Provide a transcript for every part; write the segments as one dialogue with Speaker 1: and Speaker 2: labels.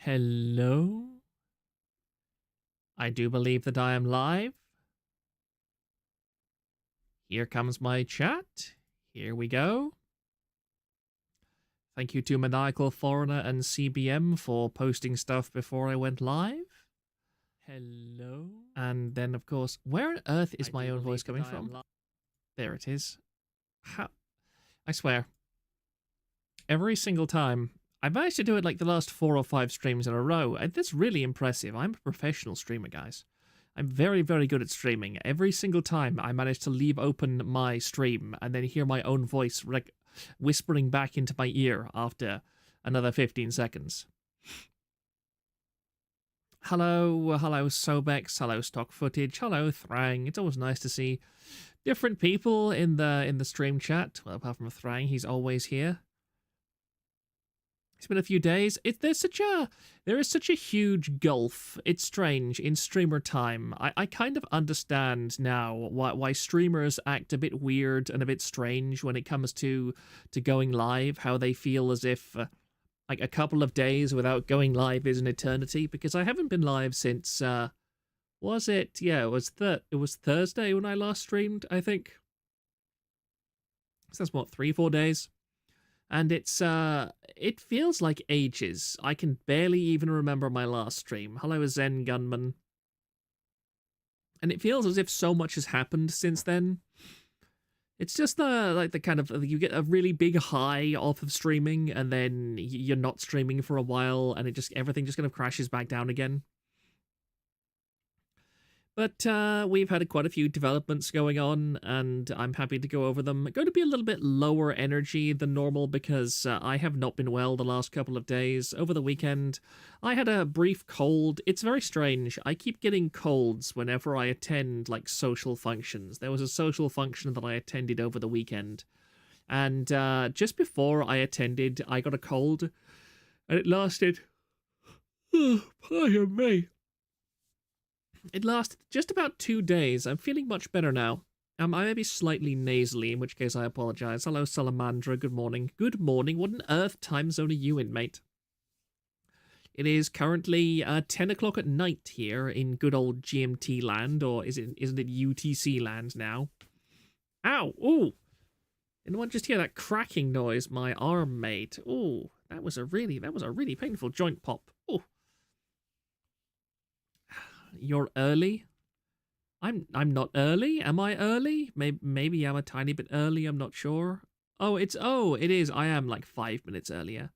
Speaker 1: Hello? I do believe that I am live. Here comes my chat. Here we go. Thank you to Maniacal Foreigner and CBM for posting stuff before I went live. Hello? And then, of course, where on earth is my own voice coming from? There it is. How? I swear. Every single time. I managed to do it like the last 4 or 5 streams in a row. That's really impressive. I'm a professional streamer, guys. I'm very, very good at streaming. Every single time I manage to leave open my stream and then hear my own voice like whispering back into my ear after another 15 seconds. Hello, hello Sobex, hello Stock Footage, hello Thrang. It's always nice to see different people in the stream chat. Well, apart from Thrang, he's always here. It's been a few days. There is such a huge gulf. It's strange in streamer time. I kind of understand now why streamers act a bit weird and a bit strange when it comes to going live. How they feel as if like a couple of days without going live is an eternity. Because I haven't been live since was it? Yeah, it was Thursday when I last streamed, I think. So that's what, 3-4 days. And it feels like ages. I can barely even remember my last stream. Hello, Zen Gunman. And it feels as if so much has happened since then. It's just the kind of, you get a really big high off of streaming, and then you're not streaming for a while, and everything just kind of crashes back down again. But we've had quite a few developments going on, and I'm happy to go over them. Going to be a little bit lower energy than normal because I have not been well the last couple of days. Over the weekend, I had a brief cold. It's very strange. I keep getting colds whenever I attend, like, social functions. There was a social function that I attended over the weekend. And just before I attended, I got a cold. And it lasted... Oh, pardon me. It lasted just about 2 days. I'm feeling much better now. I may be slightly nasally, in which case I apologize. Hello, Salamandra. Good morning. Good morning. What on earth time zone are you in, mate? It is currently 10 o'clock at night here in good old GMT land, or isn't it UTC land now? Ow! Ooh! Anyone just hear that cracking noise my arm made? Ooh, that was a really painful joint pop. Ooh. You're early? I'm not early. Am I early? Maybe I'm a tiny bit early. I'm not sure. Oh, it is. I am like 5 minutes earlier.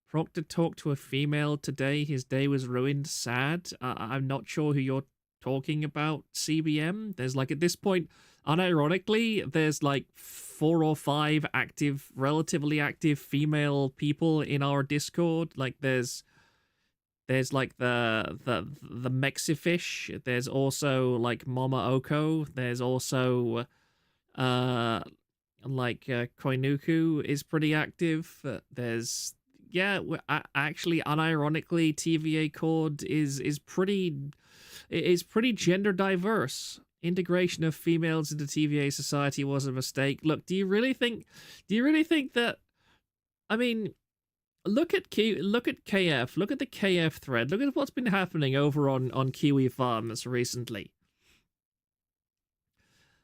Speaker 1: Proctor talked to a female today. His day was ruined. Sad. I'm not sure who you're talking about, CBM. There's like, at this point, unironically, there's like 4 or 5 active, relatively active female people in our Discord. Like there's like the Mexifish. There's also like Mama Oko. There's also like Koinuku is pretty active. There's actually unironically TVA Cord is pretty gender diverse. Integration of females into TVA society was a mistake. Look, do you really think that, I mean, Look at KF. Look at the KF thread. Look at what's been happening over on Kiwi Farms recently.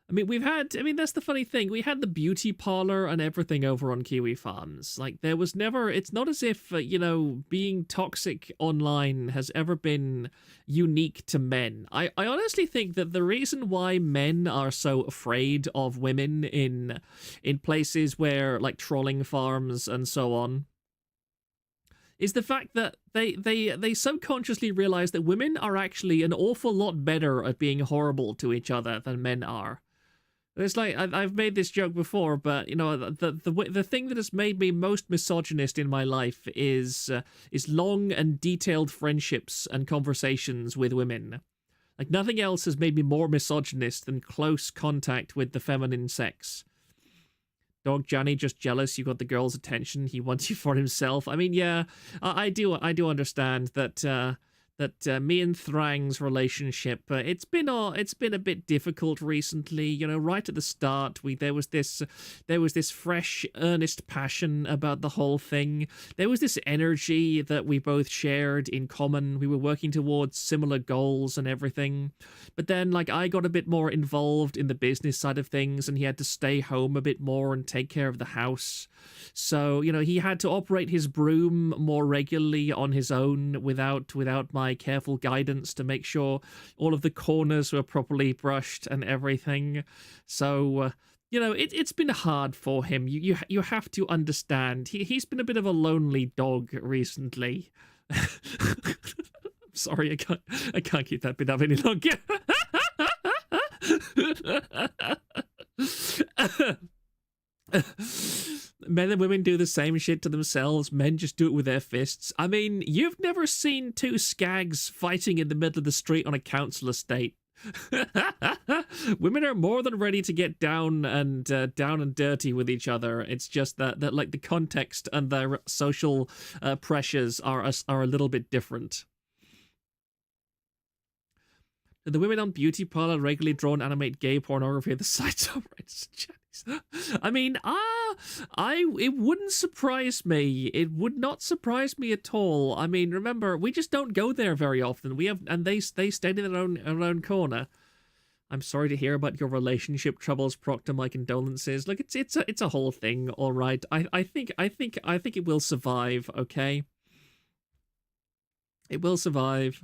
Speaker 1: I mean, that's the funny thing. We had the beauty parlor and everything over on Kiwi Farms. Like, there was never... It's not as if, being toxic online has ever been unique to men. I honestly think that the reason why men are so afraid of women in places where, like, trolling farms and so on, is the fact that they subconsciously realize that women are actually an awful lot better at being horrible to each other than men are. It's like, I've made this joke before, but, the thing that has made me most misogynist in my life is long and detailed friendships and conversations with women. Like, nothing else has made me more misogynist than close contact with the feminine sex. Dog Johnny just jealous you got the girl's attention. He wants you for himself. I mean, yeah, I do understand that me and Thrang's relationship, it's been a bit difficult recently. You know, right at the start, there was this fresh, earnest passion about the whole thing. There was this energy that we both shared in common. We were working towards similar goals and everything. But then, like, I got a bit more involved in the business side of things, and he had to stay home a bit more and take care of the house. So, you know, he had to operate his broom more regularly on his own without my careful guidance to make sure all of the corners were properly brushed and everything. So, you know, it's been hard for him. You have to understand. He's been a bit of a lonely dog recently. Sorry, I can't keep that bit up any longer. Men and women do the same shit to themselves. Men just do it with their fists. I mean, you've never seen two skags fighting in the middle of the street on a council estate. Women are more than ready to get down and dirty with each other. It's just that like the context and their social pressures are a little bit different. The women on Beauty Parlor regularly draw and animate gay pornography at the sites of I mean, it wouldn't surprise me. It would not surprise me at all. I mean, remember, we just don't go there very often. They stay in their own corner. I'm sorry to hear about your relationship troubles, Proctor. My condolences. Look, it's a whole thing, all right. I think it will survive. Okay, it will survive.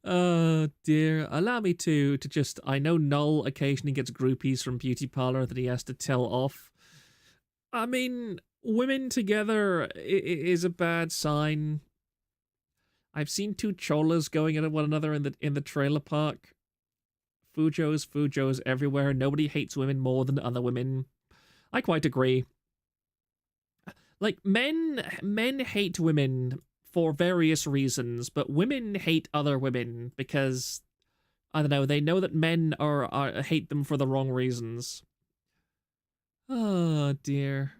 Speaker 1: Oh dear. Allow me to just, I know Null occasionally gets groupies from Beauty Parlor that he has to tell off. I mean, women together is a bad sign. I've seen two cholas going at one another in the trailer park. Fujos everywhere. Nobody hates women more than other women. I quite agree. Like, men hate women for various reasons, but women hate other women because, I don't know, they know that men hate them for the wrong reasons. Oh dear.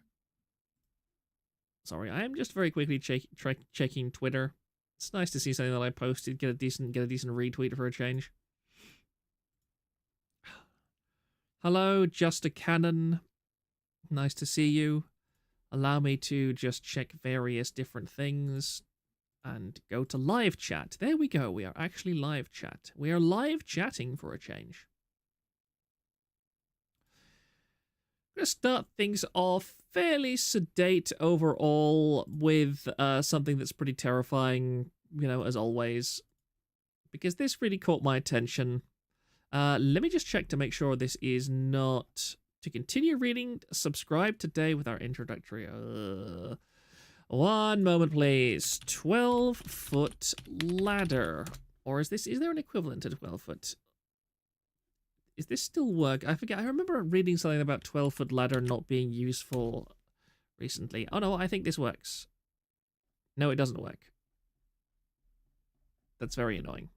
Speaker 1: Sorry, I am just very quickly checking Twitter. It's nice to see something that I posted get a decent retweet for a change. Hello, Just a Cannon. Nice to see you. Allow me to just check various different things. And go to live chat. There we go. We are actually live chat. We are live chatting for a change. I'm going to start things off fairly sedate overall with something that's pretty terrifying, you know, as always. Because this really caught my attention. Let me just check to make sure this is not... To continue reading, subscribe today with our introductory... One moment, please. 12-foot ladder. Or is there an equivalent to 12-foot? Is this still work? I forget. I remember reading something about 12-foot ladder not being useful recently. Oh, no, I think this works. No, it doesn't work. That's very annoying.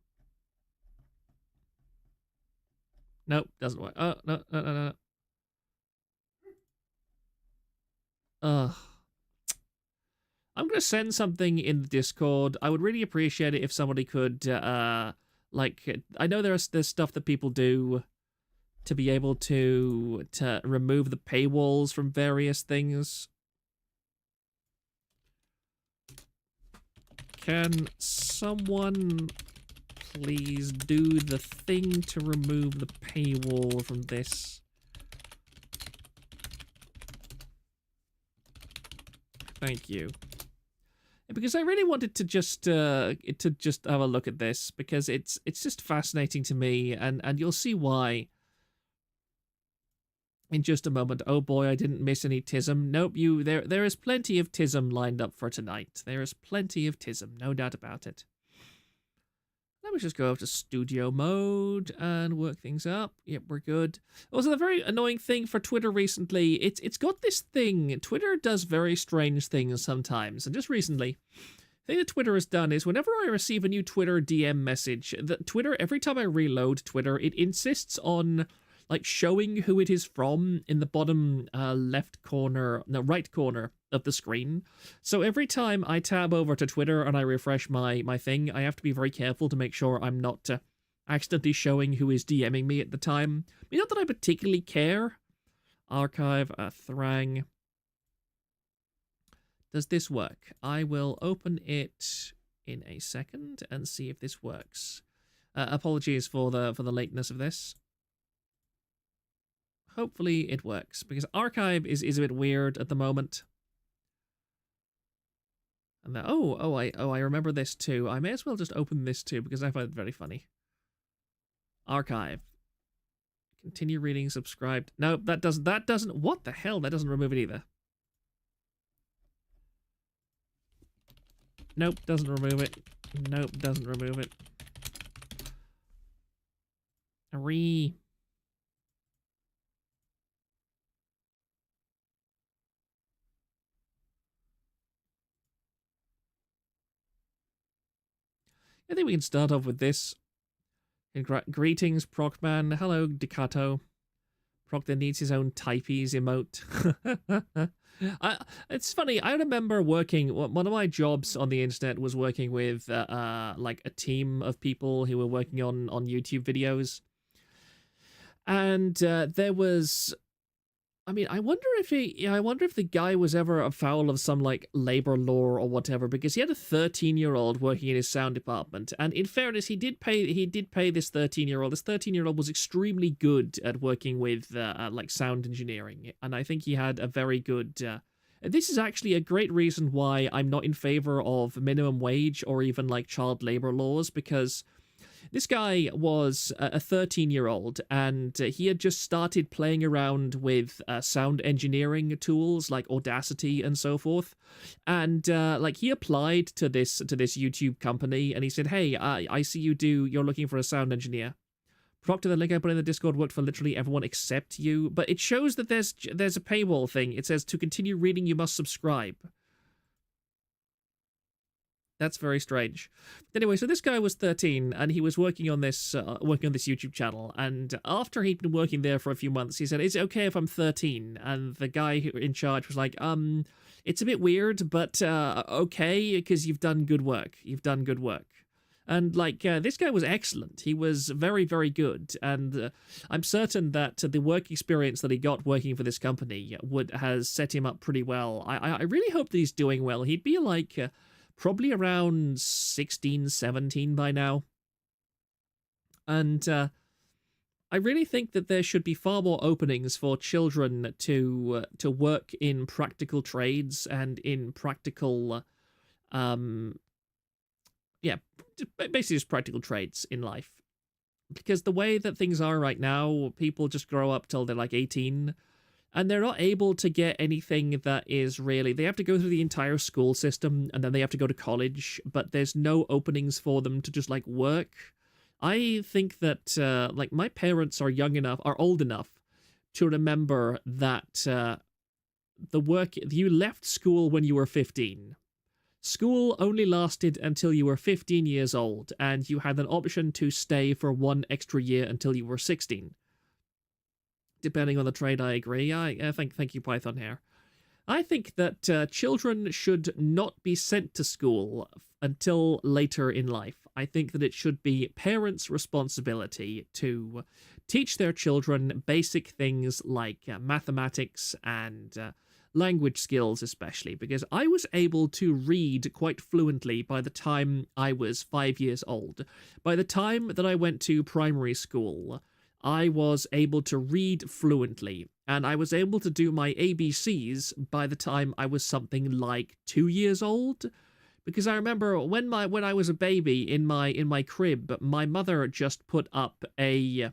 Speaker 1: Nope, doesn't work. Oh, no. Ugh. I'm going to send something in the Discord. I would really appreciate it if somebody could, like, I know there's stuff that people do to be able to remove the paywalls from various things. Can someone please do the thing to remove the paywall from this? Thank you. Because I really wanted to just have a look at this, because it's just fascinating to me, and you'll see why in just a moment. Oh boy, I didn't miss any TISM. Nope, there is plenty of TISM lined up for tonight. There is plenty of TISM, no doubt about it. Let me just go over to studio mode and work things up. Yep, we're good. Also, the very annoying thing for Twitter recently, it's got this thing. Twitter does very strange things sometimes. And just recently, the thing that Twitter has done is whenever I receive a new Twitter DM message, Twitter, every time I reload Twitter, it insists on like showing who it is from in the bottom right corner of the screen. So every time I tab over to Twitter and I refresh my thing, I have to be very careful to make sure I'm not accidentally showing who is DMing me at the time. I mean, not that I particularly care. Archive, Thrang. Does this work? I will open it in a second and see if this works. Apologies for the lateness of this. Hopefully it works, because Archive is a bit weird at the moment. And I remember this too. I may as well just open this too, because I find it very funny. Archive. Continue reading, subscribed. No, that doesn't, what the hell? That doesn't remove it either. Nope, doesn't remove it. Nope, doesn't remove it. I think we can start off with this. Greetings, Procman. Hello, Decato. Proc that needs his own typees emote. It's funny, I remember working, one of my jobs on the internet was working with like a team of people who were working on YouTube videos. And there was, I mean, I wonder if the guy was ever afoul of some like labor law or whatever, because he had a 13-year-old working in his sound department, and in fairness, he did pay this 13-year-old. This 13-year-old was extremely good at working with like sound engineering, and I think he had a very good. This is actually a great reason why I'm not in favor of minimum wage or even like child labor laws, because this guy was a 13-year-old, and he had just started playing around with sound engineering tools like Audacity and so forth. And like he applied to this YouTube company, and he said, "Hey, I see you're looking for a sound engineer. Proctor, the link I put in the Discord worked for literally everyone except you." But it shows that there's a paywall thing. It says, "To continue reading, you must subscribe." That's very strange. Anyway, so this guy was 13, and he was working on this YouTube channel. And after he'd been working there for a few months, he said, "Is it okay if I'm 13?" And the guy who in charge was like, "It's a bit weird, but okay, because you've done good work. You've done good work." And like this guy was excellent. He was very, very good, and I'm certain that the work experience that he got working for this company has set him up pretty well. I really hope that he's doing well. He'd be like. Probably around 16, 17 by now. And I really think that there should be far more openings for children to work in practical trades and in practical, basically just practical trades in life. Because the way that things are right now, people just grow up till they're like 18, and they're not able to get anything that is really... They have to go through the entire school system, and then they have to go to college, but there's no openings for them to just, like, work. I think that, like, my parents are old enough to remember that you left school when you were 15. School only lasted until you were 15 years old, and you had an option to stay for 1 extra year until you were 16. Depending on the trade, I agree. I think, thank you, Python Hair. I think that children should not be sent to school until later in life. I think that it should be parents' responsibility to teach their children basic things like mathematics and language skills, especially, because I was able to read quite fluently by the time I was 5 years old. By the time that I went to primary school, I was able to read fluently, and I was able to do my ABCs by the time I was something like 2 years old. Because I remember when I was a baby in my crib, my mother just put up the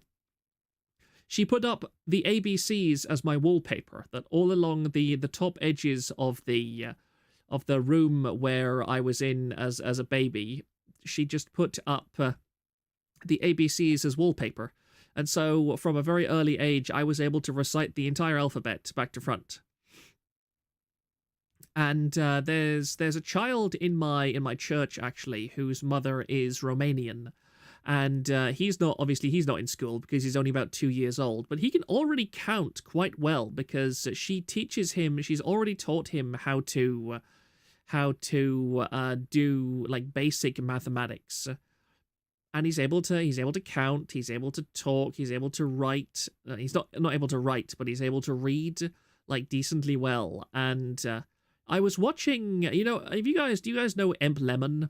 Speaker 1: ABCs as my wallpaper, that all along the top edges of the room where I was in as a baby, she just put up the ABCs as wallpaper. And so, from a very early age, I was able to recite the entire alphabet back to front. And there's a child in my church, actually, whose mother is Romanian. And he's not in school because he's only about 2 years old, but he can already count quite well because she's already taught him how to do like basic mathematics. And he's able to count, he's able to talk, he's able to write. He's not able to write, but he's able to read like decently well. And I was watching, do you guys know Emp Lemon?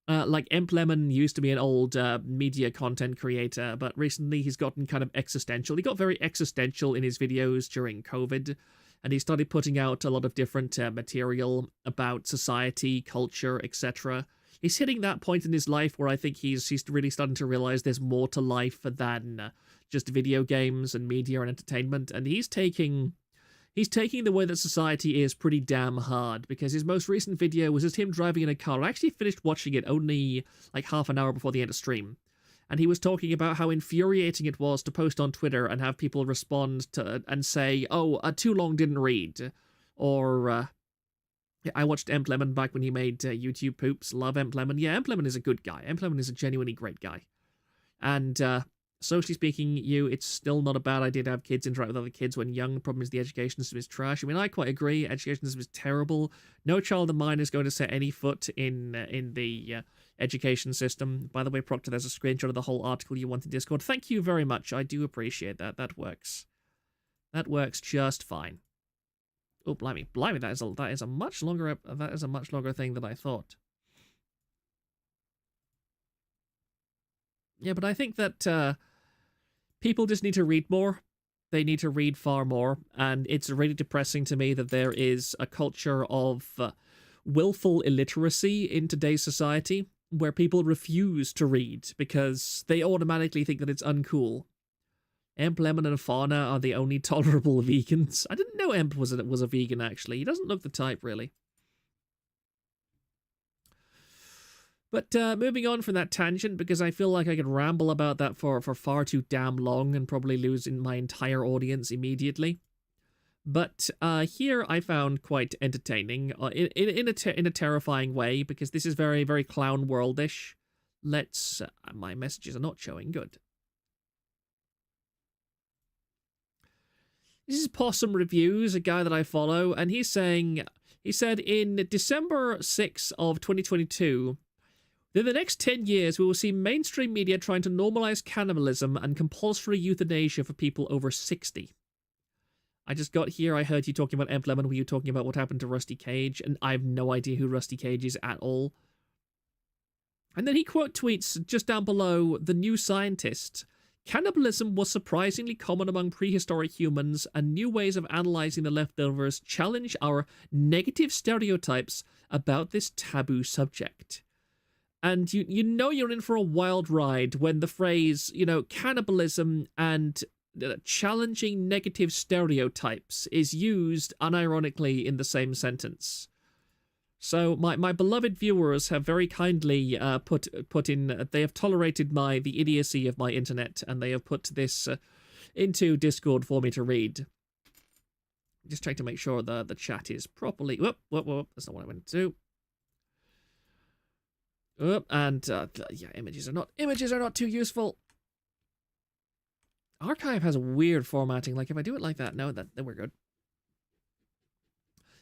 Speaker 1: Like Emp Lemon used to be an old media content creator, but recently he's gotten kind of existential. He got very existential in his videos during COVID, and he started putting out a lot of different material about society, culture, etc. He's hitting that point in his life where I think he's really starting to realize there's more to life than just video games and media and entertainment, and he's taking the way that society is pretty damn hard, because his most recent video was just him driving in a car. I actually finished watching it only like half an hour before the end of stream. And he was talking about how infuriating it was to post on Twitter and have people respond to and say, oh, too long, didn't read. Or, I watched Emp Lemon back when he made YouTube Poops. Love Emp Lemon. Yeah, Emp Lemon is a good guy. Emp Lemon is a genuinely great guy. And, socially speaking, it's still not a bad idea to have kids interact with other kids when young. The problem is the education system is trash. I mean, I quite agree. Education system is terrible. No child of mine is going to set any foot in the education system. By the way, Proctor, there's a screenshot of the whole article you want in Discord. Thank you very much. I do appreciate that. That works. That works just fine. Oh, blimey. Blimey, that is a much longer thing than I thought. Yeah, but I think that people just need to read more. They need to read far more, and it's really depressing to me that there is a culture of willful illiteracy in today's society where people refuse to read because they automatically think that it's uncool. Emp Lemon and Fauna are the only tolerable vegans. I didn't know Emp was a vegan, actually. He doesn't look the type, really. But moving on from that tangent, because I feel like I could ramble about that for far too damn long and probably lose my entire audience immediately. But here I found quite entertaining, in a terrifying way, because this is very, very clown worldish. My messages are not showing good. This is Possum Reviews, a guy that I follow, and he said in December 6 of 2022, in the next 10 years, we will see mainstream media trying to normalize cannibalism and compulsory euthanasia for people over 60. I just got here, I heard you talking about Emp Lemon, were you talking about what happened to Rusty Cage? And I have no idea who Rusty Cage is at all. And then he quote tweets just down below, The New Scientist. Cannibalism was surprisingly common among prehistoric humans, and new ways of analyzing the leftovers challenge our negative stereotypes about this taboo subject. And you know you're in for a wild ride when the phrase, cannibalism and challenging negative stereotypes is used unironically in the same sentence. So my beloved viewers have very kindly put in, they have tolerated the idiocy of my internet, and they have put this into Discord for me to read. Just check to make sure the chat is properly, whoop, that's not what I went to. And yeah, images are not too useful. Archive has a weird formatting. Like if I do it like that, no, then we're good.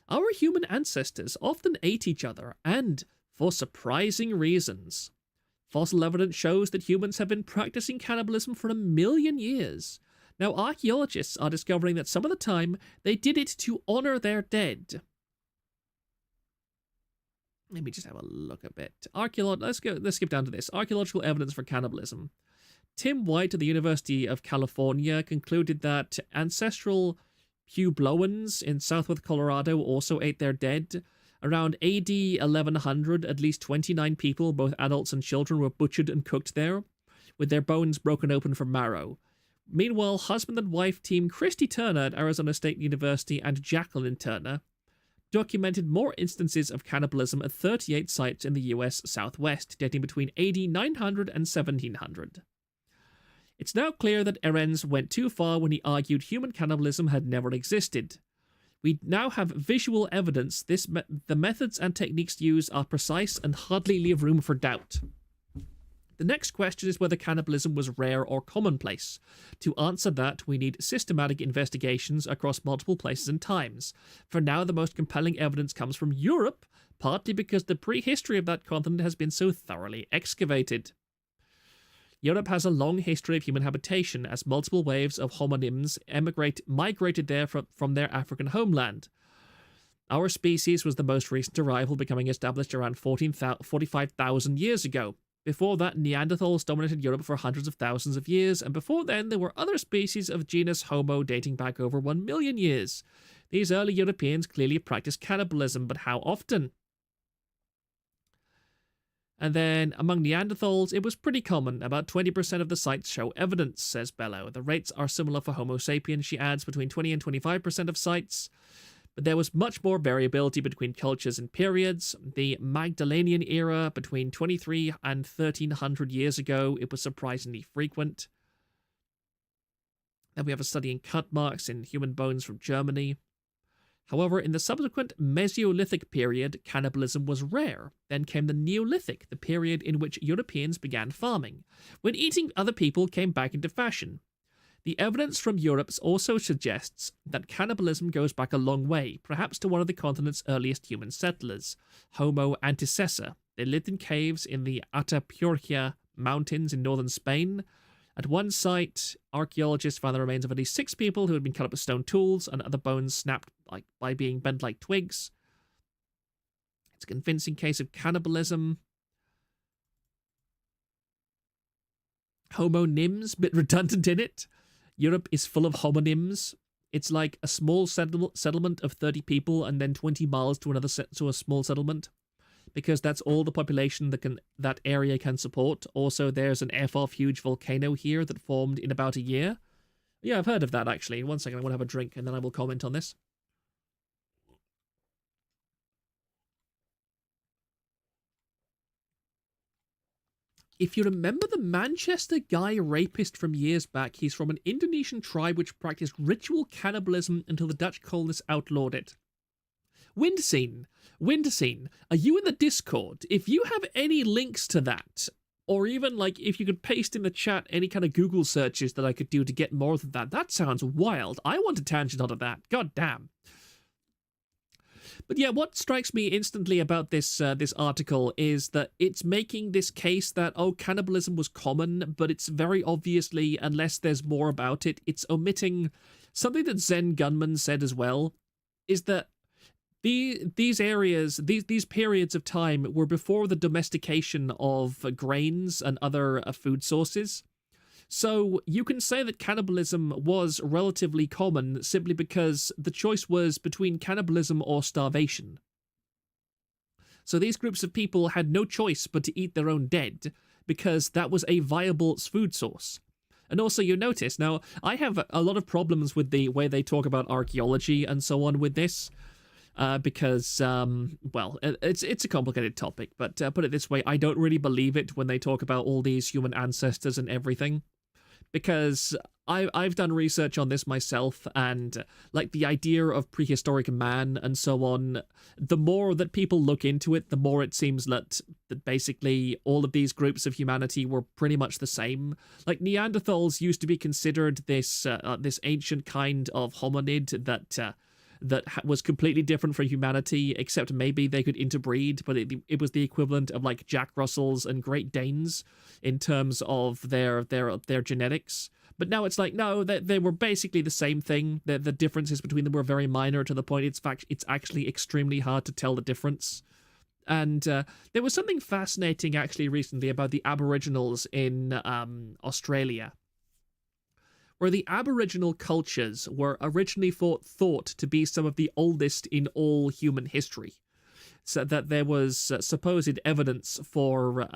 Speaker 1: Our human ancestors often ate each other, and for surprising reasons. Fossil evidence shows that humans have been practicing cannibalism for 1 million years. Now, archaeologists are discovering that some of the time they did it to honor their dead. Let me just have a look a bit. Let's skip down to this. Archaeological evidence for cannibalism. Tim White of the University of California concluded that ancestral Puebloans in southwest Colorado also ate their dead. Around AD 1100, at least 29 people, both adults and children, were butchered and cooked there, with their bones broken open for marrow. Meanwhile, husband and wife team Christy Turner at Arizona State University and Jacqueline Turner documented more instances of cannibalism at 38 sites in the US Southwest, dating between AD 900 and 1700. It's now clear that Arends went too far when he argued human cannibalism had never existed. We now have visual evidence the methods and techniques used are precise and hardly leave room for doubt. The next question is whether cannibalism was rare or commonplace. To answer that, we need systematic investigations across multiple places and times. For now, the most compelling evidence comes from Europe, partly because the prehistory of that continent has been so thoroughly excavated. Europe has a long history of human habitation, as multiple waves of homonyms migrated there from their African homeland. Our species was the most recent arrival, becoming established around 45,000 years ago. Before that, Neanderthals dominated Europe for hundreds of thousands of years, and before then there were other species of genus Homo dating back over 1 million years. These early Europeans clearly practiced cannibalism, but how often? And then, among Neanderthals, it was pretty common. About 20% of the sites show evidence, says Bello. The rates are similar for Homo sapiens, she adds, between 20 and 25% of sites. But there was much more variability between cultures and periods. The Magdalenian era, between 23 and 1300 years ago, it was surprisingly frequent. Then we have a study in cut marks in human bones from Germany. However, in the subsequent Mesolithic period, cannibalism was rare. Then came the Neolithic, the period in which Europeans began farming, when eating other people came back into fashion. The evidence from Europe also suggests that cannibalism goes back a long way, perhaps to one of the continent's earliest human settlers, Homo antecessor. They lived in caves in the Atapurgia Mountains in northern Spain. At one site, archaeologists found the remains of at least 6 people who had been cut up with stone tools and other bones snapped by being bent like twigs. It's a convincing case of cannibalism. Homonyms, bit redundant in it. Europe is full of homonyms. It's like a small settlement of 30 people and then 20 miles to a small settlement, because that's all the population that area can support. Also, there's an F-off huge volcano here that formed in about a year. Yeah, I've heard of that, actually. One second, I want to have a drink, and then I will comment on this. If you remember the Manchester guy rapist from years back, he's from an Indonesian tribe which practiced ritual cannibalism until the Dutch colonists outlawed it. Windscene, are you in the Discord? If you have any links to that, or even if you could paste in the chat any kind of Google searches that I could do to get more of that sounds wild. I want a tangent onto that. God damn. But yeah, what strikes me instantly about this article is that it's making this case that, cannibalism was common, but it's very obviously, unless there's more about it, it's omitting something that Zen Gunman said as well, is that these periods of time were before the domestication of grains and other food sources. So you can say that cannibalism was relatively common simply because the choice was between cannibalism or starvation. So these groups of people had no choice but to eat their own dead because that was a viable food source. And also you notice, now I have a lot of problems with the way they talk about archaeology and so on with this, because, it's a complicated topic, but put it this way, I don't really believe it when they talk about all these human ancestors and everything. Because I've done research on this myself, and the idea of prehistoric man and so on, the more that people look into it, the more it seems that basically all of these groups of humanity were pretty much the same. Neanderthals used to be considered this ancient kind of hominid that was completely different from humanity, except maybe they could interbreed, but it was the equivalent of Jack Russells and Great Danes in terms of their genetics. But now it's no, they were basically the same thing. The differences between them were very minor, to the point it's actually extremely hard to tell the difference. And there was something fascinating actually recently about the Aboriginals in Australia, where the Aboriginal cultures were originally thought to be some of the oldest in all human history. So that there was supposed evidence for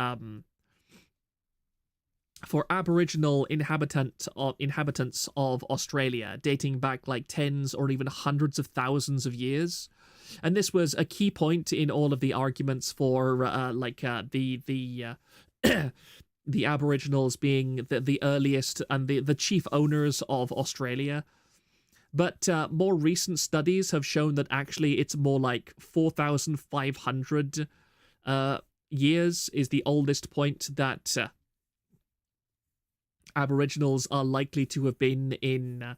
Speaker 1: Aboriginal inhabitants of Australia dating back tens or even hundreds of thousands of years. And this was a key point in all of the arguments for the Aboriginals being the earliest and the chief owners of Australia. But more recent studies have shown that actually it's more 4,500 years is the oldest point that Aboriginals are likely to have been in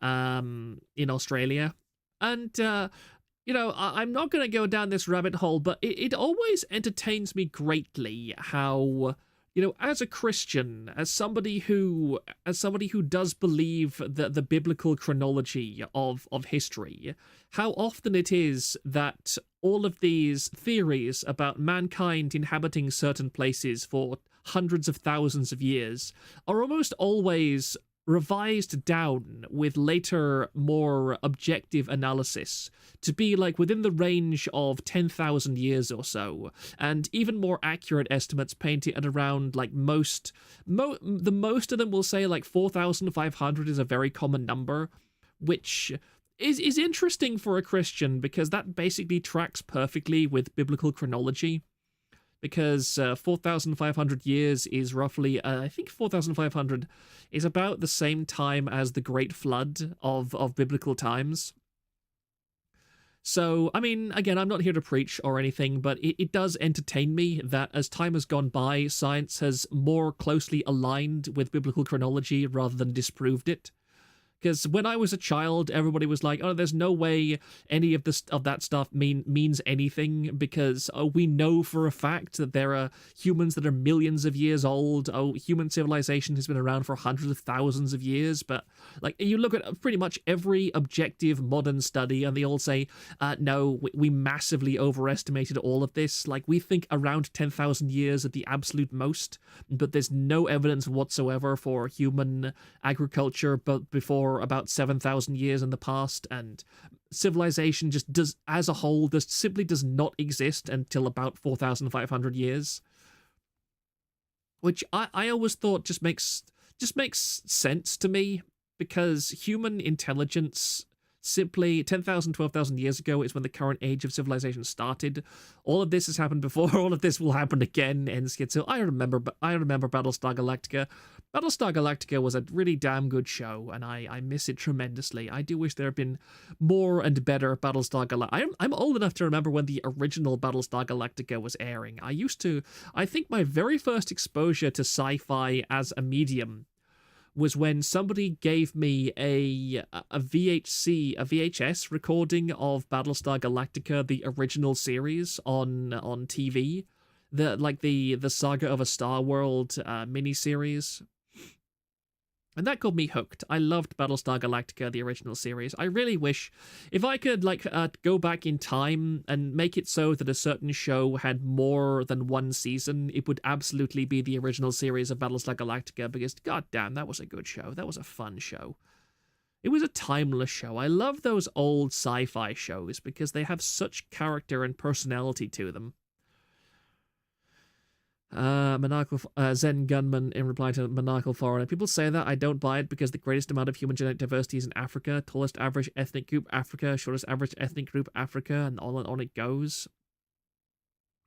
Speaker 1: Australia. And I'm not going to go down this rabbit hole, but it always entertains me greatly how, as a Christian, as somebody who does believe the biblical chronology of history, how often it is that all of these theories about mankind inhabiting certain places for hundreds of thousands of years are almost always revised down with later, more objective analysis to be like within the range of 10,000 years or so, and even more accurate estimates paint it at around like the most of them will say like 4,500 is a very common number, which is interesting for a Christian because that basically tracks perfectly with biblical chronology. Because 4,500 years is roughly, I think 4,500 is about the same time as the Great Flood of biblical times. So, I mean, again, I'm not here to preach or anything, but it does entertain me that as time has gone by, science has more closely aligned with biblical chronology rather than disproved it. Because when I was a child, everybody was like, "Oh, there's no way any of that stuff means anything because we know for a fact that there are humans that are millions of years old. Oh, human civilization has been around for hundreds of thousands of years." But like you look at pretty much every objective modern study, and they all say, "No, we massively overestimated all of this. Like we think around 10,000 years at the absolute most, but there's no evidence whatsoever for human agriculture, but before." About 7,000 years in the past, and civilization just does, as a whole, just simply does not exist until about 4,500 years. Which I always thought just makes sense to me, because human intelligence simply 10,000, 12,000 years ago is when the current age of civilization started. All of this has happened before. All of this will happen again. And so I remember Battlestar Galactica. Battlestar Galactica was a really damn good show, and I miss it tremendously. I do wish there had been more and better Battlestar Galactica. I'm old enough to remember when the original Battlestar Galactica was airing. I think my very first exposure to sci-fi as a medium was when somebody gave me a VHS recording of Battlestar Galactica, the original series on TV, the Saga of a Star World miniseries. And that got me hooked. I loved Battlestar Galactica, the original series. I really wish if I could go back in time and make it so that a certain show had more than one season, it would absolutely be the original series of Battlestar Galactica, because goddamn, that was a good show. That was a fun show. It was a timeless show. I love those old sci-fi shows because they have such character and personality to them. Zen Gunman in reply to Maniacal Foreigner. People say that. I don't buy it because the greatest amount of human genetic diversity is in Africa. Tallest average ethnic group, Africa. Shortest average ethnic group, Africa. And on it goes.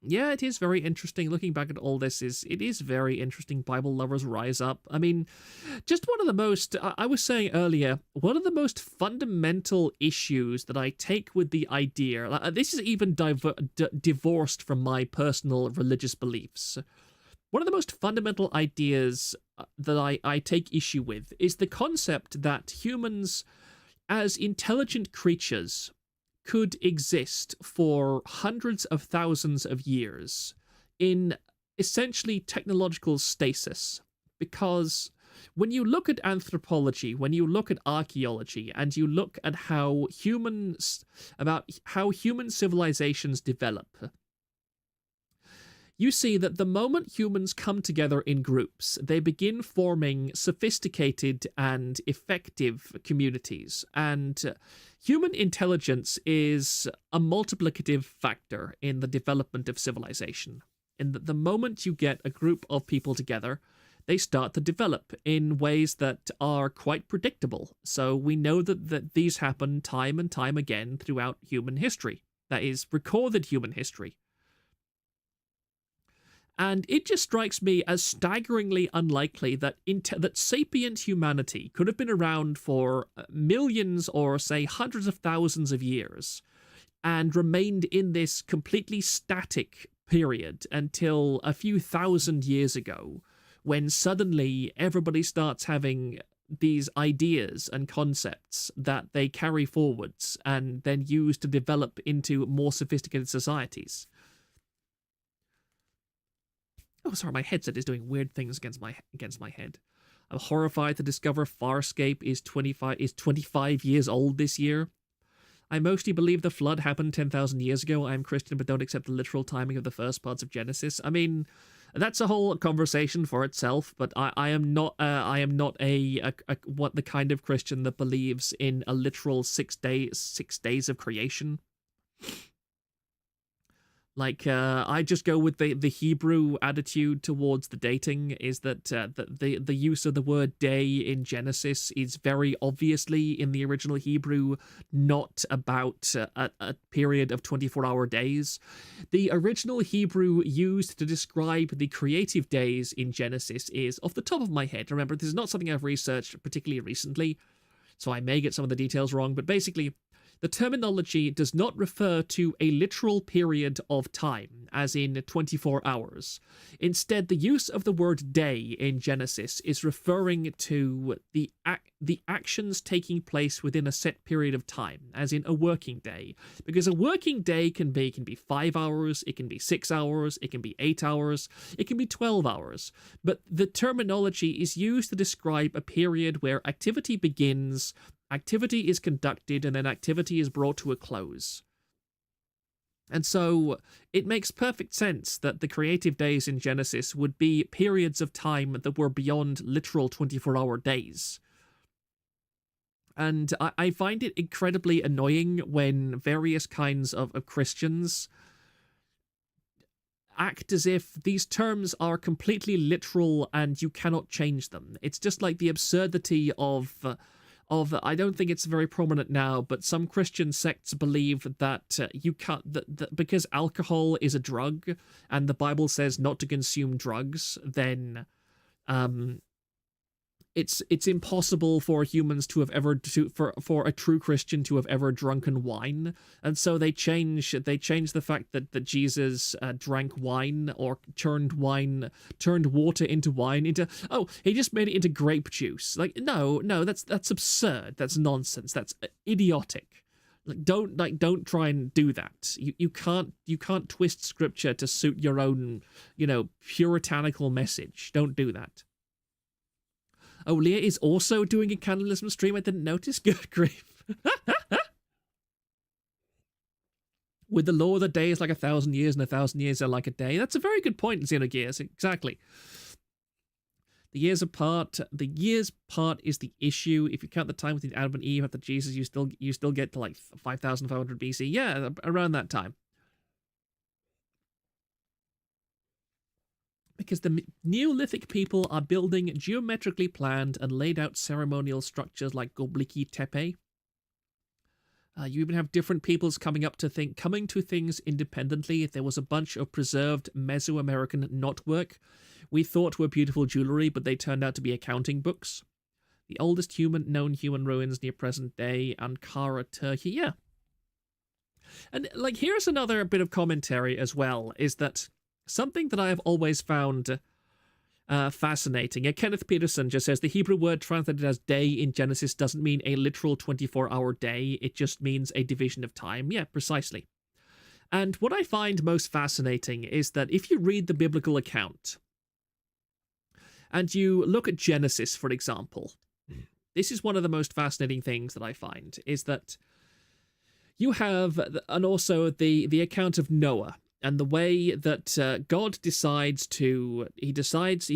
Speaker 1: Yeah, it is very interesting. Looking back at all this, it is very interesting. Bible lovers rise up. I mean, just one of the most, I was saying earlier, one of the most fundamental issues that I take with the idea, this is even divorced from my personal religious beliefs. One of the most fundamental ideas that I take issue with is the concept that humans, as intelligent creatures, could exist for hundreds of thousands of years in essentially technological stasis. Because when you look at anthropology, when you look at archaeology, and you look at how human civilizations develop, you see that the moment humans come together in groups, they begin forming sophisticated and effective communities. And human intelligence is a multiplicative factor in the development of civilization. In that the moment you get a group of people together, they start to develop in ways that are quite predictable. So we know that these happen time and time again throughout human history. That is, recorded human history. And it just strikes me as staggeringly unlikely that that sapient humanity could have been around for millions or, say, hundreds of thousands of years and remained in this completely static period until a few thousand years ago, when suddenly everybody starts having these ideas and concepts that they carry forwards and then use to develop into more sophisticated societies. Oh, sorry, my headset is doing weird things against my head. I'm horrified to discover Farscape is 25 years old this year. I mostly believe the flood happened 10,000 years ago. I am Christian, but don't accept the literal timing of the first parts of Genesis. I mean, that's a whole conversation for itself. But I am not what the kind of Christian that believes in a literal 6 days of creation. Like, I just go with the Hebrew attitude towards the dating, is that the use of the word day in Genesis is very obviously, in the original Hebrew, not about a period of 24-hour days. The original Hebrew used to describe the creative days in Genesis is, off the top of my head, remember, this is not something I've researched particularly recently, so I may get some of the details wrong, but basically, the terminology does not refer to a literal period of time, as in 24 hours. Instead, the use of the word day in Genesis is referring to the actions taking place within a set period of time, as in a working day. Because a working day can be 5 hours, it can be 6 hours, it can be 8 hours, it can be 12 hours. But the terminology is used to describe a period where activity begins, activity is conducted, and then activity is brought to a close. And so it makes perfect sense that the creative days in Genesis would be periods of time that were beyond literal 24-hour days. And I find it incredibly annoying when various kinds of Christians act as if these terms are completely literal and you cannot change them. It's just like the absurdity of I don't think it's very prominent now, but some Christian sects believe that you can't, that because alcohol is a drug and the Bible says not to consume drugs, then it's impossible for humans to have ever for a true Christian to have ever drunken wine. And so they change the fact that Jesus drank wine or turned water into wine into, oh, he just made it into grape juice. Like, no, that's absurd. That's nonsense. That's idiotic. Don't try and do that. You can't twist scripture to suit your own, puritanical message. Don't do that. Oh, Leah is also doing a cannibalism stream. I didn't notice. Good grief. With the law, the day is like 1,000 years, and 1,000 years are like a day. That's a very good point, Xenogears. Exactly. The years part is the issue. If you count the time between Adam and Eve after Jesus, you still get to like 5,500 BC. Yeah, around that time. Because the Neolithic people are building geometrically planned and laid out ceremonial structures like Göbekli Tepe. You even have different peoples coming to things independently. There was a bunch of preserved Mesoamerican knotwork we thought were beautiful jewelry, but they turned out to be accounting books. The oldest known human ruins near present day, Ankara, Turkey. Yeah. And here's another bit of commentary as well, is that something that I have always found fascinating. Kenneth Peterson just says the Hebrew word translated as day in Genesis doesn't mean a literal 24-hour day. It just means a division of time. Yeah, precisely. And what I find most fascinating is that if you read the biblical account and you look at Genesis, for example, this is one of the most fascinating things that I find, is that you have, and also the account of Noah, and the way that God he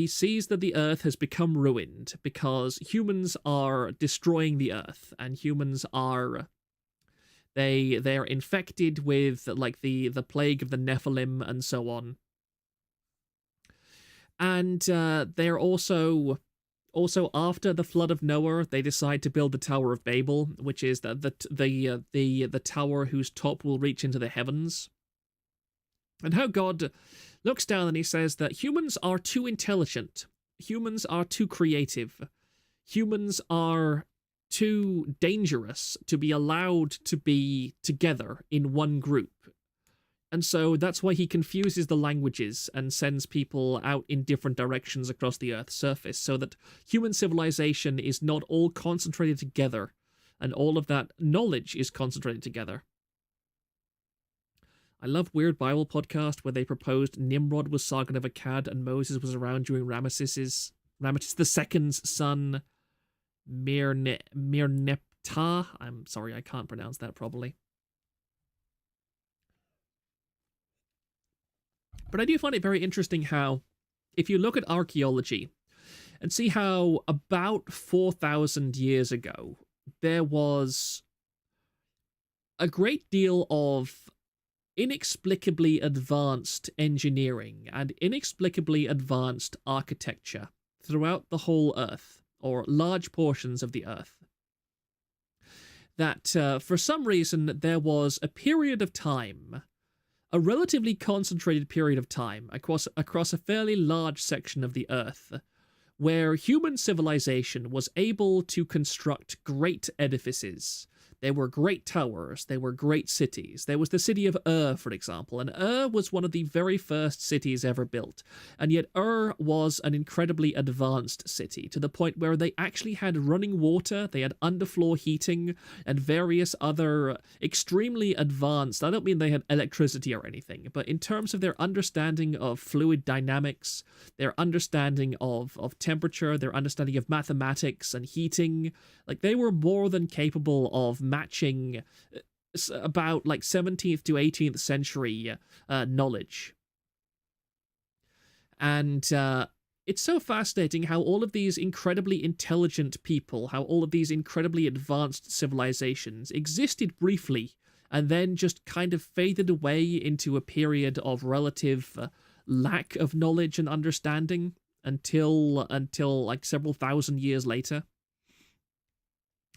Speaker 1: sees that the earth has become ruined because humans are destroying the earth, and humans are, they're infected with the plague of the Nephilim and so on. And they're also after the flood of Noah, they decide to build the Tower of Babel, which is the tower whose top will reach into the heavens. And how God looks down and he says that humans are too intelligent, humans are too creative, humans are too dangerous to be allowed to be together in one group. And so that's why he confuses the languages and sends people out in different directions across the Earth's surface, so that human civilization is not all concentrated together, and all of that knowledge is concentrated together. I love Weird Bible podcast where they proposed Nimrod was Sargon of Akkad and Moses was around during Ramesses II's son, Mirneptah. I'm sorry, I can't pronounce that properly. But I do find it very interesting how, if you look at archaeology and see how about 4,000 years ago, there was a great deal of inexplicably advanced engineering and inexplicably advanced architecture throughout the whole Earth, or large portions of the Earth, that for some reason there was a period of time, a relatively concentrated period of time across a fairly large section of the Earth, where human civilization was able to construct great edifices. There were great towers, there were great cities. There was the city of for example, and was one of the very first cities ever built. And yet was an incredibly advanced city, to the point where they actually had running water, they had underfloor heating, and various other extremely advanced, I don't mean they had electricity or anything, but in terms of their understanding of fluid dynamics, their understanding of temperature, their understanding of mathematics and heating, like they were more than capable of matching about like 17th to 18th century knowledge. And it's so fascinating how all of these incredibly intelligent people, how all of these incredibly advanced civilizations existed briefly and then just kind of faded away into a period of relative lack of knowledge and understanding until like several thousand years later.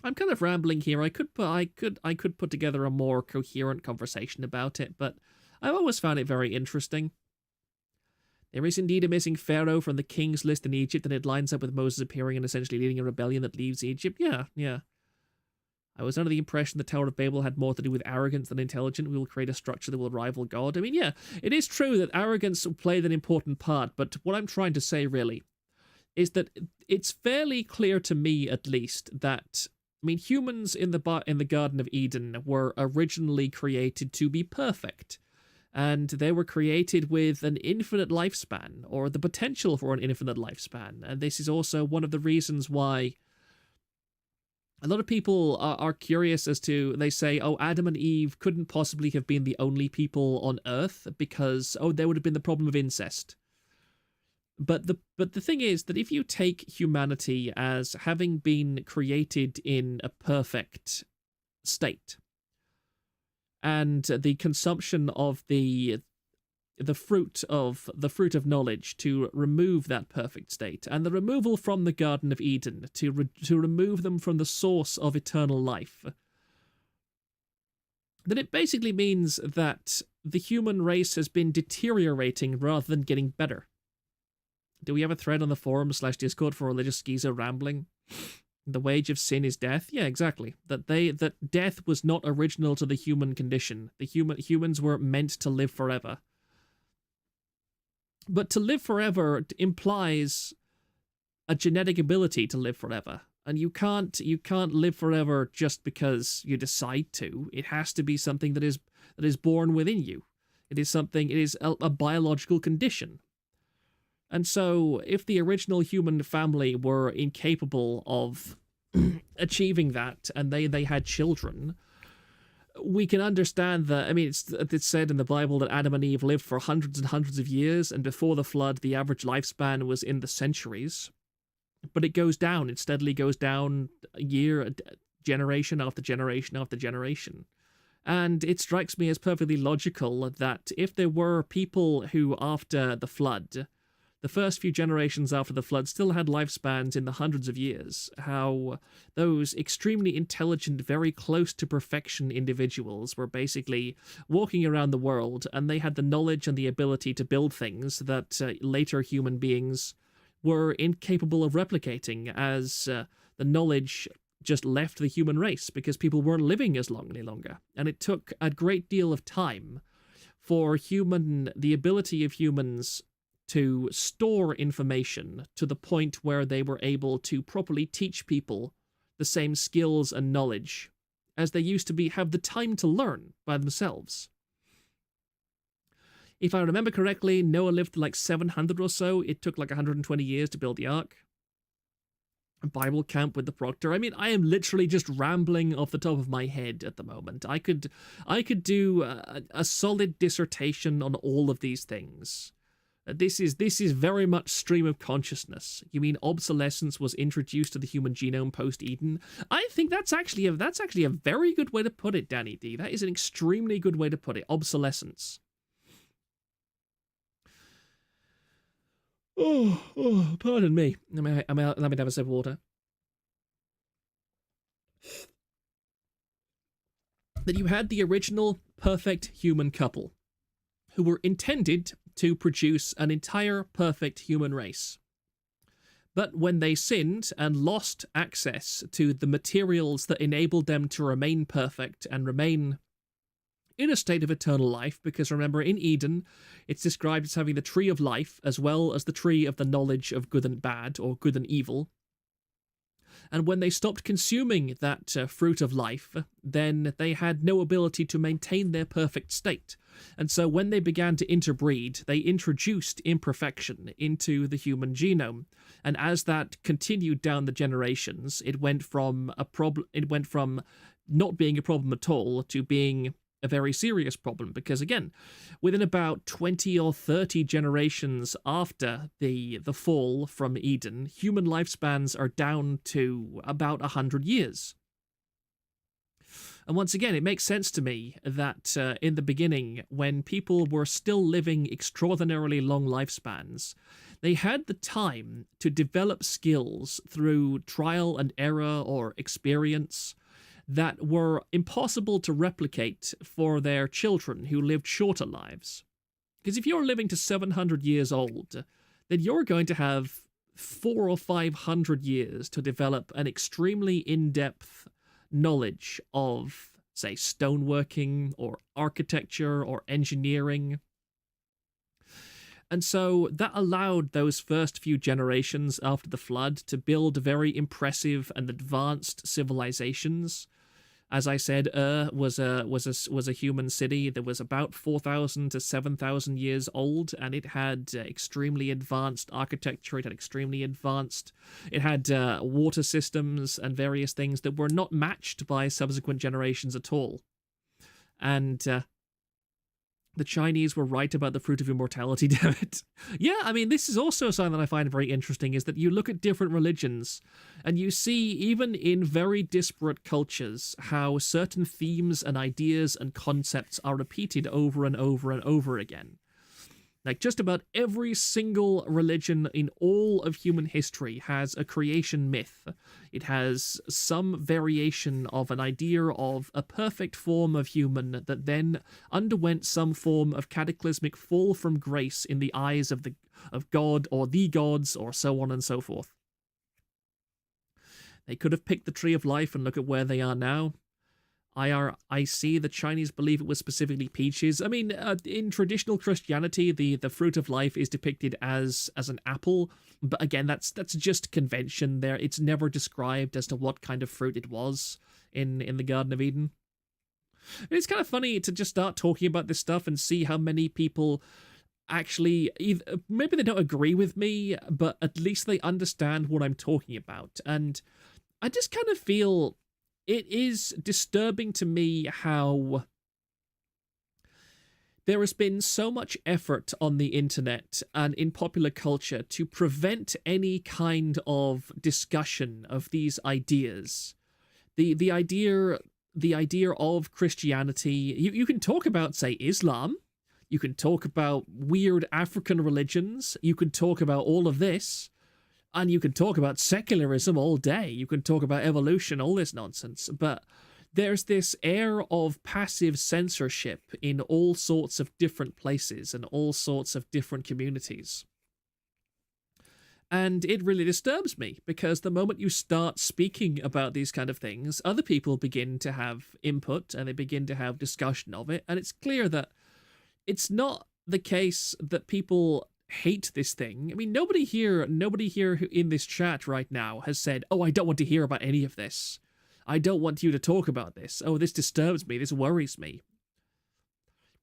Speaker 1: I'm kind of rambling here. I could put together a more coherent conversation about it, but I've always found it very interesting. There is indeed a missing pharaoh from the king's list in Egypt, and it lines up with Moses appearing and essentially leading a rebellion that leaves Egypt. Yeah. I was under the impression the Tower of Babel had more to do with arrogance than intelligence. We will create a structure that will rival God. I mean, yeah, it is true that arrogance played an important part, but what I'm trying to say really is that it's fairly clear to me, at least, that humans in the Garden of Eden were originally created to be perfect, and they were created with an infinite lifespan, or the potential for an infinite lifespan. And this is also one of the reasons why a lot of people are curious as to, they say, oh, Adam and Eve couldn't possibly have been the only people on Earth because, there would have been the problem of incest. But the thing is that if you take humanity as having been created in a perfect state, and the consumption of the fruit of knowledge to remove that perfect state, and the removal from the Garden of Eden to remove them from the source of eternal life, then it basically means that the human race has been deteriorating rather than getting better. Do we have a thread on the forum/Discord for religious schizo rambling? The wage of sin is death? Yeah, exactly. That death was not original to the human condition. Humans were meant to live forever. But to live forever implies a genetic ability to live forever. And you can't live forever just because you decide to. It has to be something that is born within you. It is a biological condition. And so, if the original human family were incapable of achieving that, and they had children, we can understand that. It's said in the Bible that Adam and Eve lived for hundreds and hundreds of years, and before the flood, the average lifespan was in the centuries. But it goes down. It steadily goes down generation after generation after generation. And it strikes me as perfectly logical that if there were people who, after the flood, the first few generations after the flood still had lifespans in the hundreds of years, how those extremely intelligent, very close to perfection individuals were basically walking around the world, and they had the knowledge and the ability to build things that later human beings were incapable of replicating, as the knowledge just left the human race because people weren't living as long any longer. And it took a great deal of time for the ability of humans to store information to the point where they were able to properly teach people the same skills and knowledge as they used to have the time to learn by themselves. If I remember correctly, Noah lived like 700 or so. It took like 120 years to build the Ark. Bible camp with the proctor. I mean, I am literally just rambling off the top of my head at the moment. I could do a solid dissertation on all of these things. This is very much stream of consciousness. You mean obsolescence was introduced to the human genome post-Eden? I think that's actually a very good way to put it, Danny D. That is an extremely good way to put it. Obsolescence. Oh, pardon me. Let me have a sip of water. That you had the original perfect human couple who were intended to produce an entire perfect human race. But when they sinned and lost access to the materials that enabled them to remain perfect and remain in a state of eternal life, because remember, in Eden, it's described as having the tree of life as well as the tree of the knowledge of good and bad, or good and evil. And when they stopped consuming that fruit of life, then they had no ability to maintain their perfect state. And so when they began to interbreed, they introduced imperfection into the human genome. And as that continued down the generations, it went from not being a problem at all to being a very serious problem, because again, within about 20 or 30 generations after the fall from Eden, human lifespans are down to about 100 years. And once again, it makes sense to me that in the beginning, when people were still living extraordinarily long lifespans, they had the time to develop skills through trial and error or experience that were impossible to replicate for their children who lived shorter lives. Because if you're living to 700 years old, then you're going to have 400 or 500 years to develop an extremely in-depth knowledge of, say, stoneworking or architecture or engineering. And so that allowed those first few generations after the flood to build very impressive and advanced civilizations. As I said, was a human city that was about 4,000 to 7,000 years old, and it had extremely advanced architecture. It had water systems and various things that were not matched by subsequent generations at all. And the Chinese were right about the fruit of immortality, damn it. Yeah, I mean, this is also a sign that I find very interesting, is that you look at different religions, and you see, even in very disparate cultures, how certain themes and ideas and concepts are repeated over and over and over again. Like, just about every single religion in all of human history has a creation myth. It has some variation of an idea of a perfect form of human that then underwent some form of cataclysmic fall from grace in the eyes of God or the gods, or so on and so forth. They could have picked the tree of life and look at where they are now. I see the Chinese believe it was specifically peaches. I mean, in traditional Christianity, the fruit of life is depicted as an apple, but again, that's just convention there. It's never described as to what kind of fruit it was in the Garden of Eden. It's kind of funny to just start talking about this stuff and see how many people actually, maybe they don't agree with me, but at least they understand what I'm talking about. And I just kind of feel it is disturbing to me how there has been so much effort on the internet and in popular culture to prevent any kind of discussion of these ideas. The idea of Christianity, you can talk about, say, Islam, you can talk about weird African religions, you can talk about all of this, and you can talk about secularism all day. You can talk about evolution, all this nonsense. But there's this air of passive censorship in all sorts of different places and all sorts of different communities. And it really disturbs me, because the moment you start speaking about these kind of things, other people begin to have input and they begin to have discussion of it. And it's clear that it's not the case that people hate this thing. I mean, nobody here in this chat right now has said, "Oh, I don't want to hear about any of this. I don't want you to talk about this. Oh, this disturbs me. This worries me."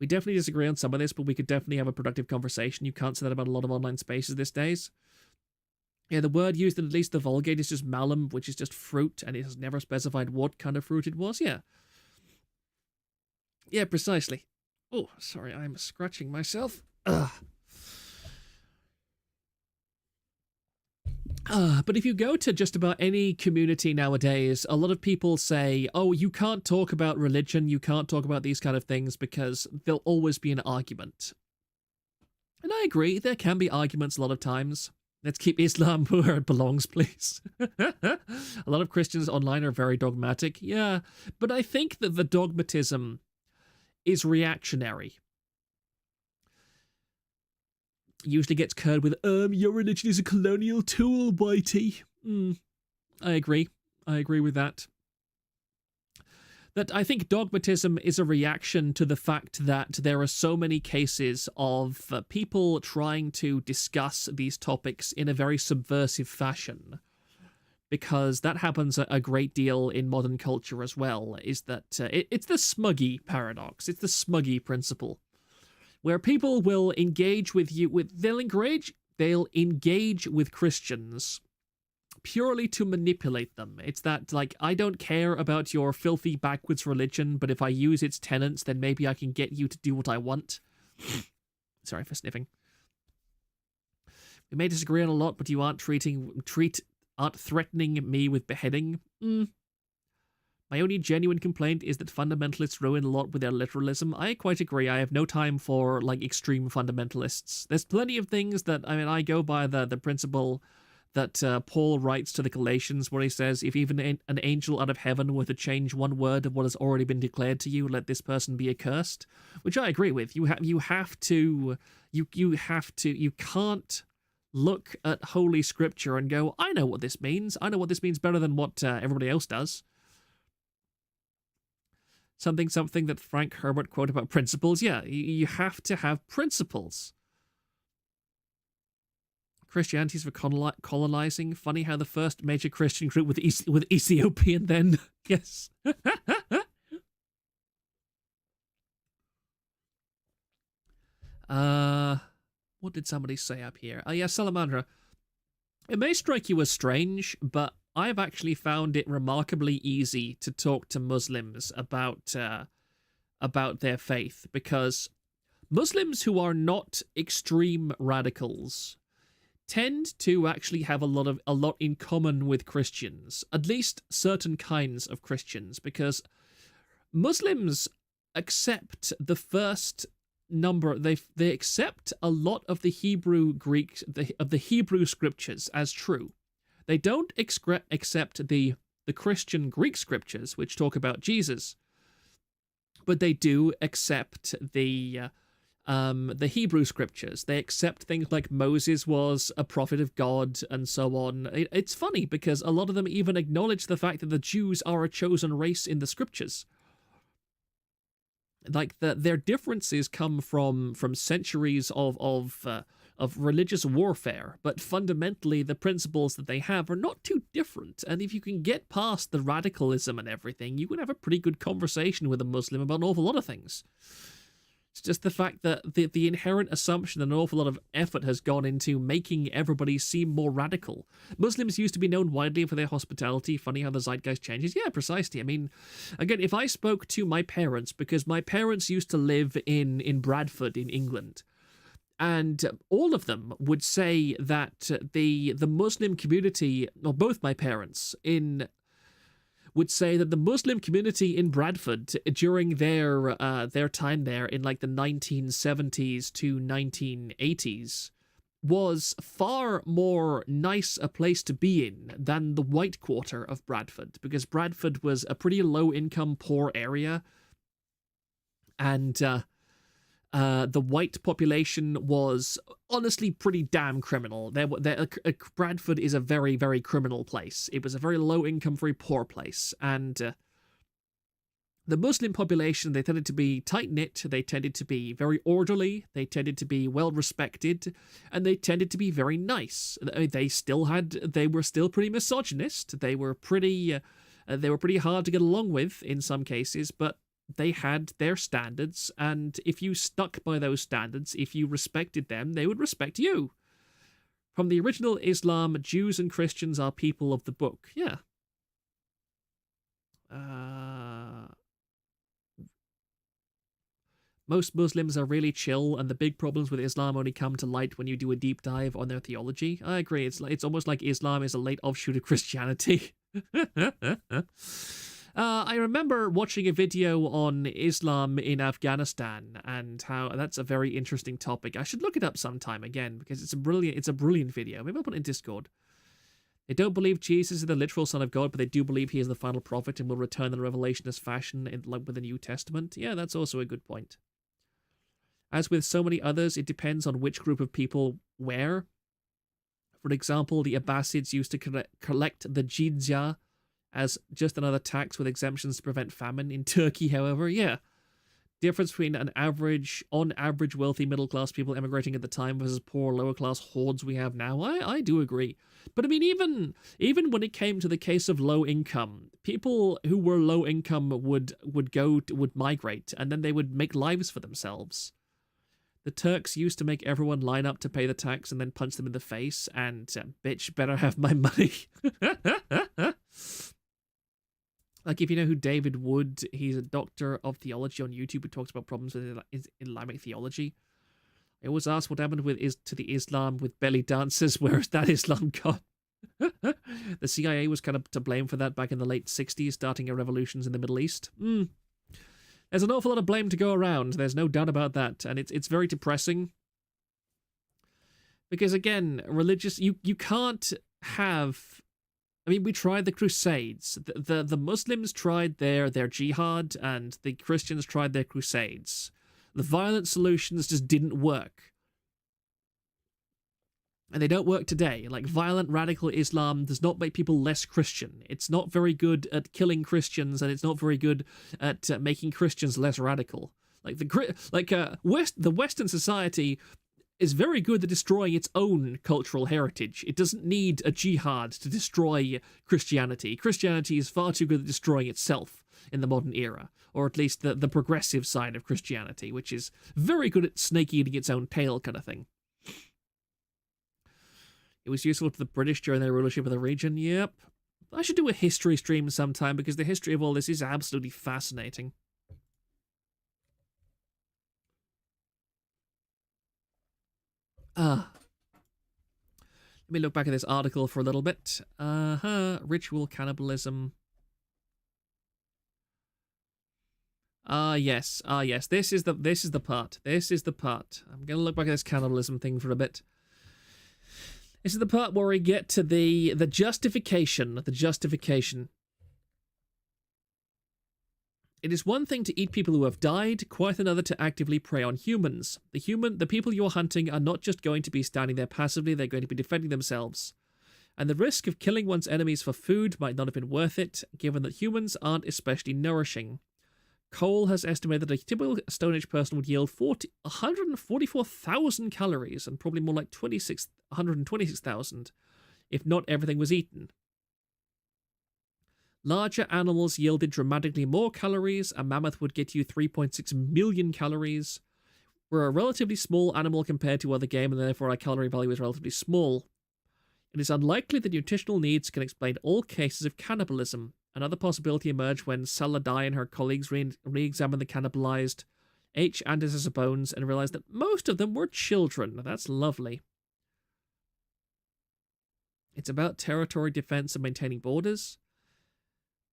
Speaker 1: We definitely disagree on some of this, but we could definitely have a productive conversation. You can't say that about a lot of online spaces these days. Yeah, the word used in at least the Vulgate is just malum, which is just fruit, and it has never specified what kind of fruit it was. Yeah. Yeah, precisely. Oh, sorry, I'm scratching myself. Ugh. But if you go to just about any community nowadays, a lot of people say, oh, you can't talk about religion, you can't talk about these kind of things because there'll always be an argument. And I agree, there can be arguments a lot of times. Let's keep Islam where it belongs, please. A lot of Christians online are very dogmatic. Yeah, but I think that the dogmatism is reactionary. Usually gets curd with, your religion is a colonial tool, Whitey. I agree with that. That I think dogmatism is a reaction to the fact that there are so many cases of people trying to discuss these topics in a very subversive fashion. Because that happens a great deal in modern culture as well, is that it's the smuggy paradox, it's the smuggy principle, where people will engage with you, they'll engage with Christians purely to manipulate them. It's that, like, I don't care about your filthy backwards religion, but if I use its tenets, then maybe I can get you to do what I want. Sorry for sniffing. We may disagree on a lot, but you aren't threatening me with beheading. My only genuine complaint is that fundamentalists ruin a lot with their literalism. I quite agree. I have no time for, like, extreme fundamentalists. There's plenty of things that, I mean, I go by the principle that Paul writes to the Galatians, where he says, if even an angel out of heaven were to change one word of what has already been declared to you, let this person be accursed. Which I agree with. You can't look at Holy Scripture and go, I know what this means. I know what this means better than what everybody else does. Something that Frank Herbert quoted about principles. Yeah, you have to have principles. Christianity's for colonizing. Funny how the first major Christian group with Ethiopian then. Yes. What did somebody say up here? Oh yeah, Salamandra. It may strike you as strange, but I've actually found it remarkably easy to talk to Muslims about their faith, because Muslims who are not extreme radicals tend to actually have a lot in common with Christians, at least certain kinds of Christians, because Muslims accept the first number, they accept a lot of the Hebrew scriptures as true. They don't accept the Christian Greek scriptures, which talk about Jesus, but they do accept the Hebrew scriptures. They accept things like Moses was a prophet of God and so on. It's funny because a lot of them even acknowledge the fact that the Jews are a chosen race in the scriptures. Like their differences come from centuries of religious warfare, but fundamentally the principles that they have are not too different. And if you can get past the radicalism and everything, you can have a pretty good conversation with a Muslim about an awful lot of things. It's just the fact that the inherent assumption that an awful lot of effort has gone into making everybody seem more radical. Muslims used to be known widely for their hospitality. Funny how the zeitgeist changes. Yeah, precisely. I mean, again, if I spoke to my parents, because my parents used to live in Bradford in England, and all of them would say that the Muslim community, or both my parents, would say that the Muslim community in Bradford during their time there in like the 1970s to 1980s was far more nice a place to be in than the white quarter of Bradford, because Bradford was a pretty low-income, poor area, and the white population was honestly pretty damn criminal. Bradford is a very, very criminal place. It was a very low-income, very poor place, and the Muslim population, they tended to be tight-knit, they tended to be very orderly, they tended to be well-respected, and they tended to be very nice. They were still pretty misogynist, they were pretty hard to get along with in some cases, but they had their standards, and if you stuck by those standards, if you respected them, they would respect you. From the original Islam, Jews and Christians are people of the book. Yeah. Most Muslims are really chill, and the big problems with Islam only come to light when you do a deep dive on their theology. I agree, it's almost like Islam is a late offshoot of Christianity. I remember watching a video on Islam in Afghanistan, and how that's a very interesting topic. I should look it up sometime again, because it's a brilliant video. Maybe I'll put it in Discord. They don't believe Jesus is the literal Son of God, but they do believe he is the final prophet and will return in the revelationist fashion like with the New Testament. Yeah, that's also a good point. As with so many others, it depends on which group of people where. For example, the Abbasids used to collect the jizya as just another tax with exemptions to prevent famine. In Turkey, however, yeah. Difference between on average, wealthy middle-class people emigrating at the time versus poor, lower-class hordes we have now. I do agree. But I mean, even when it came to the case of low income, people who were low income would migrate, and then they would make lives for themselves. The Turks used to make everyone line up to pay the tax and then punch them in the face, and bitch better have my money. Like, if you know who David Wood, he's a doctor of theology on YouTube who talks about problems with Islamic theology. I always ask what happened to the Islam with belly dancers. Where is that Islam gone? The CIA was kind of to blame for that back in the late 60s, starting revolutions in the Middle East. There's an awful lot of blame to go around. There's no doubt about that. And it's very depressing. Because, again, you can't have... I mean, we tried the Crusades. The Muslims tried their jihad, and the Christians tried their Crusades. The violent solutions just didn't work. And they don't work today. Like, violent radical Islam does not make people less Christian. It's not very good at killing Christians, and it's not very good at making Christians less radical. Like, the Western society is very good at destroying its own cultural heritage. It doesn't need a jihad to destroy Christianity. Christianity is far too good at destroying itself in the modern era, or at least the progressive side of Christianity, which is very good at snake-eating its own tail kind of thing. It was useful to the British during their rulership of the region. Yep. I should do a history stream sometime, because the history of all this is absolutely fascinating. Let me look back at this article for a little bit. Ritual cannibalism. Yes. This is the part. I'm gonna look back at this cannibalism thing for a bit. This is the part where we get to the justification. It is one thing to eat people who have died, quite another to actively prey on humans. The people you're hunting are not just going to be standing there passively, they're going to be defending themselves. And the risk of killing one's enemies for food might not have been worth it, given that humans aren't especially nourishing. Cole has estimated that a typical Stone Age person would yield 144,000 calories, and probably more like 126,000, if not everything was eaten. Larger animals yielded dramatically more calories. A mammoth would get you 3.6 million calories. We're a relatively small animal compared to other game, and therefore our calorie value is relatively small. It is unlikely that nutritional needs can explain all cases of cannibalism. Another possibility emerged when Saladai and her colleagues re-examined the cannibalized H. ancestors' bones and realized that most of them were children. That's lovely. It's about territory defense and maintaining borders.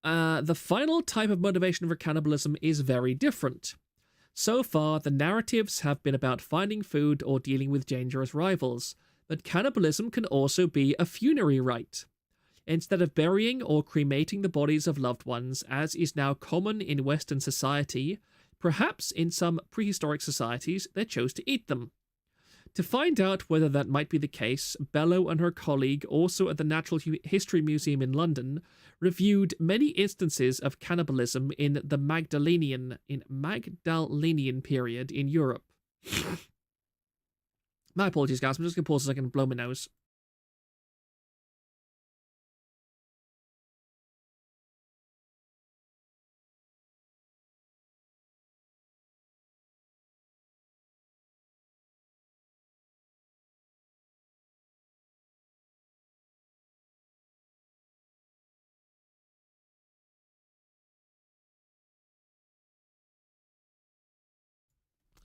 Speaker 1: The final type of motivation for cannibalism is very different. So far, the narratives have been about finding food or dealing with dangerous rivals, but cannibalism can also be a funerary rite. Instead of burying or cremating the bodies of loved ones, as is now common in Western society, perhaps in some prehistoric societies they chose to eat them. To find out whether that might be the case, Bello and her colleague, also at the Natural History Museum in London, reviewed many instances of cannibalism in the Magdalenian period in Europe. My apologies, guys. I'm just going to pause a second and blow my nose.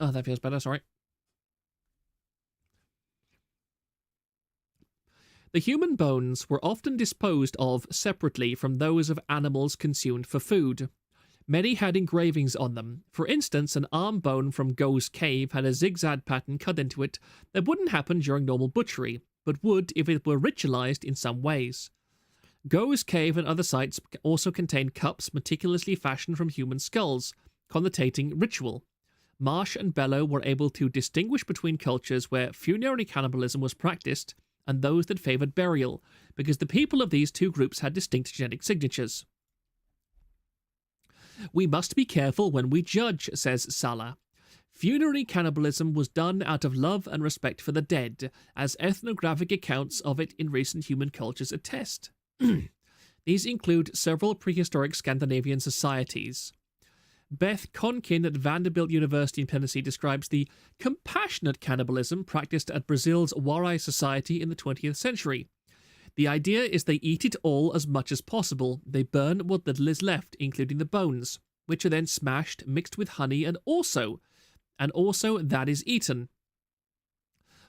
Speaker 1: Oh, that feels better. Sorry. The human bones were often disposed of separately from those of animals consumed for food. Many had engravings on them. For instance, an arm bone from Go's cave had a zigzag pattern cut into it that wouldn't happen during normal butchery, but would if it were ritualized in some ways. Go's cave and other sites also contained cups meticulously fashioned from human skulls, connotating ritual. Marsh and Bello were able to distinguish between cultures where funerary cannibalism was practiced and those that favoured burial, because the people of these two groups had distinct genetic signatures. We must be careful when we judge, says Salah. Funerary cannibalism was done out of love and respect for the dead, as ethnographic accounts of it in recent human cultures attest. These include several prehistoric Scandinavian societies. Beth Conkin at Vanderbilt University in Tennessee describes the compassionate cannibalism practiced at Brazil's Warai society in the 20th century. The idea is they eat it all as much as possible. They burn what little is left, including the bones, which are then smashed, mixed with honey, and also that is eaten.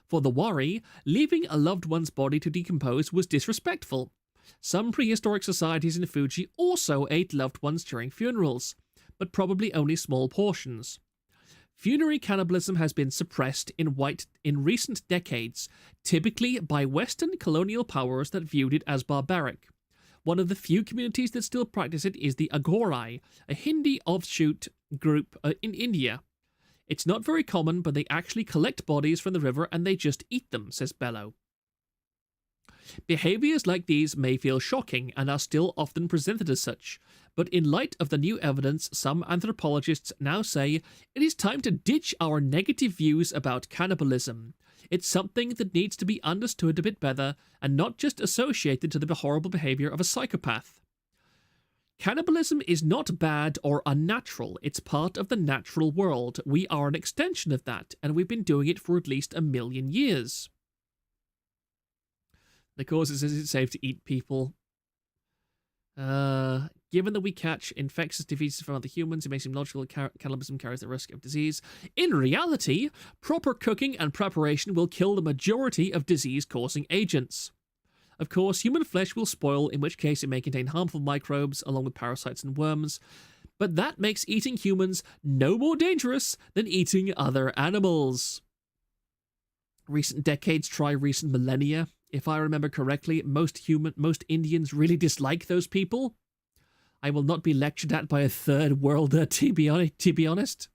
Speaker 1: For the Wari, leaving a loved one's body to decompose was disrespectful. Some prehistoric societies in Fuji also ate loved ones during funerals, but probably only small portions. Funerary cannibalism has been suppressed in recent decades, typically by Western colonial powers that viewed it as barbaric. One of the few communities that still practice it is the Agorai, a Hindi offshoot group in India. It's not very common, but they actually collect bodies from the river and they just eat them, says Bello. Behaviours like these may feel shocking and are still often presented as such, but in light of the new evidence, some anthropologists now say it is time to ditch our negative views about cannibalism. It's something that needs to be understood a bit better and not just associated to the horrible behaviour of a psychopath. Cannibalism is not bad or unnatural, it's part of the natural world. We are an extension of that, and we've been doing it for at least 1 million years. The cause is it safe to eat people? Given that we catch infectious diseases from other humans, it makes it logical that cannibalism carries the risk of disease. In reality, proper cooking and preparation will kill the majority of disease-causing agents. Of course, human flesh will spoil, in which case it may contain harmful microbes along with parasites and worms, but that makes eating humans no more dangerous than eating other animals. Recent decades try recent millennia. If I remember correctly, most Indians really dislike those people. I will not be lectured at by a third worlder, to be honest.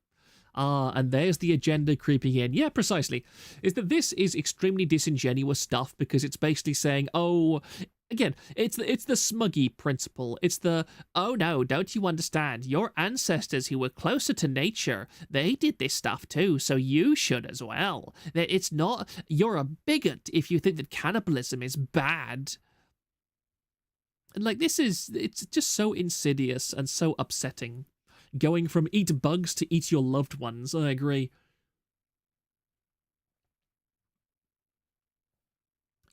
Speaker 1: And there's the agenda creeping in. Yeah, precisely. Is that this is extremely disingenuous stuff because it's basically saying, oh, again, it's the smuggy principle. It's the, oh no, don't you understand? Your ancestors who were closer to nature, they did this stuff too, so you should as well. It's not, you're a bigot if you think that cannibalism is bad. And like, it's just so insidious and so upsetting. Going from eat bugs to eat your loved ones, I agree.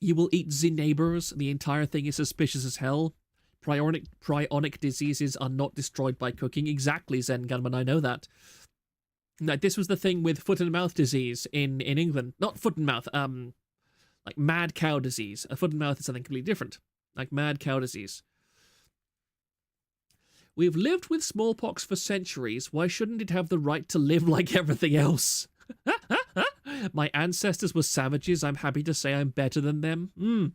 Speaker 1: You will eat the neighbors. The entire thing is suspicious as hell. Prionic diseases are not destroyed by cooking. Exactly, Zen Gunman, I know that. Like, this was the thing with foot and mouth disease in England. Not foot and mouth, like mad cow disease. A foot and mouth is something completely different. Like mad cow disease. We've lived with smallpox for centuries. Why shouldn't it have the right to live like everything else? My ancestors were savages. I'm happy to say I'm better than them.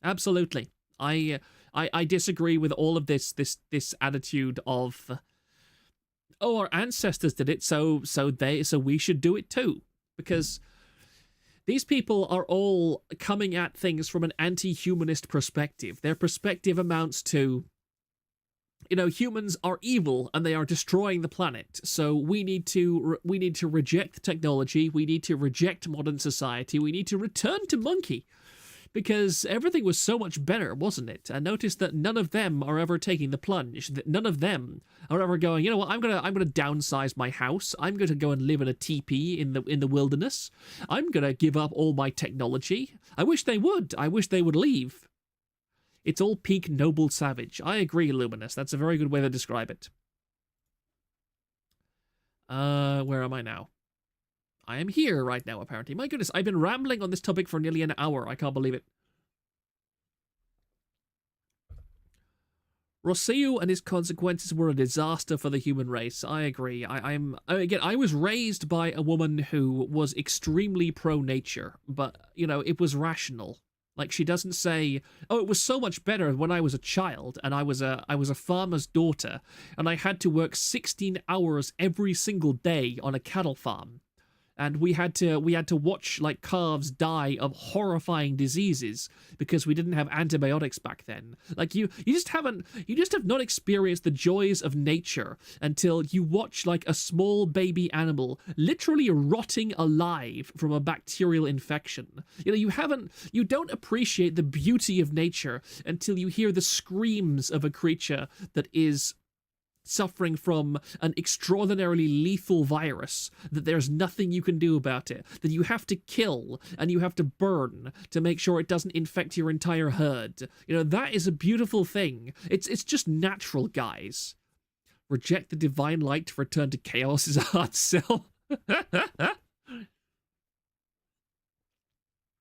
Speaker 1: Absolutely. I disagree with all of this attitude of, oh, our ancestors did it, so we should do it too. Because These people are all coming at things from an anti-humanist perspective. Their perspective amounts to, humans are evil and they are destroying the planet. So we need to reject technology. We need to reject modern society. We need to return to monkey, because everything was so much better, wasn't it? And notice that none of them are ever taking the plunge. That none of them are ever going, you know what, I'm gonna downsize my house. I'm gonna go and live in a teepee in the wilderness. I'm gonna give up all my technology. I wish they would. I wish they would leave. It's all peak noble savage. I agree, Luminous. That's a very good way to describe it. Where am I now? I am here right now, apparently. My goodness, I've been rambling on this topic for nearly an hour. I can't believe it. Rossio and his consequences were a disaster for the human race. I agree. I was raised by a woman who was extremely pro-nature, but, it was rational. Like, she doesn't say, oh, it was so much better when I was a child and I was a farmer's daughter and I had to work 16 hours every single day on a cattle farm. And we had to watch like calves die of horrifying diseases because we didn't have antibiotics back then. Like you just have not experienced the joys of nature until you watch like a small baby animal literally rotting alive from a bacterial infection. You don't appreciate the beauty of nature until you hear the screams of a creature that is suffering from an extraordinarily lethal virus, that there's nothing you can do about it, that you have to kill and you have to burn to make sure it doesn't infect your entire herd. That is a beautiful thing. It's just natural, guys. Reject the divine light to return to chaos's hard self.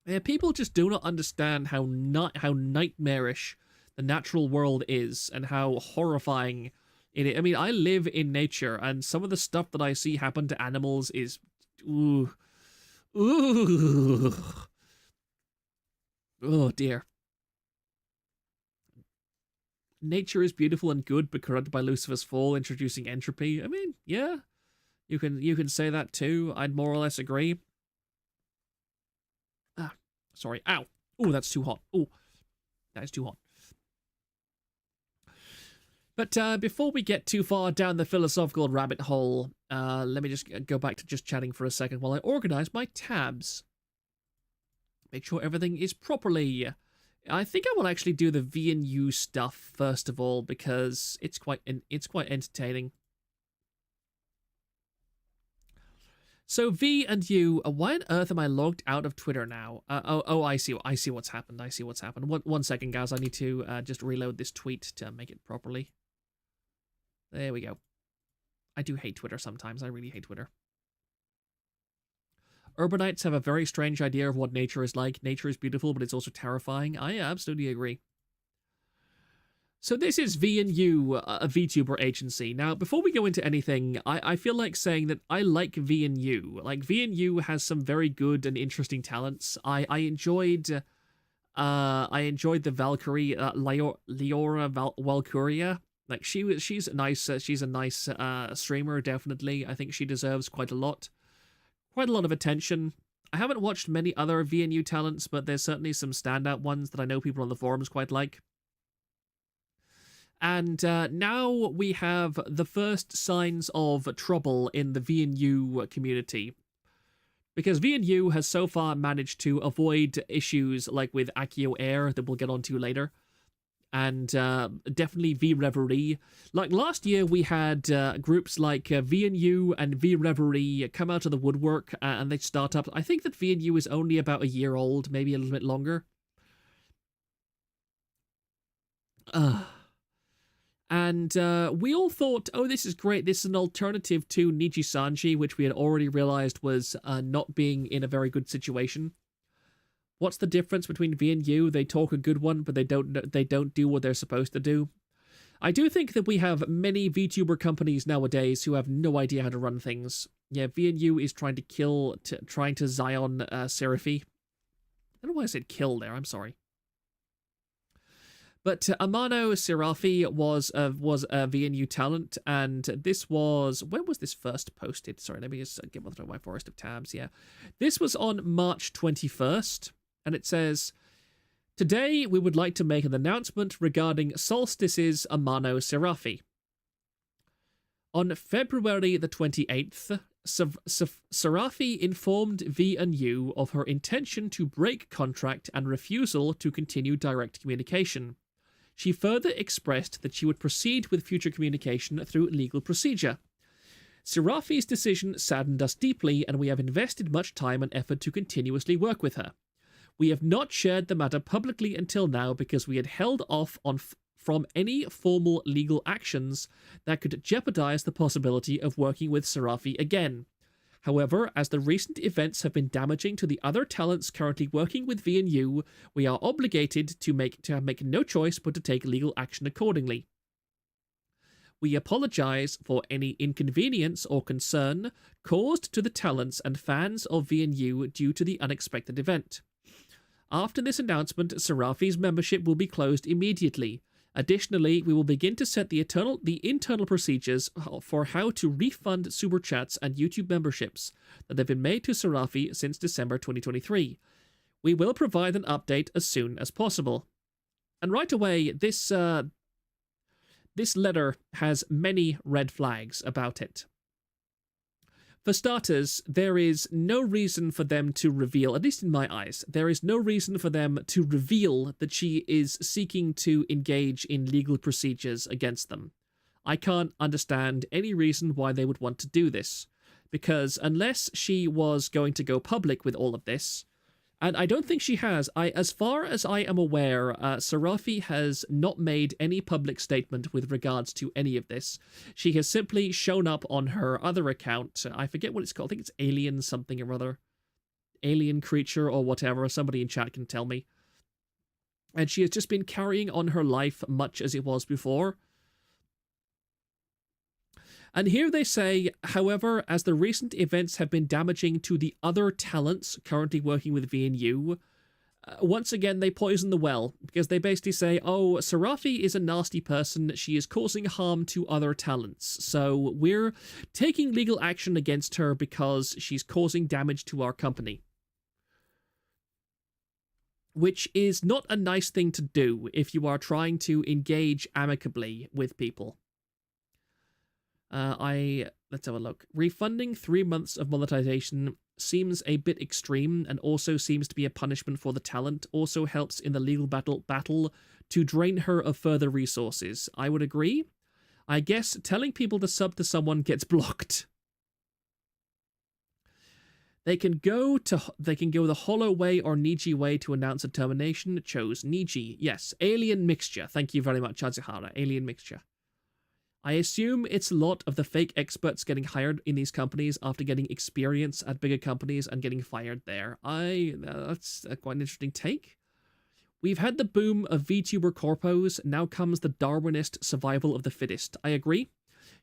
Speaker 1: Yeah, people just do not understand how nightmarish the natural world is and how horrifying it is. I mean, I live in nature, and some of the stuff that I see happen to animals is, ooh, oh dear. Nature is beautiful and good, but corrupted by Lucifer's fall, introducing entropy. I mean, yeah, you can say that too. I'd more or less agree. Ah, sorry. Ow. Oh, that's too hot. Oh, that is too hot. But before we get too far down the philosophical rabbit hole, let me just go back to just chatting for a second while I organize my tabs. Make sure everything is properly. I think I will actually do the V and U stuff first of all, because it's quite entertaining. So V and U, why on earth am I logged out of Twitter now? I see what's happened. I see what's happened. One second, guys. I need to just reload this tweet to make it properly. There we go. I do hate Twitter sometimes. I really hate Twitter. Urbanites have a very strange idea of what nature is like. Nature is beautiful, but it's also terrifying. I absolutely agree. So this is V and U, a Vtuber agency. Now, before we go into anything, I feel like saying that I like V and U. Like, V and U has some very good and interesting talents. I enjoyed the Valkyrie, Leora Valkyria. Like, she's a nice streamer, definitely. I think she deserves quite a lot of attention. I haven't watched many other V and U talents, but there's certainly some standout ones that I know people on the forums quite like. And now we have the first signs of trouble in the V and U community, because V and U has so far managed to avoid issues like with AkioAir that we'll get onto later. And definitely V Reverie. Like last year, we had groups like V and U and V Reverie come out of the woodwork and they start up. I think that V and U is only about a year old, maybe a little bit longer. And we all thought, oh, this is great. This is an alternative to Nijisanji, which we had already realized was not being in a very good situation. What's the difference between V and U? They talk a good one, but they don't do what they're supposed to do. I do think that we have many VTuber companies nowadays who have no idea how to run things. Yeah, V and U is trying to Zion Seraphy. I don't know why I said kill there. I'm sorry. But Amano Serafi was a VNU talent, and this was... When was this first posted? Sorry, let me just get through my forest of tabs. Yeah. This was on March 21st, and it says, "Today, we would like to make an announcement regarding Solstice's Amano Serafi. On February the 28th, Serafi informed V&U of her intention to break contract and refusal to continue direct communication. She further expressed that she would proceed with future communication through legal procedure. Serafi's decision saddened us deeply, and we have invested much time and effort to continuously work with her. We have not shared the matter publicly until now because we had held off from any formal legal actions that could jeopardize the possibility of working with Serafi again. However, as the recent events have been damaging to the other talents currently working with V&U, we are obligated to make no choice but to take legal action accordingly. We apologize for any inconvenience or concern caused to the talents and fans of V&U due to the unexpected event. After this announcement, Serafi's membership will be closed immediately. Additionally, we will begin to set the internal procedures for how to refund Super Chats and YouTube memberships that have been made to Serafi since December 2023. We will provide an update as soon as possible." And right away, this letter has many red flags about it. For starters, there is no reason for them to reveal, at least in my eyes, there is no reason for them to reveal that she is seeking to engage in legal procedures against them. I can't understand any reason why they would want to do this, because unless she was going to go public with all of this, and I don't think she has. As far as I am aware, Serafi has not made any public statement with regards to any of this. She has simply shown up on her other account. I forget what it's called. I think it's Alien something or other. Alien Creature or whatever. Somebody in chat can tell me. And she has just been carrying on her life much as it was before. And here they say, however, as the recent events have been damaging to the other talents currently working with V&U, once again, they poison the well, because they basically say, oh, Serafi is a nasty person, she is causing harm to other talents, so we're taking legal action against her because she's causing damage to our company. Which is not a nice thing to do if you are trying to engage amicably with people. Let's have a look. Refunding 3 months of monetization seems a bit extreme and also seems to be a punishment for the talent. Also helps in the legal battle to drain her of further resources. I would agree. I guess telling people to sub to someone gets blocked. They can go the hollow way or Niji way to announce a termination. Chose Niji. Yes, alien mixture. Thank you very much, Azuhara. Alien mixture. I assume it's a lot of the fake experts getting hired in these companies after getting experience at bigger companies and getting fired there. That's quite an interesting take. We've had the boom of VTuber corpos, now comes the Darwinist survival of the fittest. I agree.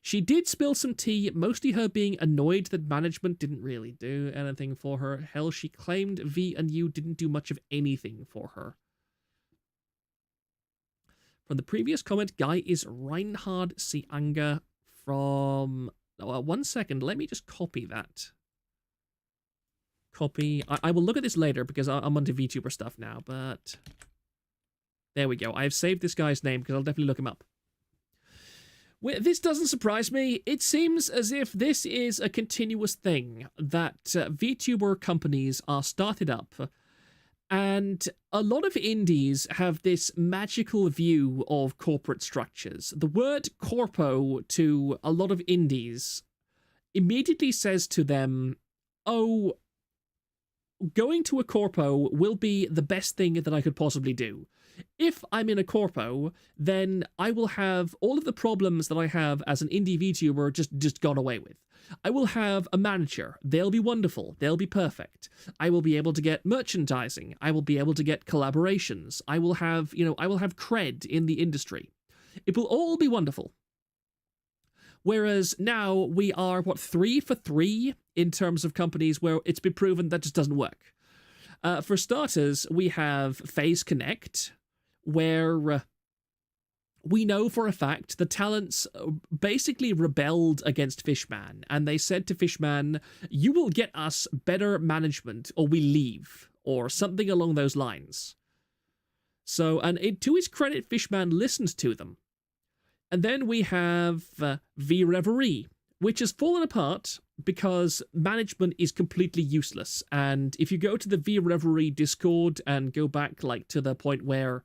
Speaker 1: She did spill some tea, mostly her being annoyed that management didn't really do anything for her. Hell, she claimed V&U didn't do much of anything for her. From the previous comment, guy is Reinhard Sianga from... Oh, 1 second, let me just copy that. Copy. I will look at this later because I'm onto VTuber stuff now, but... There we go. I have saved this guy's name because I'll definitely look him up. This doesn't surprise me. It seems as if this is a continuous thing that VTuber companies are started up. And a lot of indies have this magical view of corporate structures. The word corpo to a lot of indies immediately says to them, oh, going to a corpo will be the best thing that I could possibly do. If I'm in a corpo, then I will have all of the problems that I have as an indie VTuber just gone away with. I will have a manager. They'll be wonderful. They'll be perfect. I will be able to get merchandising. I will be able to get collaborations. I will have, I will have cred in the industry. It will all be wonderful. Whereas now we are, 3 for 3 in terms of companies where it's been proven that just doesn't work. For starters, we have FaZe Connect, where we know for a fact the talents basically rebelled against Fishman, and they said to Fishman, you will get us better management or we leave, or something along those lines. So, and to his credit, Fishman listened to them. And then we have V Reverie, which has fallen apart because management is completely useless. And if you go to the V Reverie Discord and go back like to the point where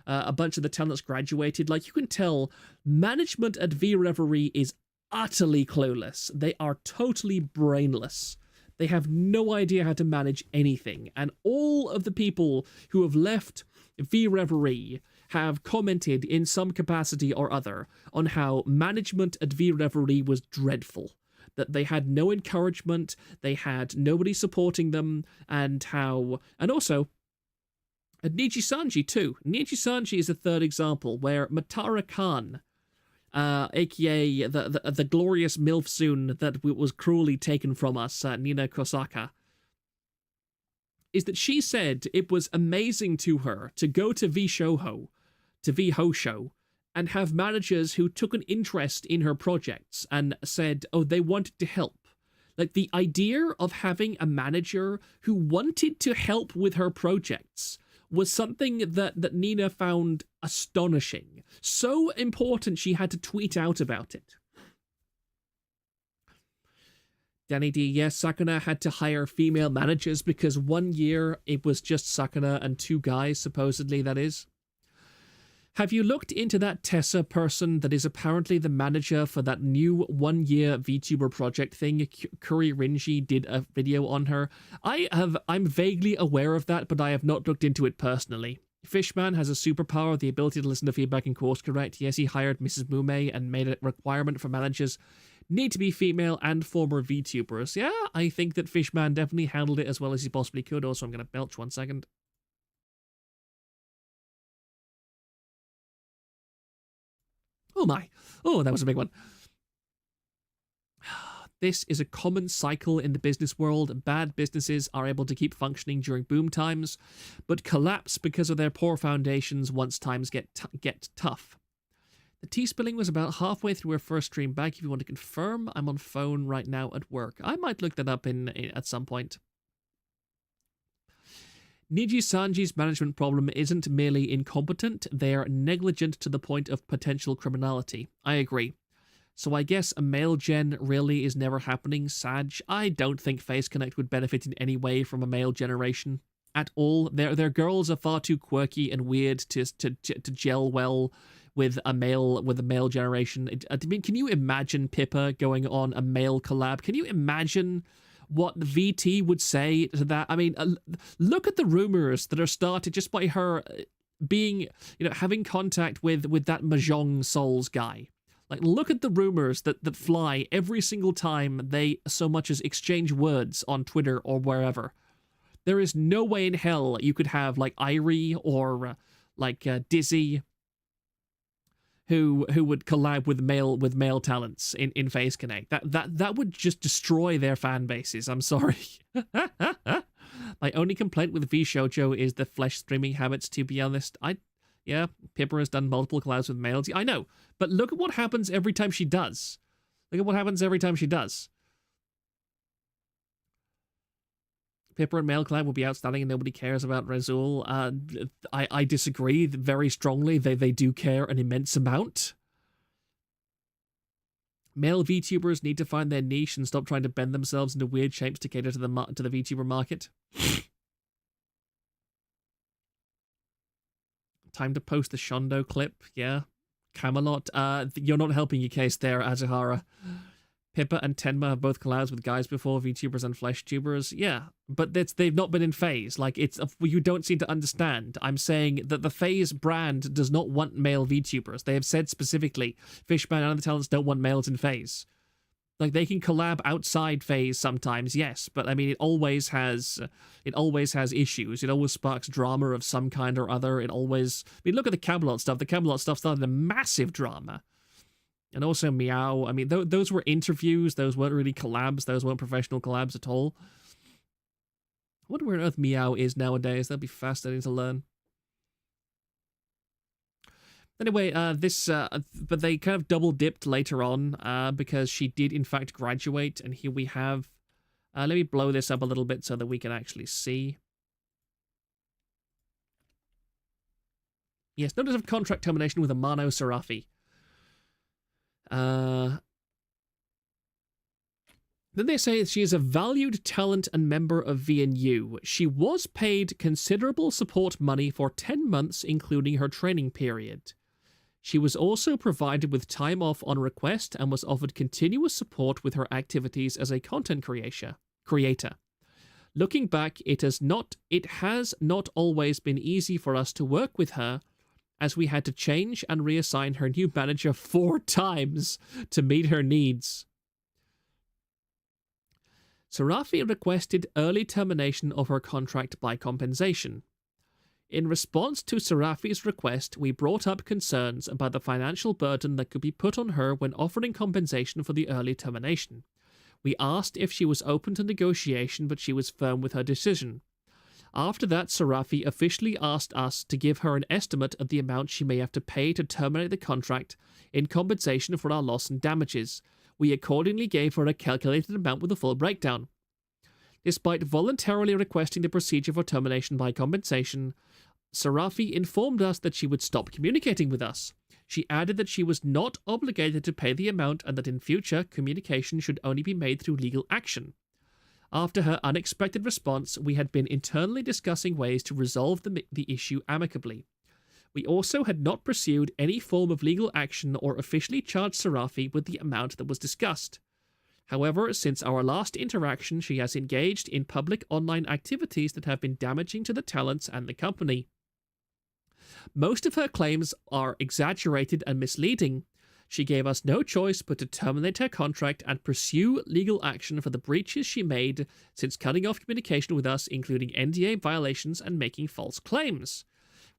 Speaker 1: a bunch of the talents graduated, like you can tell management at V Reverie is utterly clueless. They are totally brainless. They have no idea how to manage anything. And all of the people who have left V Reverie have commented in some capacity or other on how management at V Reverie was dreadful. That they had no encouragement, they had nobody supporting them, and also, Niji Sanji too. Niji Sanji is a third example where Matara Khan, aka the glorious MILF that was cruelly taken from us, Nina Kosaka, is that she said it was amazing to her to go to V Hosho, and have managers who took an interest in her projects and said, oh, they wanted to help. Like, the idea of having a manager who wanted to help with her projects was something that Nina found astonishing. So important she had to tweet out about it. Danny D, yes, Sakuna had to hire female managers because 1 year it was just Sakuna and 2 guys, supposedly, that is. Have you looked into that Tessa person that is apparently the manager for that new 1 year VTuber project thing? Kuri Rinji did a video on her. I'm vaguely aware of that, but I have not looked into it personally. Fishman has a superpower, the ability to listen to feedback and course correct. Yes, he hired Mrs. Mume and made a requirement for managers need to be female and former VTubers. Yeah, I think that Fishman definitely handled it as well as he possibly could. Also, I'm going to belch 1 second. Oh my. Oh, that was a big one. This is a common cycle in the business world. Bad businesses are able to keep functioning during boom times, but collapse because of their poor foundations once times get tough. The tea spilling was about halfway through our first stream back. If you want to confirm, I'm on phone right now at work. I might look that up at some point. Niji Sanji's management problem isn't merely incompetent, they are negligent to the point of potential criminality. I agree. So I guess a male gen really is never happening, Saj. I don't think Face Connect would benefit in any way from a male generation at all. Their girls are far too quirky and weird to gel well with a male generation. I mean, can you imagine Pippa going on a male collab? Can you imagine what VT would say to that? I mean, look at the rumors that are started just by her being, having contact with that Mahjong Souls guy. Like, look at the rumors that fly every single time they so much as exchange words on Twitter or wherever. There is no way in hell you could have, like, Irie or, Dizzy who would collab with male talents in Face Connect. That would just destroy their fan bases. I'm sorry. My only complaint with V Shoujo is the flesh streaming habits, to be honest. Yeah, Pippa has done multiple collabs with males. I know, but look at what happens every time she does. Look at what happens every time she does. Pippa and male collab will be outstanding and nobody cares about Razul. I disagree very strongly. They do care an immense amount. Male VTubers need to find their niche and stop trying to bend themselves into weird shapes to cater to the VTuber market. Time to post the Shondo clip, yeah. Camelot, you're not helping your case there, Azahara. Pippa and Tenma have both collabs with guys before, VTubers and flesh tubers. Yeah, but they've not been in phase. Like, you don't seem to understand. I'm saying that the phase brand does not want male VTubers. They have said specifically, Fishman and other talents don't want males in phase. Like, they can collab outside phase sometimes, yes, but I mean, it always has issues. It always sparks drama of some kind or other. I mean, look at the Camelot stuff. The Camelot stuff started a massive drama. And also Meow. I mean, those were interviews. Those weren't really collabs. Those weren't professional collabs at all. I wonder where on earth Meow is nowadays. That'd be fascinating to learn. Anyway, but they kind of double dipped later on because she did in fact graduate, and here we have. Let me blow this up a little bit so that we can actually see. Yes, notice of contract termination with Amano Sarafi. Then they say she is a valued talent and member of VNU. She was paid considerable support money for 10 months, including her training period. She was also provided with time off on request and was offered continuous support with her activities as a content creator. Looking back, it has not always been easy for us to work with her, as we had to change and reassign her new manager 4 times to meet her needs. Sarafi requested early termination of her contract by compensation. In response to Sarafi's request, we brought up concerns about the financial burden that could be put on her when offering compensation for the early termination. We asked if she was open to negotiation, but she was firm with her decision. After that, Sarafi officially asked us to give her an estimate of the amount she may have to pay to terminate the contract in compensation for our loss and damages. We accordingly gave her a calculated amount with a full breakdown. Despite voluntarily requesting the procedure for termination by compensation, Sarafi informed us that she would stop communicating with us. She added that she was not obligated to pay the amount and that in future, communication should only be made through legal action. After her unexpected response, we had been internally discussing ways to resolve the issue amicably. We also had not pursued any form of legal action or officially charged Sarafi with the amount that was discussed. However, since our last interaction, she has engaged in public online activities that have been damaging to the talents and the company. Most of her claims are exaggerated and misleading. She gave us no choice but to terminate her contract and pursue legal action for the breaches she made since cutting off communication with us, including NDA violations and making false claims.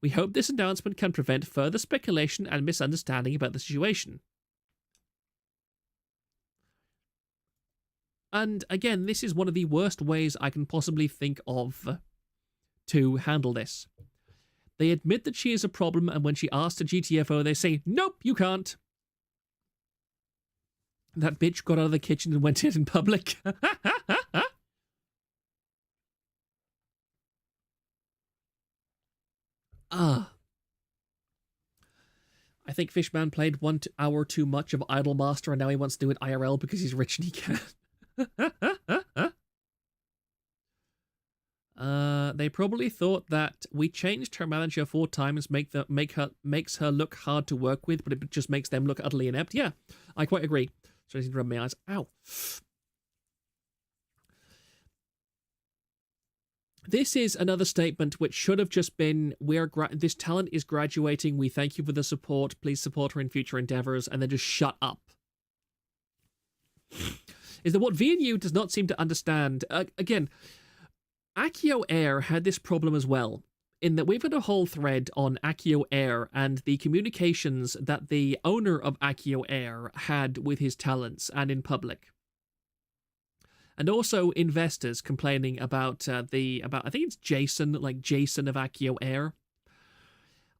Speaker 1: We hope this announcement can prevent further speculation and misunderstanding about the situation. And again, this is one of the worst ways I can possibly think of to handle this. They admit that she is a problem, and when she asks the GTFO, they say, nope, you can't. That bitch got out of the kitchen and went in public. I think Fishman played 1 hour too much of Idolmaster, and now he wants to do it IRL because he's rich and he can. They probably thought that we changed her manager 4 times, makes her look hard to work with, but it just makes them look utterly inept. Yeah, I quite agree. So I need to rub my eyes. Ow. This is another statement which should have just been, this talent is graduating, we thank you for the support, please support her in future endeavors, and then just shut up. Is that what VNU does not seem to understand? Again, AkioAir had this problem as well, in that we've got a whole thread on AkioAir and the communications that the owner of AkioAir had with his talents and in public. And also investors complaining about I think it's Jason, like Jason of AkioAir.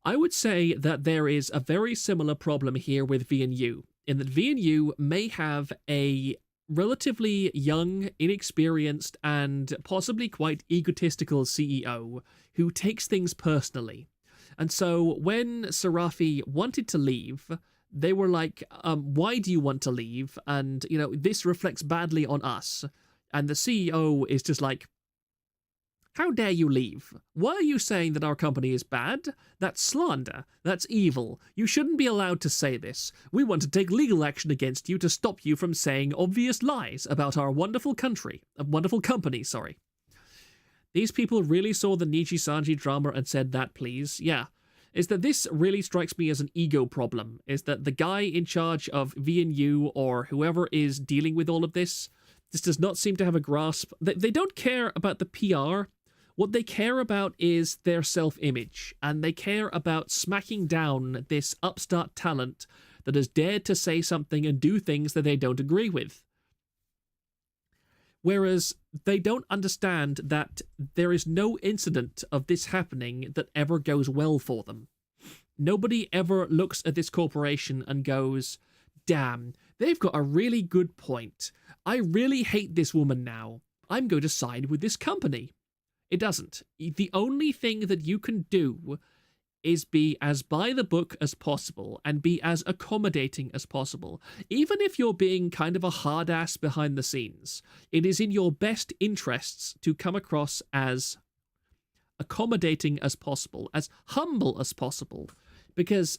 Speaker 1: I would say that there is a very similar problem here with VNU, in that VNU may have a relatively young, inexperienced, and possibly quite egotistical CEO who takes things personally. And so when Sarafi wanted to leave, they were like, why do you want to leave? And, you know, this reflects badly on us. And the CEO is just like, how dare you leave? Why are you saying that our company is bad? That's slander. That's evil. You shouldn't be allowed to say this. We want to take legal action against you to stop you from saying obvious lies about our wonderful company, sorry. These people really saw the Niji-Sanji drama and said that, please. Yeah. Is that this really strikes me as an ego problem, is that the guy in charge of VNU or whoever is dealing with all of this does not seem to have a grasp. They don't care about the PR. What they care about is their self-image, and they care about smacking down this upstart talent that has dared to say something and do things that they don't agree with. Whereas they don't understand that there is no incident of this happening that ever goes well for them. Nobody ever looks at this corporation and goes, damn, they've got a really good point. I really hate this woman now. I'm going to side with this company. It doesn't. The only thing that you can do is be as by the book as possible and be as accommodating as possible. Even if you're being kind of a hard ass behind the scenes, it is in your best interests to come across as accommodating as possible, as humble as possible, because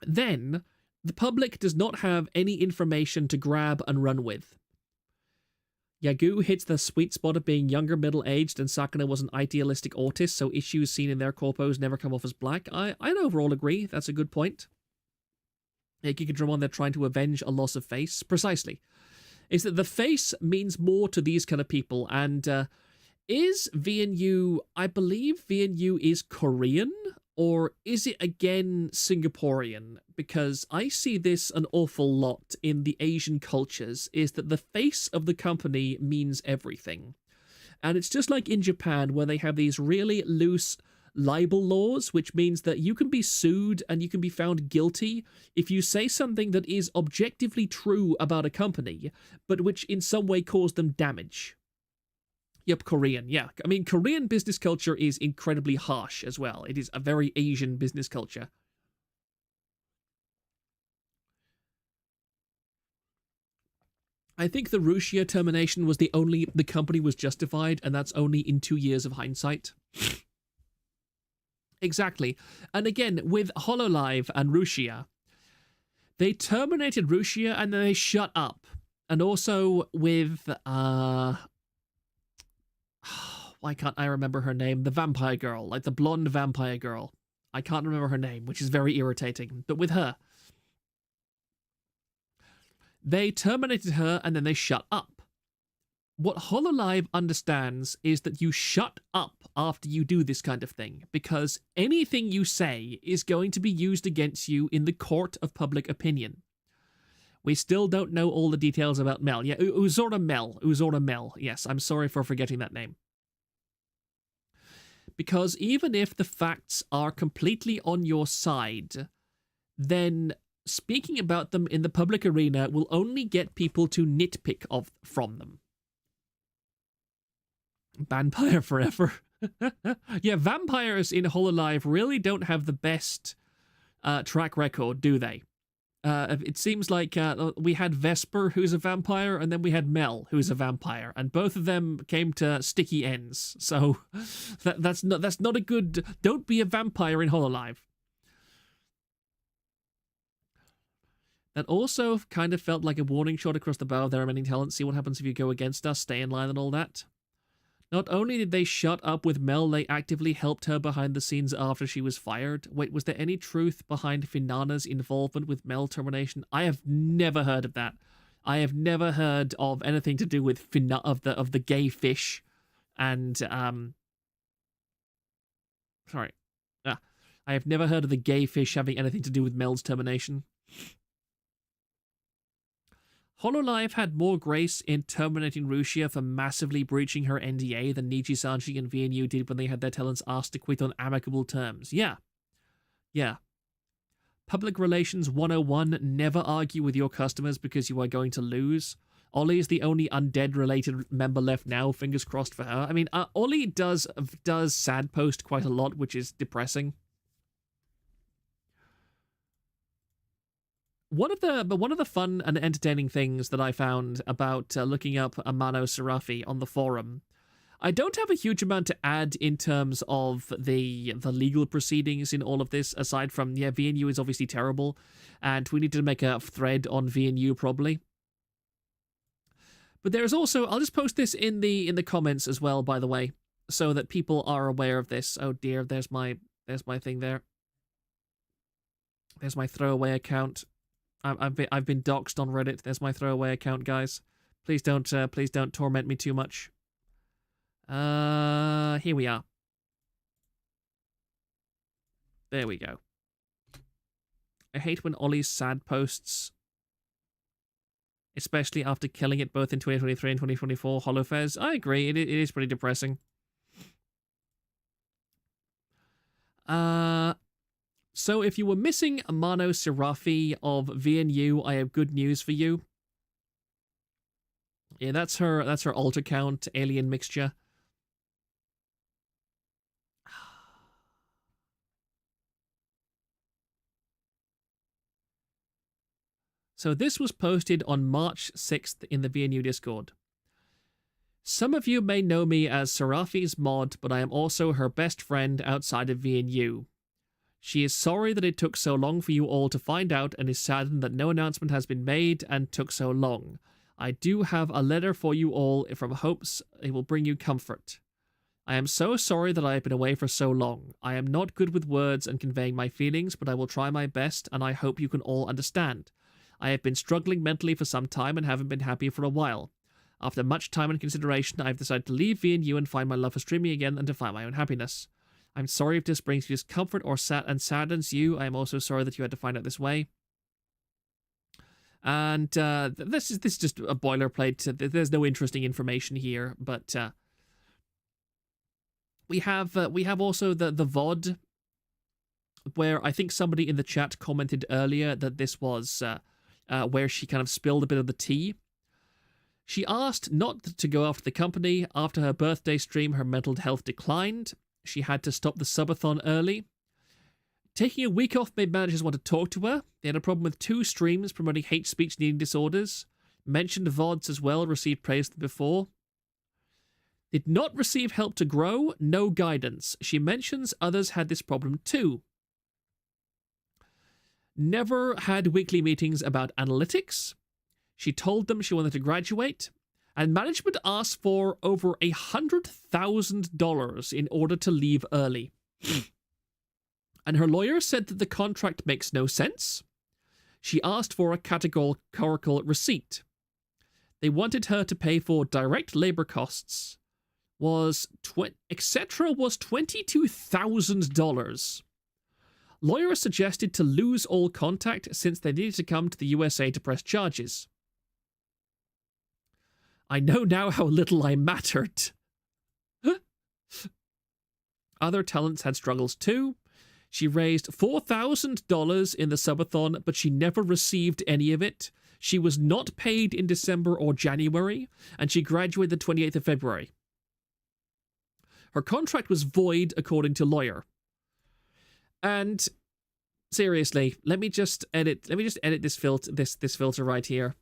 Speaker 1: then the public does not have any information to grab and run with. Yagoo hits the sweet spot of being younger, middle-aged, and Sakuna was an idealistic autist, so issues seen in their corpos never come off as black. I'd overall agree, that's a good point. Gigantramon, they're trying to avenge a loss of face. Precisely. Is that the face means more to these kind of people, and is VNU, I believe VNU is Korean, or is it again Singaporean? Because I see this an awful lot in the Asian cultures, is that the face of the company means everything. And it's just like in Japan, where they have these really loose libel laws, which means that you can be sued and you can be found guilty if you say something that is objectively true about a company, but which in some way caused them damage. Yep, Korean, yeah. I mean, Korean business culture is incredibly harsh as well. It is a very Asian business culture. I think the Rusia termination was the company was justified, and that's only in 2 years of hindsight. Exactly. And again, with HoloLive and Rusia, they terminated Rusia and then they shut up. And also with, why can't I remember her name? The vampire girl, like the blonde vampire girl. I can't remember her name, which is very irritating. But with her, they terminated her and then they shut up. What HoloLive understands is that you shut up after you do this kind of thing, because anything you say is going to be used against you in the court of public opinion. We still don't know all the details about Mel. Yeah, Uzora Mel. Yes, I'm sorry for forgetting that name. Because even if the facts are completely on your side, then speaking about them in the public arena will only get people to nitpick from them. Vampire forever. Yeah, vampires in HoloLive really don't have the best track record, do they? It seems like we had Vesper, who's a vampire, and then we had Mel, who's a vampire, and both of them came to sticky ends. So that's not a good. Don't be a vampire in HoloLive. That also kind of felt like a warning shot across the bow of their remaining talent. See what happens if you go against us, stay in line and all that. Not only did they shut up with Mel, they actively helped her behind the scenes after she was fired. Wait, was there any truth behind Finana's involvement with Mel termination? I have never heard of that. I have never heard of anything to do with of the gay fish and sorry. I have never heard of the gay fish having anything to do with Mel's termination. HoloLive had more grace in terminating Rusia for massively breaching her NDA than Nijisanji and VNU did when they had their talents asked to quit on amicable terms. Yeah. Yeah. Public Relations 101, never argue with your customers because you are going to lose. Ollie is the only undead-related member left now, fingers crossed for her. I mean, Ollie does sad post quite a lot, which is depressing. One of the fun and entertaining things that I found about looking up Amano Serafi on the forum, I don't have a huge amount to add in terms of the legal proceedings in all of this, aside from, yeah, VNU is obviously terrible, and we need to make a thread on VNU probably. But there's also, I'll just post this in the comments as well, by the way, so that people are aware of this. Oh dear, there's my thing there. There's my throwaway account. I've been doxxed on Reddit. There's my throwaway account, guys. Please don't torment me too much. Here we are. There we go. I hate when Ollie's sad posts, especially after killing it both in 2023 and 2024. HoloFez. I agree. It is pretty depressing. So if you were missing Mano Serafi of VNU, I have good news for you. Yeah, that's her alt account, alien mixture. So this was posted on March 6th in the VNU Discord. Some of you may know me as Serafi's mod, but I am also her best friend outside of VNU. She is sorry that it took so long for you all to find out and is saddened that no announcement has been made and took so long. I do have a letter for you all from hopes it will bring you comfort. I am so sorry that I have been away for so long. I am not good with words and conveying my feelings, but I will try my best and I hope you can all understand. I have been struggling mentally for some time and haven't been happy for a while. After much time and consideration, I have decided to leave VNU and find my love for streaming again and to find my own happiness. I'm sorry if this brings you discomfort or saddens you. I am also sorry that you had to find out this way. And this is just a boilerplate. There's no interesting information here, but we have also the VOD, where I think somebody in the chat commented earlier that this was where she kind of spilled a bit of the tea. She asked not to go after the company. After her birthday stream, her mental health declined. She had to stop the subathon early. Taking a week off made managers want to talk to her. They had a problem with 2 streams promoting hate speech and eating disorders. Mentioned VODs as well, received praise before. Did not receive help to grow, no guidance. She mentions others had this problem too. Never had weekly meetings about analytics. She told them she wanted to graduate, and management asked for over $100,000 in order to leave early. And her lawyer said that the contract makes no sense. She asked for a categorical receipt. They wanted her to pay for direct labor costs. Etc. was $22,000. Lawyer suggested to lose all contact since they needed to come to the USA to press charges. I know now how little I mattered. Other talents had struggles too. She raised $4,000 in the subathon, but she never received any of it. She was not paid in December or January, and she graduated the 28th of February. Her contract was void, according to lawyer. And seriously, let me just edit this filter right here.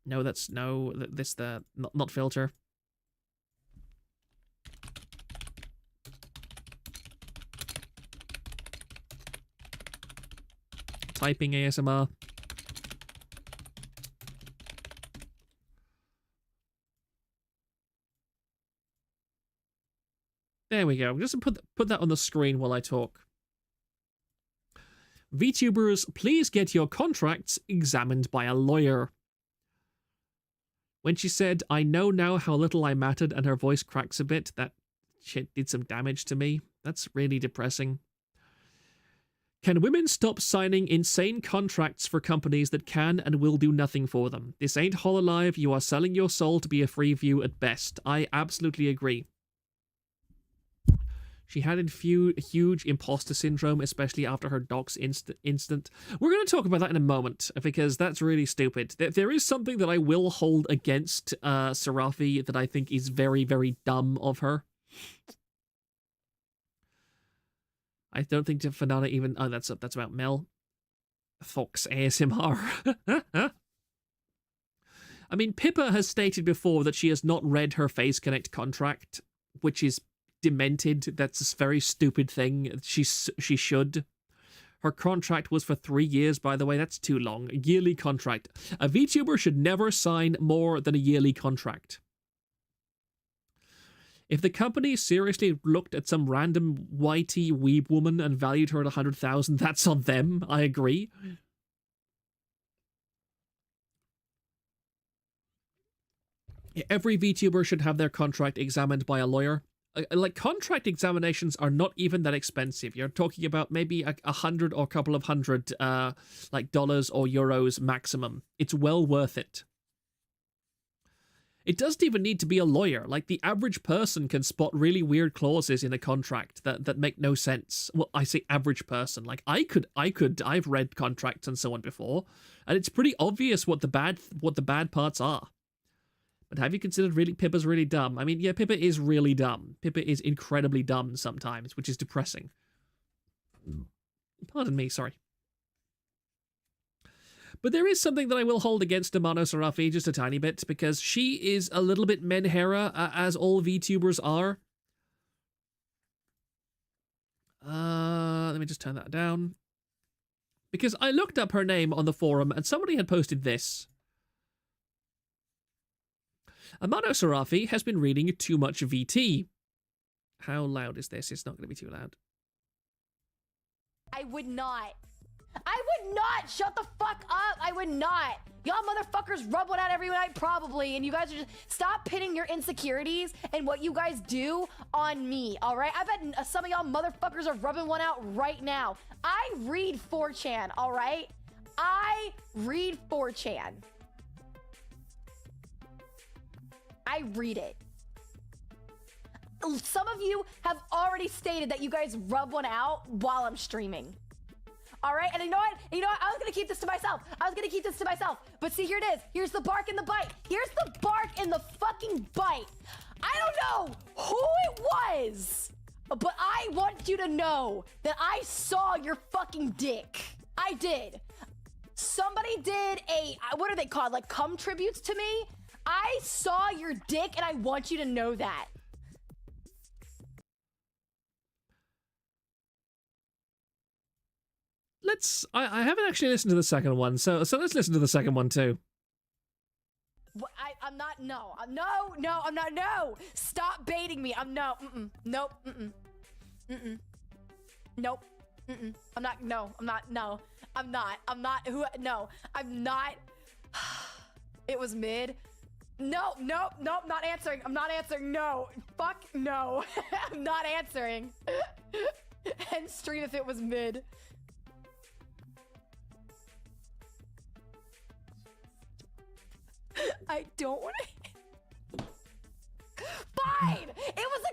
Speaker 1: No, not filter. Typing ASMR. There we go. Just put that on the screen while I talk. VTubers, please get your contracts examined by a lawyer. When she said, I know now how little I mattered, and her voice cracks a bit, that shit did some damage to me. That's really depressing. Can women stop signing insane contracts for companies that can and will do nothing for them? This ain't Hololive. You are selling your soul to be a free view at best. I absolutely agree. She had huge imposter syndrome, especially after her docs incident. We're going to talk about that in a moment, because that's really stupid. There is something that I will hold against Serafi that I think is very, very dumb of her. I don't think Fanana even... Oh, that's about Mel. Fox ASMR. I mean, Pippa has stated before that she has not read her Phase Connect contract, which is demented. That's a very stupid thing. She should. Her contract was for 3 years, by the way. That's too long. A yearly contract. A VTuber should never sign more than a yearly contract. If the company seriously looked at some random whitey weeb woman and valued her at 100,000, that's on them. I agree. Every VTuber should have their contract examined by a lawyer. Like, contract examinations are not even that expensive. You're talking about maybe $100 or a couple of hundred like dollars or euros maximum. It's well worth it. It doesn't even need to be a lawyer. Like, the average person can spot really weird clauses in a contract that make no sense. Well, I say average person. Like, I've read contracts and so on before, and it's pretty obvious what the bad parts are. But have you considered Pippa's really dumb? I mean, yeah, Pippa is really dumb. Pippa is incredibly dumb sometimes, which is depressing. Pardon me, sorry. But there is something that I will hold against Amano Sarafi just a tiny bit, because she is a little bit Menhera, as all VTubers are. Let me just turn that down. Because I looked up her name on the forum, and somebody had posted this. Amano Sarafi has been reading too much VT. How loud is this? It's not going to be too loud.
Speaker 2: I would not shut the fuck up. I would not. Y'all motherfuckers rub one out every night probably, and you guys are just stop pitting your insecurities and what you guys do on me, all right? I bet some of y'all motherfuckers are rubbing one out right now. I read 4chan, all right? I read 4chan. I read it. Some of you have already stated that you guys rub one out while I'm streaming. All right, and you know what? I was gonna keep this to myself. But see, here it is. Here's the bark and the bite. Here's the bark and the fucking bite. I don't know who it was, but I want you to know that I saw your fucking dick. I did. Somebody did what are they called? Like cum tributes to me? I saw your dick, and I want you to know that.
Speaker 1: I haven't actually listened to the second one, so let's listen to the second one too.
Speaker 2: I'm not, no, I'm not, no, stop baiting me, nope, nope, I'm not, it was mid. Nope, not answering, I'm not answering, no, fuck, no, I'm not answering. End stream if it was mid. I don't want to. Fine. It was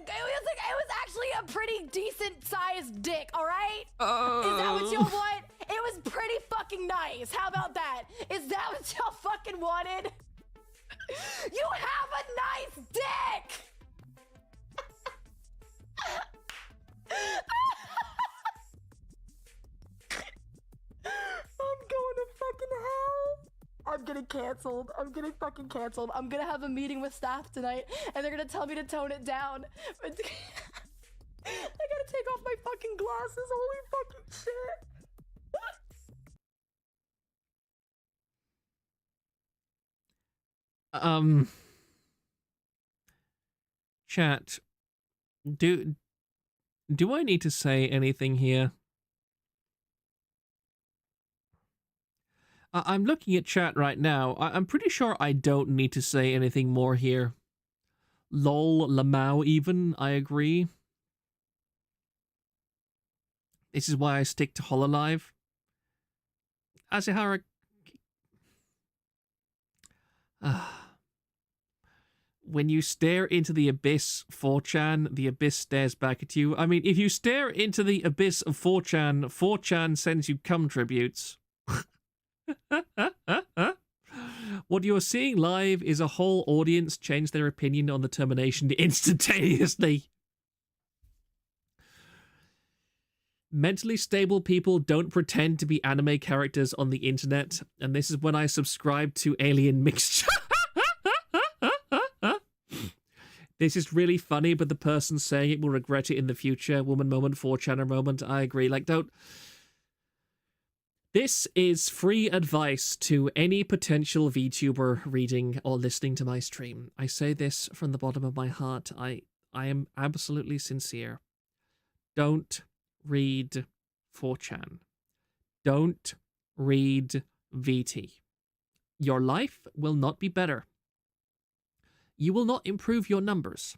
Speaker 2: actually a pretty decent sized dick. All right. Is that what y'all want? It was pretty fucking nice. How about that? Is that what y'all fucking wanted? You have a nice dick. I'm going to fucking hell. I'm getting canceled. I'm getting fucking canceled. I'm gonna have a meeting with staff tonight, and they're gonna tell me to tone it down. But I gotta take off my fucking glasses. Holy fucking
Speaker 1: shit. Chat. Do I need to say anything here? I'm looking at chat right now. I'm pretty sure I don't need to say anything more here. Lol, Lamau even, I agree. This is why I stick to Hololive. Asahara... When you stare into the abyss, 4chan, the abyss stares back at you. I mean, if you stare into the abyss of 4chan, 4chan sends you cum tributes. What you're seeing live is a whole audience change their opinion on the termination instantaneously. Mentally stable people don't pretend to be anime characters on the internet, and this is when I subscribe to Alien Mixture. This is really funny, but the person saying it will regret it in the future. Woman moment, 4chaner moment. I agree. Like, don't... This is free advice to any potential VTuber reading or listening to my stream. I say this from the bottom of my heart. I am absolutely sincere. Don't read 4chan. Don't read VT. Your life will not be better. You will not improve your numbers.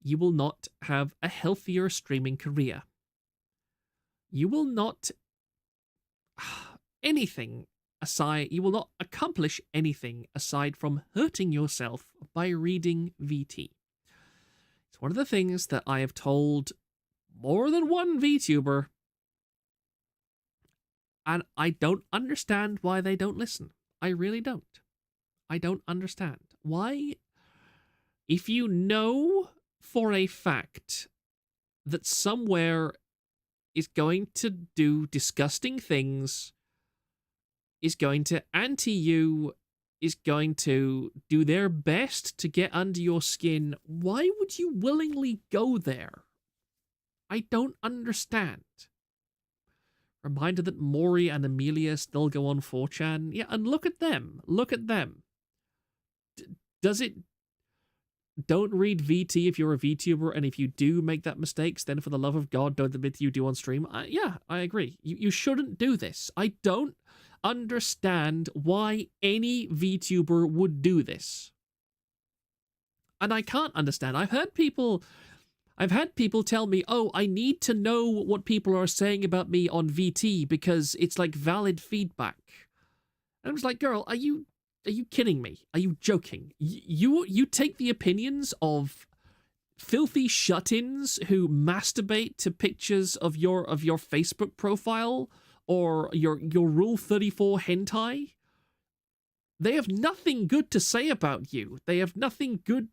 Speaker 1: You will not have a healthier streaming career. You will not... anything accomplish anything aside from hurting yourself by reading VT. It's one of the things that I have told more than one VTuber, and I don't understand why they don't listen. I really don't. I don't understand. Why? If you know for a fact that somewhere is going to do disgusting things, is going to anti you, is going to do their best to get under your skin, why would you willingly go there? I don't understand. Reminder that Maury and Amelia still go on 4chan. Yeah, and look at them. Look at them. Does it... Don't read VT if you're a VTuber, and if you do make that mistakes, then for the love of God, don't admit you do on stream. Yeah, I agree. You shouldn't do this. I don't understand why any VTuber would do this. And I can't understand. I've had people tell me, oh, I need to know what people are saying about me on VT because it's like valid feedback. And I was like, girl, are you kidding me? Are you joking? You take the opinions of filthy shut-ins who masturbate to pictures of your Facebook profile or your Rule 34 hentai? They have nothing good to say about you. They have nothing good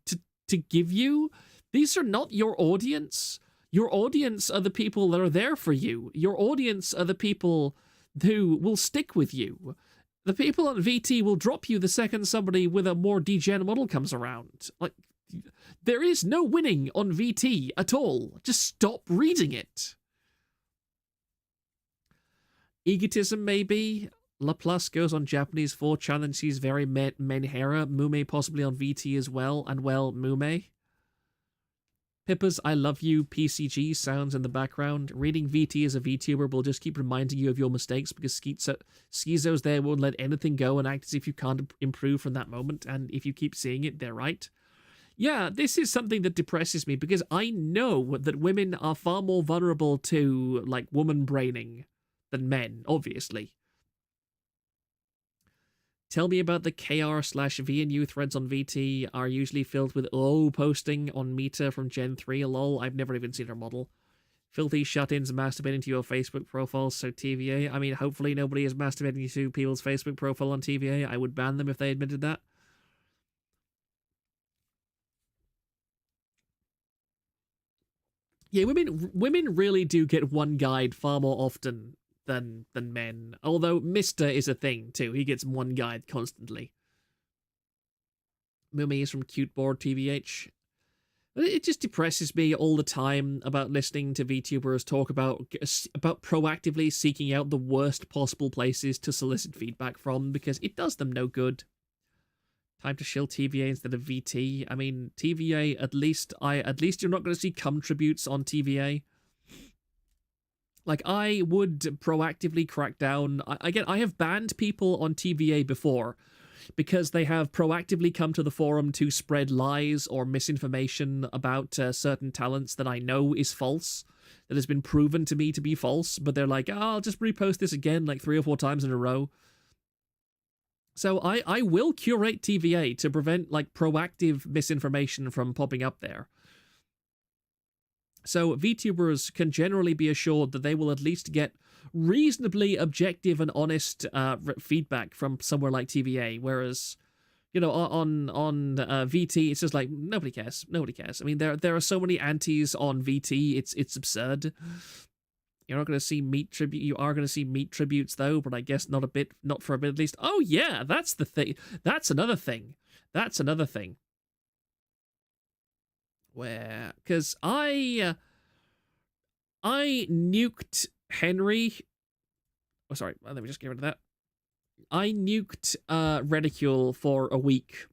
Speaker 1: to give you. These are not your audience. Your audience are the people that are there for you. Your audience are the people who will stick with you. The people on VT will drop you the second somebody with a more degen model comes around. Like, there is no winning on VT at all. Just stop reading it. Egotism, maybe. Laplace goes on Japanese 4chan and sees very menhera. Mume possibly on VT as well. And, well, Mume. Pippa's I love you PCG sounds in the background. Reading VT as a VTuber will just keep reminding you of your mistakes because Schizo's there won't let anything go and act as if you can't improve from that moment, and if you keep seeing it, they're right. Yeah, this is something that depresses me because I know that women are far more vulnerable to, like, woman braining than men, obviously. Tell me about the KR/VNU threads on VT are usually filled with posting on Meta from Gen 3, lol. I've never even seen her model. Filthy shut-ins masturbating to your Facebook profiles, so TVA. I mean, hopefully nobody is masturbating to people's Facebook profile on TVA. I would ban them if they admitted that. Yeah, women really do get one guide far more often than men. Although Mr. is a thing too. He gets one guide constantly. Mumi is from Cuteboard TVH. It just depresses me all the time about listening to VTubers talk about proactively seeking out the worst possible places to solicit feedback from because it does them no good. Time to shill TVA instead of VT. I mean, TVA, at least you're not going to see cum tributes on TVA. Like, I would proactively crack down. Again, I have banned people on TVA before because they have proactively come to the forum to spread lies or misinformation about certain talents that I know is false, that has been proven to me to be false, but they're like, I'll just repost this again like 3 or 4 times in a row. So I will curate TVA to prevent, like, proactive misinformation from popping up there. So VTubers can generally be assured that they will at least get reasonably objective and honest feedback from somewhere like TVA, whereas, you know, on VT, it's just like, nobody cares. Nobody cares. I mean, there are so many antis on VT, it's absurd. You're not going to see meat tribute. You are going to see meat tributes, though, but I guess not for a bit at least. Oh, yeah, that's the thing. That's another thing. That's another thing. Where, because I nuked Henry. Oh, sorry. Let me just get rid of that. I nuked Ridicule for a week.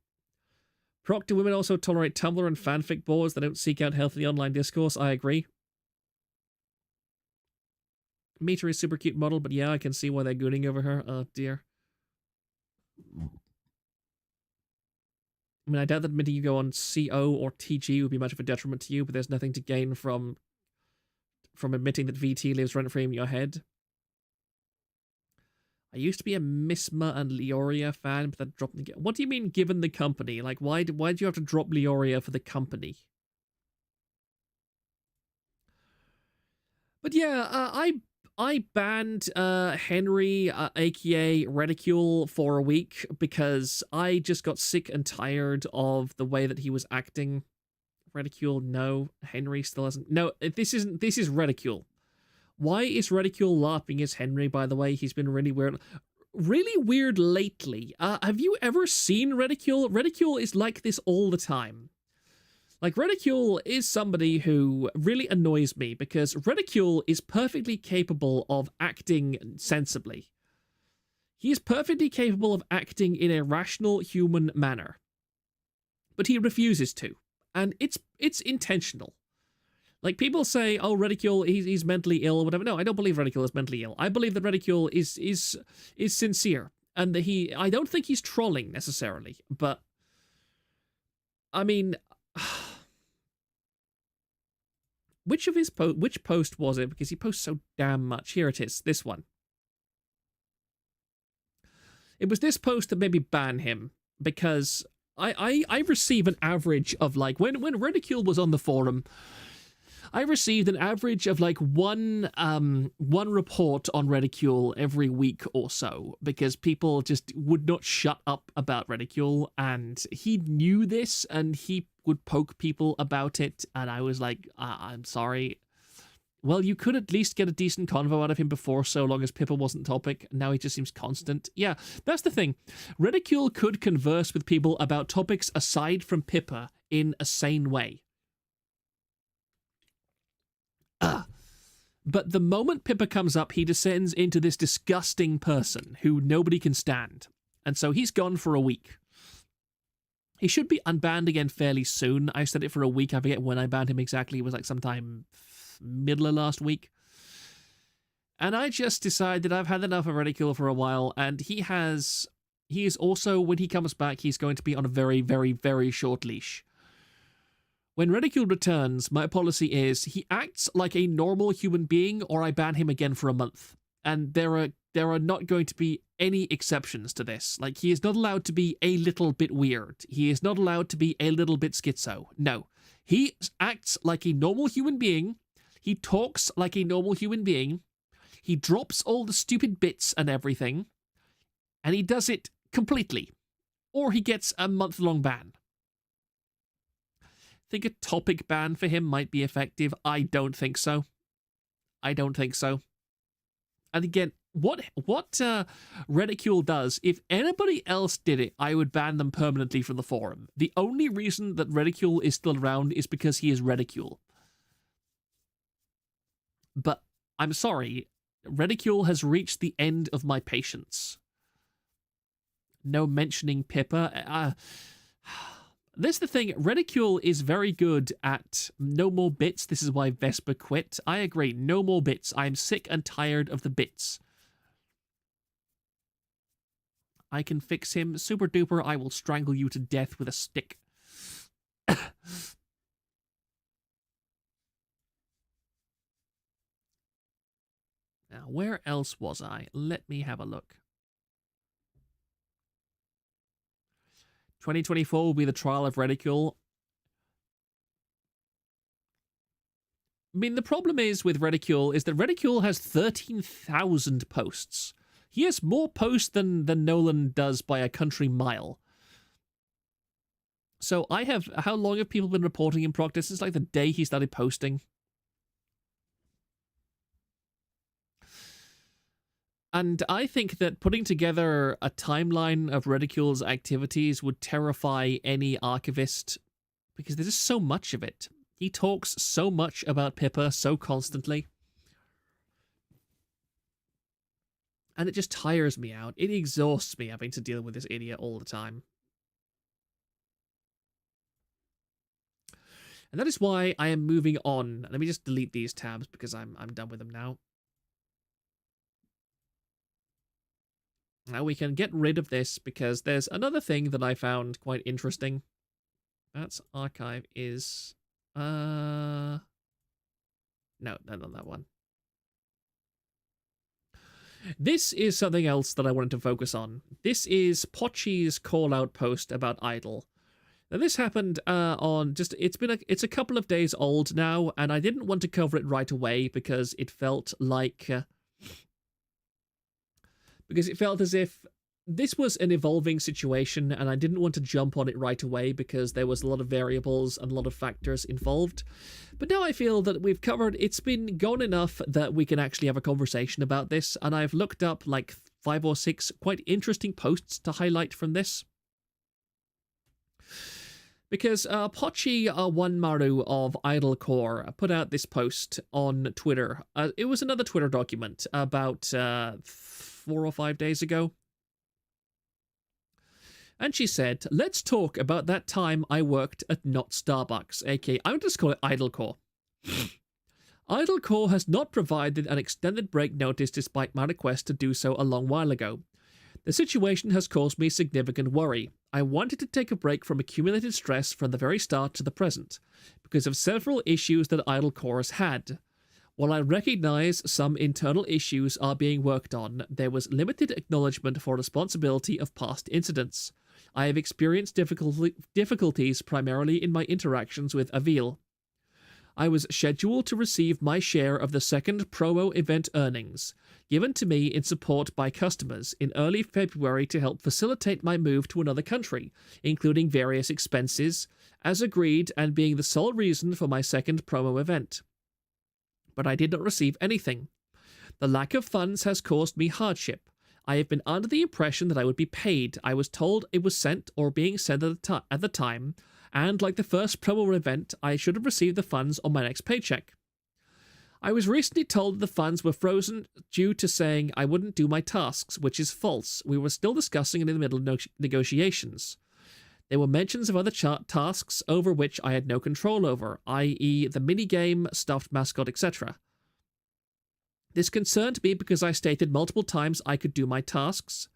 Speaker 1: Proctor women also tolerate Tumblr and fanfic boards that don't seek out healthy online discourse. I agree. Meter is super cute model, but yeah, I can see why they're gooning over her. Oh, dear. I mean, I doubt that admitting you go on CO or TG would be much of a detriment to you, but there's nothing to gain from admitting that VT lives rent-free in your head. I used to be a Misma and Leoria fan, but that dropped me. What do you mean, given the company? Like, why do you have to drop Leoria for the company? But yeah, I banned Henry, aka Reticule, for a week because I just got sick and tired of the way that he was acting. Reticule, no. Henry still hasn't. No, this is Reticule. Why is Reticule laughing as Henry, by the way? He's been really weird. Really weird lately. Have you ever seen Reticule? Reticule is like this all the time. Like, Reticule is somebody who really annoys me because Reticule is perfectly capable of acting sensibly. He is perfectly capable of acting in a rational human manner. But he refuses to. And it's intentional. Like, people say, oh, Reticule, he's mentally ill or whatever. No, I don't believe Reticule is mentally ill. I believe that Reticule is sincere. And I don't think he's trolling, necessarily. But, I mean... which post was it? Because he posts so damn much. Here it is. This one. It was this post that made me ban him. Because I receive an average of, like... When Reticule was on the forum... I received an average of like one report on Reticule every week or so because people just would not shut up about Reticule, and he knew this and he would poke people about it, and I was like, I'm sorry. Well, you could at least get a decent convo out of him before, so long as Pippa wasn't topic. Now he just seems constant. Yeah, that's the thing. Reticule could converse with people about topics aside from Pippa in a sane way. But the moment Pippa comes up, he descends into this disgusting person who nobody can stand. And so he's gone for a week. He should be unbanned again fairly soon. I said it for a week. I forget when I banned him exactly. It was like sometime middle of last week. And I just decided I've had enough of Reticule for a while. And he is also, when he comes back, he's going to be on a very, very, very short leash. When Reticule returns, my policy is he acts like a normal human being or I ban him again for a month. And there are not going to be any exceptions to this. Like, he is not allowed to be a little bit weird. He is not allowed to be a little bit schizo. No. He acts like a normal human being. He talks like a normal human being. He drops all the stupid bits and everything. And he does it completely. Or he gets a month-long ban. Think a topic ban for him might be effective. I don't think so. I don't think so. And again, what Reticule does, if anybody else did it, I would ban them permanently from the forum. The only reason that Reticule is still around is because he is Reticule. But I'm sorry, Reticule has reached the end of my patience. No mentioning Pippa. This is the thing, Reticule is very good at no more bits. This is why Vespa quit. I agree, no more bits. I'm sick and tired of the bits. I can fix him. Super duper, I will strangle you to death with a stick. Now, where else was I? Let me have a look. 2024 will be the trial of Reticule. I mean, the problem is with Reticule is that Reticule has 13,000 posts. He has more posts than Nolan does by a country mile. So I have... How long have people been reporting in Proctor? Since like the day he started posting. And I think that putting together a timeline of Reticule's activities would terrify any archivist, because there's just so much of it. He talks so much about Pippa so constantly. And it just tires me out. It exhausts me having to deal with this idiot all the time. And that is why I am moving on. Let me just delete these tabs because I'm done with them now. Now we can get rid of this because there's another thing that I found quite interesting. That's archive is... No, not that one. This is something else that I wanted to focus on. This is Pochi's call-out post about Idol. Now, this happened on just, it's a couple of days old now, and I didn't want to cover it right away because it felt like, as if this was an evolving situation, and I didn't want to jump on it right away because there was a lot of variables and a lot of factors involved. But now I feel that we've covered, it's been gone enough that we can actually have a conversation about this, and I've looked up like 5 or 6 quite interesting posts to highlight from this. Because Pochi Maru of Idol Corp put out this post on Twitter. It was another Twitter document about 4 or 5 days ago. And she said, let's talk about that time I worked at not Starbucks, aka I would just call it Idol Corp. Idol Corp has not provided an extended break notice despite my request to do so a long while ago. The situation has caused me significant worry. I wanted to take a break from accumulated stress from the very start to the present, because of several issues that Idol Corp has had. While I recognize some internal issues are being worked on, there was limited acknowledgement for responsibility of past incidents. I have experienced difficulties primarily in my interactions with Avil. I was scheduled to receive my share of the second promo event earnings, given to me in support by customers in early February to help facilitate my move to another country, including various expenses, as agreed and being the sole reason for my second promo event. But I did not receive anything. The lack of funds has caused me hardship. I have been under the impression that I would be paid. I was told it was sent or being sent at the time, and like the first promo event, I should have received the funds on my next paycheck. I was recently told that the funds were frozen due to saying I wouldn't do my tasks, which is false. We were still discussing it in the middle of negotiations. There were mentions of other tasks over which I had no control over, i.e. the minigame, stuffed mascot, etc. This concerned me because I stated multiple times I could do my tasks.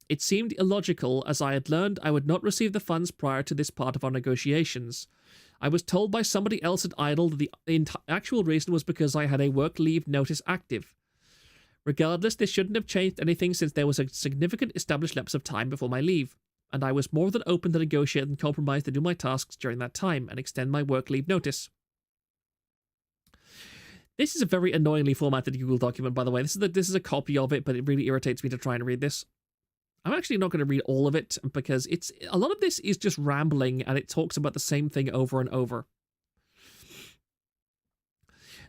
Speaker 1: It seemed illogical, as I had learned I would not receive the funds prior to this part of our negotiations. I was told by somebody else at Idol that the actual reason was because I had a work leave notice active. Regardless, this shouldn't have changed anything since there was a significant established lapse of time before my leave, and I was more than open to negotiate and compromise to do my tasks during that time and extend my work leave notice. This is a very annoyingly formatted Google document, by the way. This is a copy of it, but it really irritates me to try and read this. I'm actually not going to read all of it because a lot of this is just rambling and it talks about the same thing over and over.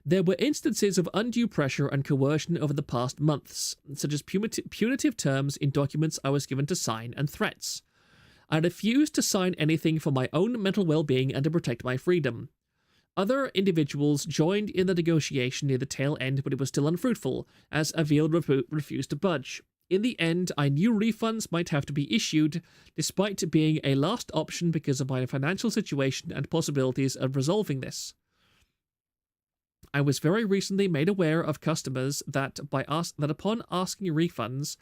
Speaker 1: There were instances of undue pressure and coercion over the past months, such as punitive terms in documents I was given to sign and threats. I refused to sign anything for my own mental well-being and to protect my freedom. Other individuals joined in the negotiation near the tail end, but it was still unfruitful, as Avil refused to budge. In the end, I knew refunds might have to be issued, despite being a last option because of my financial situation and possibilities of resolving this. I was very recently made aware of customers that upon asking refunds,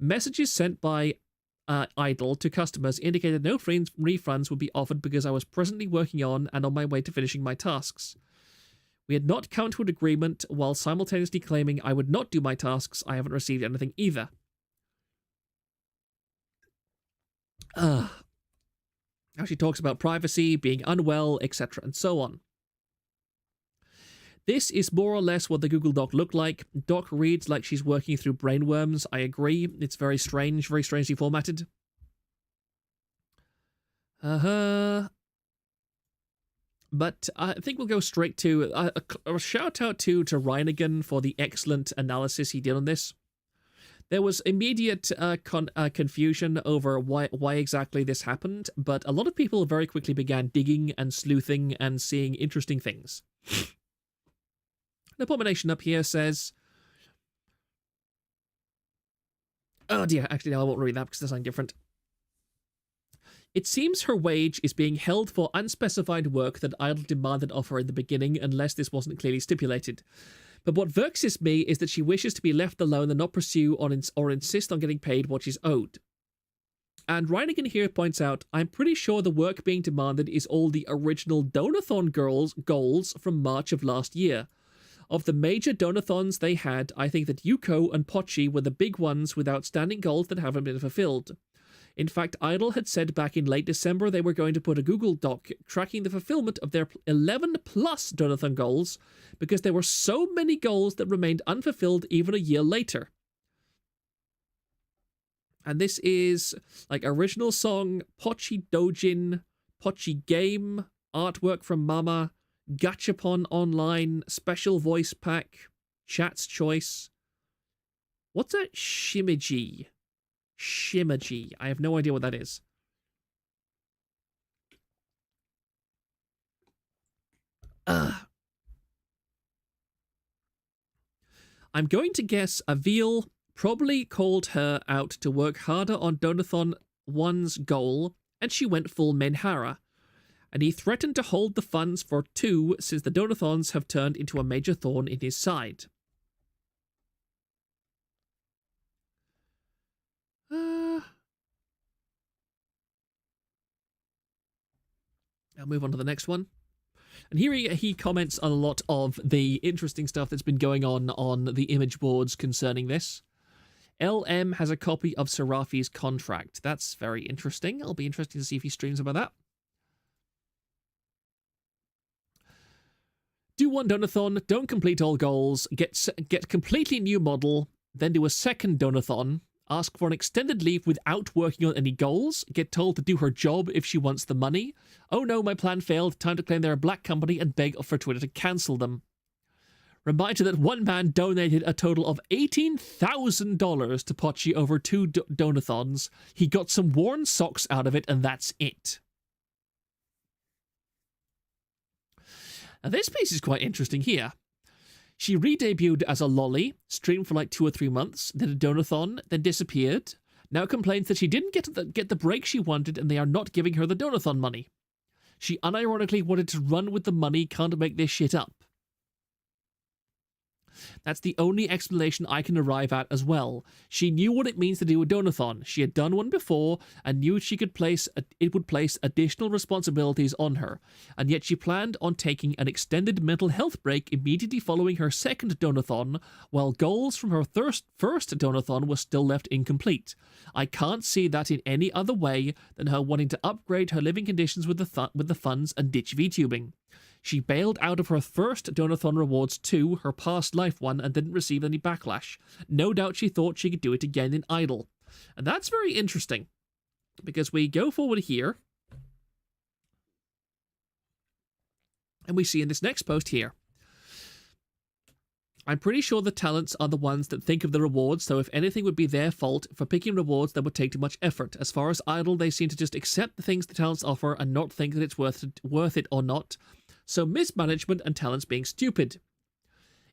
Speaker 1: messages sent by Idol to customers indicated no refunds would be offered because I was presently working on and on my way to finishing my tasks. We had not come to an agreement while simultaneously claiming I would not do my tasks. I haven't received anything either. Now she talks about privacy, being unwell, etc., and so on. This is more or less what the Google Doc looked like. Doc reads like she's working through brainworms. I agree. It's very strange, very strangely formatted. But I think we'll go straight to a shout out to Reinigan for the excellent analysis he did on this. There was immediate confusion over why exactly this happened, but a lot of people very quickly began digging and sleuthing and seeing interesting things. The Abomination up here says... Oh dear, actually no, I won't read that because there's something different. It seems her wage is being held for unspecified work that Idol demanded of her in the beginning unless this wasn't clearly stipulated. But what vexes me is that she wishes to be left alone and not pursue or insist on getting paid what she's owed. And Reinigan here points out, I'm pretty sure the work being demanded is all the original Donathon goals from March of last year. Of the major donathons they had, I think that Yuko and Pochi were the big ones with outstanding goals that haven't been fulfilled. In fact, Idol had said back in late December they were going to put a Google Doc tracking the fulfillment of their 11 plus donathon goals because there were so many goals that remained unfulfilled even a year later. And this is like original song, Pochi Dojin, Pochi Game, artwork from Mama, Gachapon Online, special voice pack, Chat's Choice. What's a Shimaji? Shimaji. I have no idea what that is. I'm going to guess Avil probably called her out to work harder on Donathon 1's goal, and she went full Menhara. And he threatened to hold the funds for 2 since the Donathons have turned into a major thorn in his side. I'll move on to the next one. And here he comments on a lot of the interesting stuff that's been going on the image boards concerning this. LM has a copy of Serafi's contract. That's very interesting. It'll be interesting to see if he streams about that. Do one donathon, don't complete all goals, get completely new model, then do a second donathon, ask for an extended leave without working on any goals, get told to do her job if she wants the money. Oh no, my plan failed, time to claim they're a black company and beg for Twitter to cancel them. Reminder that one man donated a total of $18,000 to Pochi over 2 donathons. He got some worn socks out of it, and that's it. Now this piece is quite interesting here. She re-debuted as a lolly, streamed for like 2 or 3 months, did a donathon, then disappeared. Now complains that she didn't get the break she wanted and they are not giving her the donathon money. She unironically wanted to run with the money, can't make this shit up. That's the only explanation I can arrive at as well. She knew what it means to do a donathon. She had done one before and knew it would place additional responsibilities on her, and yet she planned on taking an extended mental health break immediately following her second donathon, while goals from her first donathon were still left incomplete. I can't see that in any other way than her wanting to upgrade her living conditions with the funds and ditch VTubing. She bailed out of her first donathon rewards too, her past life one, and didn't receive any backlash. No doubt she thought she could do it again in Idol. And that's very interesting, because we go forward here, and we see in this next post here, I'm pretty sure the talents are the ones that think of the rewards, so if anything would be their fault for picking rewards that would take too much effort. As far as Idol, they seem to just accept the things the talents offer and not think that it's worth it or not. So mismanagement and talents being stupid.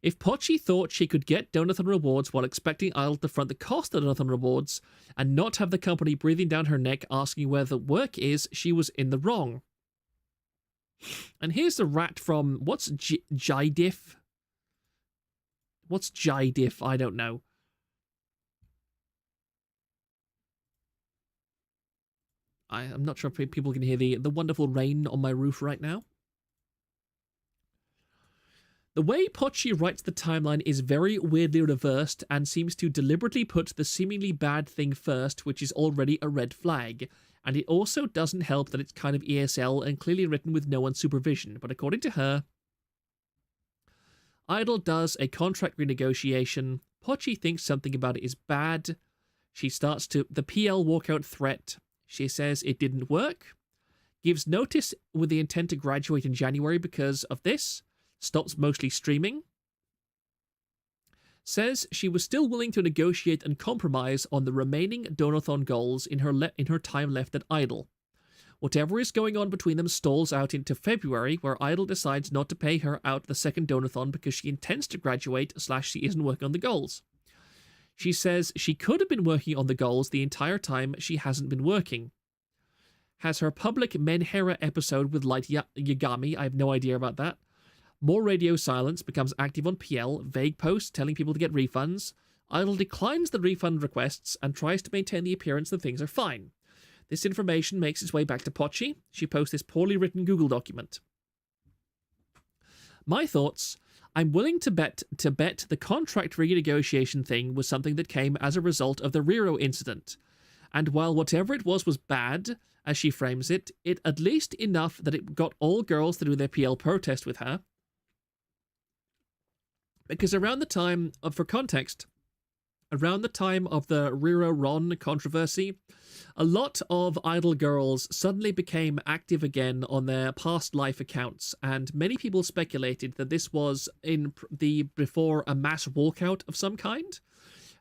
Speaker 1: If Pochi thought she could get donathon rewards while expecting Idol to front the cost of donathon rewards and not have the company breathing down her neck asking where the work is, she was in the wrong. And here's the rat from, what's Jidif? What's Jidif? I don't know. I'm not sure if people can hear the wonderful rain on my roof right now. The way Pochi writes the timeline is very weirdly reversed and seems to deliberately put the seemingly bad thing first, which is already a red flag. And it also doesn't help that it's kind of ESL and clearly written with no one's supervision. But according to her, Idol does a contract renegotiation. Pochi thinks something about it is bad. She starts to the PL walkout threat. She says it didn't work. Gives notice with the intent to graduate in January because of this. Stops mostly streaming. Says she was still willing to negotiate and compromise on the remaining donathon goals in her time left at Idol. Whatever is going on between them stalls out into February, where Idol decides not to pay her out the second donathon because she intends to graduate / she isn't working on the goals. She says she could have been working on the goals the entire time she hasn't been working. Has her public Menhera episode with Light Yagami, I have no idea about that. More radio silence, becomes active on PL, vague posts telling people to get refunds. Idol declines the refund requests and tries to maintain the appearance that things are fine. This information makes its way back to Pochi. She posts this poorly written Google document. My thoughts, I'm willing to bet the contract renegotiation thing was something that came as a result of the Riro incident. And while whatever it was bad, as she frames it, it at least enough that it got all girls to do their PL protest with her. Because around the time of, for context, around the time of the Riro Ron controversy, a lot of idol girls suddenly became active again on their past life accounts, and many people speculated that this was before a mass walkout of some kind.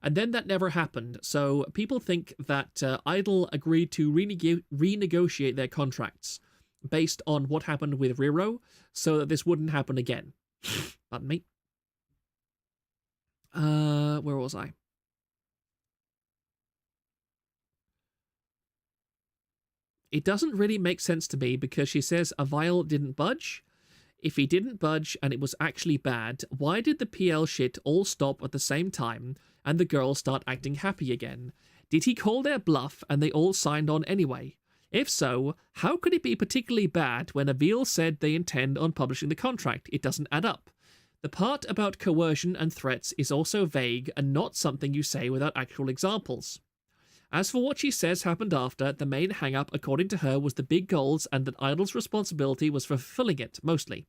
Speaker 1: And then that never happened, so people think that Idol agreed to renegotiate their contracts based on what happened with Riro, so that this wouldn't happen again. Pardon me. Where was I? It doesn't really make sense to me because she says Avile didn't budge. If he didn't budge and it was actually bad, why did the PL shit all stop at the same time and the girls start acting happy again? Did he call their bluff and they all signed on anyway? If so, how could it be particularly bad when Avile said they intend on publishing the contract? It doesn't add up. The part about coercion and threats is also vague and not something you say without actual examples. As for what she says happened after, the main hang-up, according to her, was the big goals and that Idol's responsibility was for fulfilling it, mostly.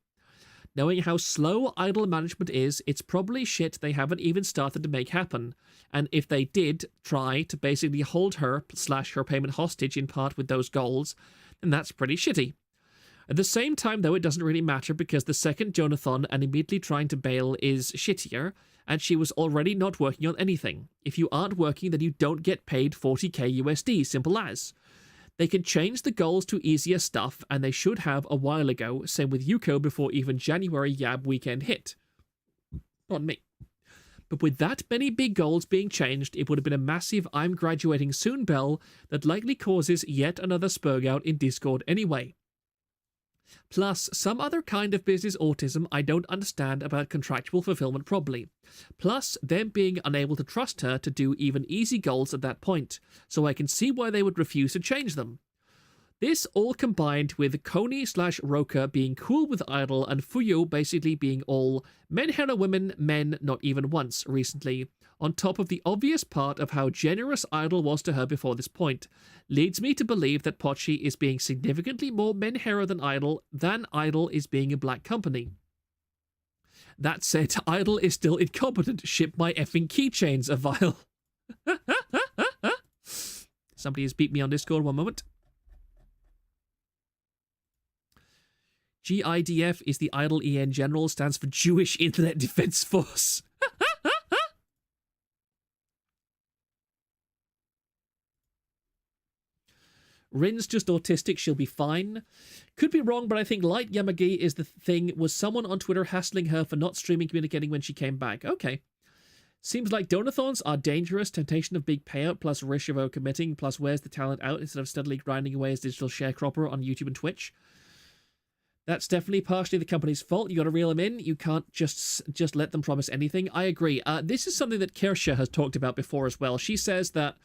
Speaker 1: Knowing how slow Idol management is, it's probably shit they haven't even started to make happen, and if they did try to basically hold her / her payment hostage in part with those goals, then that's pretty shitty. At the same time, though, it doesn't really matter because the second Jonathon and immediately trying to bail is shittier, and she was already not working on anything. If you aren't working, then you don't get paid 40k USD, simple as. They can change the goals to easier stuff, and they should have a while ago, same with Yuko before even January Yab weekend hit. Pardon me. But with that many big goals being changed, it would have been a massive I'm graduating soon bell that likely causes yet another spurg out in Discord anyway. Plus, some other kind of business autism I don't understand about contractual fulfillment properly. Plus, them being unable to trust her to do even easy goals at that point, so I can see why they would refuse to change them. This all combined with Koni / Roka being cool with Idol and Fuyo basically being all men hero women, men not even once recently, on top of the obvious part of how generous Idol was to her before this point, leads me to believe that Pochi is being significantly more men hero than Idol is being a black company. That said, Idol is still incompetent. Ship my effing keychains, Avile. Somebody has beat me on Discord, one moment. GIDF is the Idol EN General, stands for Jewish Internet Defense Force. Rin's just autistic, she'll be fine. Could be wrong, but I think Light Yamagi is the thing. Was someone on Twitter hassling her for not streaming communicating when she came back? Okay. Seems like donathons are dangerous. Temptation of big payout plus risk of overcommitting plus wears the talent out instead of steadily grinding away as digital sharecropper on YouTube and Twitch. That's definitely partially the company's fault. You got to reel them in. You can't just let them promise anything. I agree. This is something that Kirsha has talked about before as well. She says that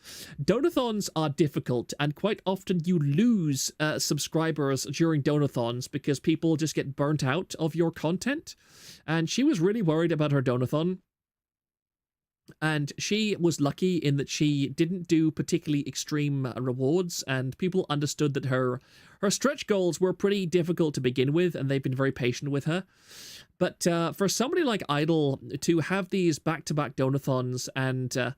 Speaker 1: donathons are difficult, and quite often you lose subscribers during donathons because people just get burnt out of your content. And she was really worried about her donathon. And she was lucky in that she didn't do particularly extreme rewards, and people understood that her stretch goals were pretty difficult to begin with, and they've been very patient with her. But for somebody like Idol to have these back-to-back donathons and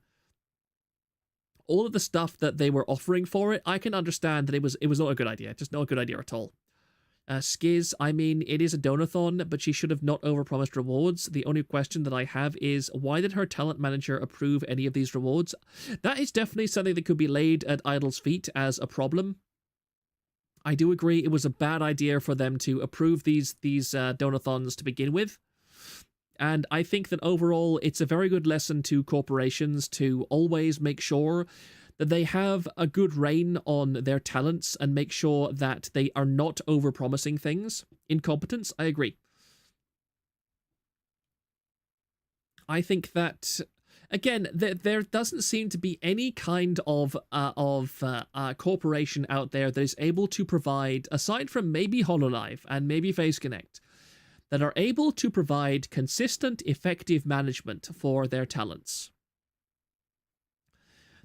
Speaker 1: all of the stuff that they were offering for it, I can understand that it was not a good idea. Just not a good idea at all. Skiz, I mean, it is a donathon, but she should have not overpromised rewards. The only question that I have is, why did her talent manager approve any of these rewards? That is definitely something that could be laid at Idol's feet as a problem. I do agree it was a bad idea for them to approve these donathons to begin with. And I think that overall, it's a very good lesson to corporations to always make sure that they have a good rein on their talents and make sure that they are not overpromising things. Incompetence, I agree. I think that, again, there doesn't seem to be any kind of corporation out there that is able to provide, aside from maybe HoloLive and maybe FaceConnect, that are able to provide consistent, effective management for their talents.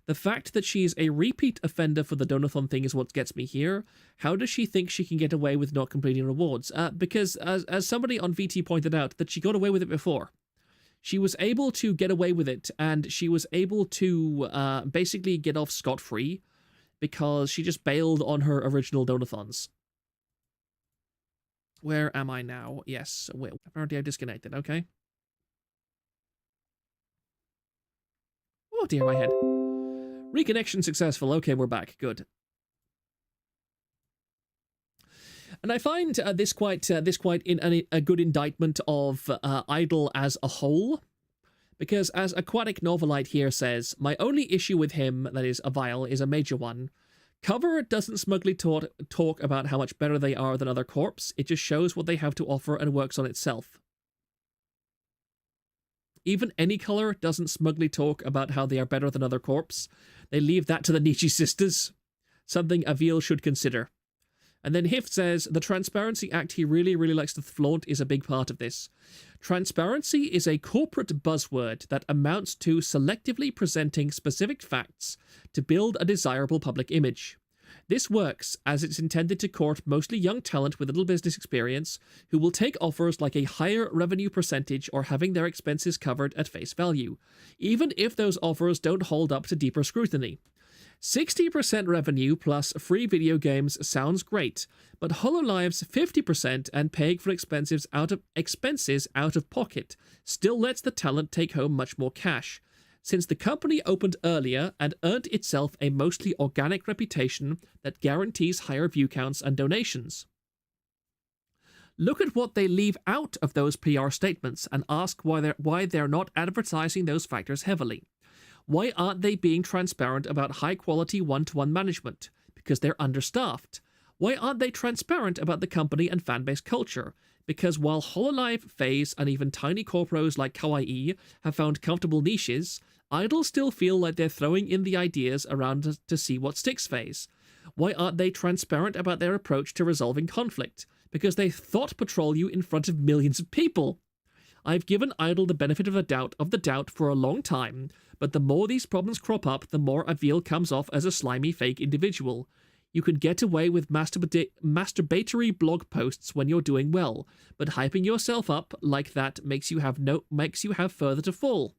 Speaker 1: The fact that she's a repeat offender for the donathon thing is what gets me here. How does she think she can get away with not completing rewards? Because as somebody on VT pointed out, that she got away with it before. She was able to get away with it, and she was able to basically get off scot-free because she just bailed on her original donathons. Where am I now? Yes, well, apparently I've disconnected, okay. Oh dear, my head. Reconnection successful. Okay, we're back. Good. And I find this quite a good indictment of Idol as a whole, because as Aquatic Novelite here says, my only issue with him, that is Avile, is a major one. Cover doesn't smugly talk about how much better they are than other corps. It just shows what they have to offer and works on itself. Even Any Color doesn't smugly talk about how they are better than other corps. They leave that to the Nietzsche sisters. Something Avil should consider. And then Hift says, the Transparency Act he really likes to flaunt is a big part of this. Transparency is a corporate buzzword that amounts to selectively presenting specific facts to build a desirable public image. This works as it's intended to court mostly young talent with little business experience who will take offers like a higher revenue percentage or having their expenses covered at face value, even if those offers don't hold up to deeper scrutiny. 60% revenue plus free video games sounds great, but HoloLive's 50% and paying for expenses out of pocket still lets the talent take home much more cash. Since the company opened earlier and earned itself a mostly organic reputation that guarantees higher view counts and donations. Look at what they leave out of those PR statements and ask why they're not advertising those factors heavily. Why aren't they being transparent about high-quality one-to-one management? Because they're understaffed. Why aren't they transparent about the company and fanbase culture? Because while HoloLive, FaZe, and even tiny corporos like Kawaii have found comfortable niches, Idol still feel like they're throwing in the ideas around to see what sticks phase. Why aren't they transparent about their approach to resolving conflict? Because they thought patrol you in front of millions of people. I've given Idol the benefit of the doubt for a long time, but the more these problems crop up, the more Avil comes off as a slimy fake individual. You can get away with masturbatory blog posts when you're doing well, but hyping yourself up like that makes you have further to fall.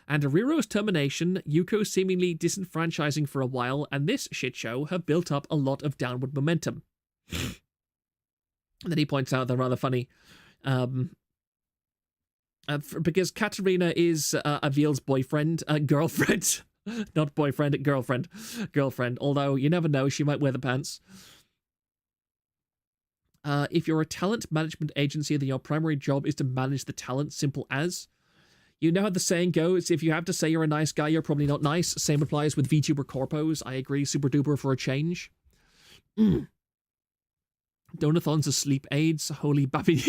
Speaker 1: And Ariro's termination, Yuko seemingly disenfranchising for a while, and this shitshow have built up a lot of downward momentum. And then he points out they're rather funny. Because Katarina is Avil's girlfriend. Not boyfriend, girlfriend. Although, you never know, she might wear the pants. If you're a talent management agency, then your primary job is to manage the talent, simple as. You know how the saying goes, if you have to say you're a nice guy, you're probably not nice. Same applies with VTuber corpos. I agree, super duper for a change. Donathons are sleep aids, holy baby.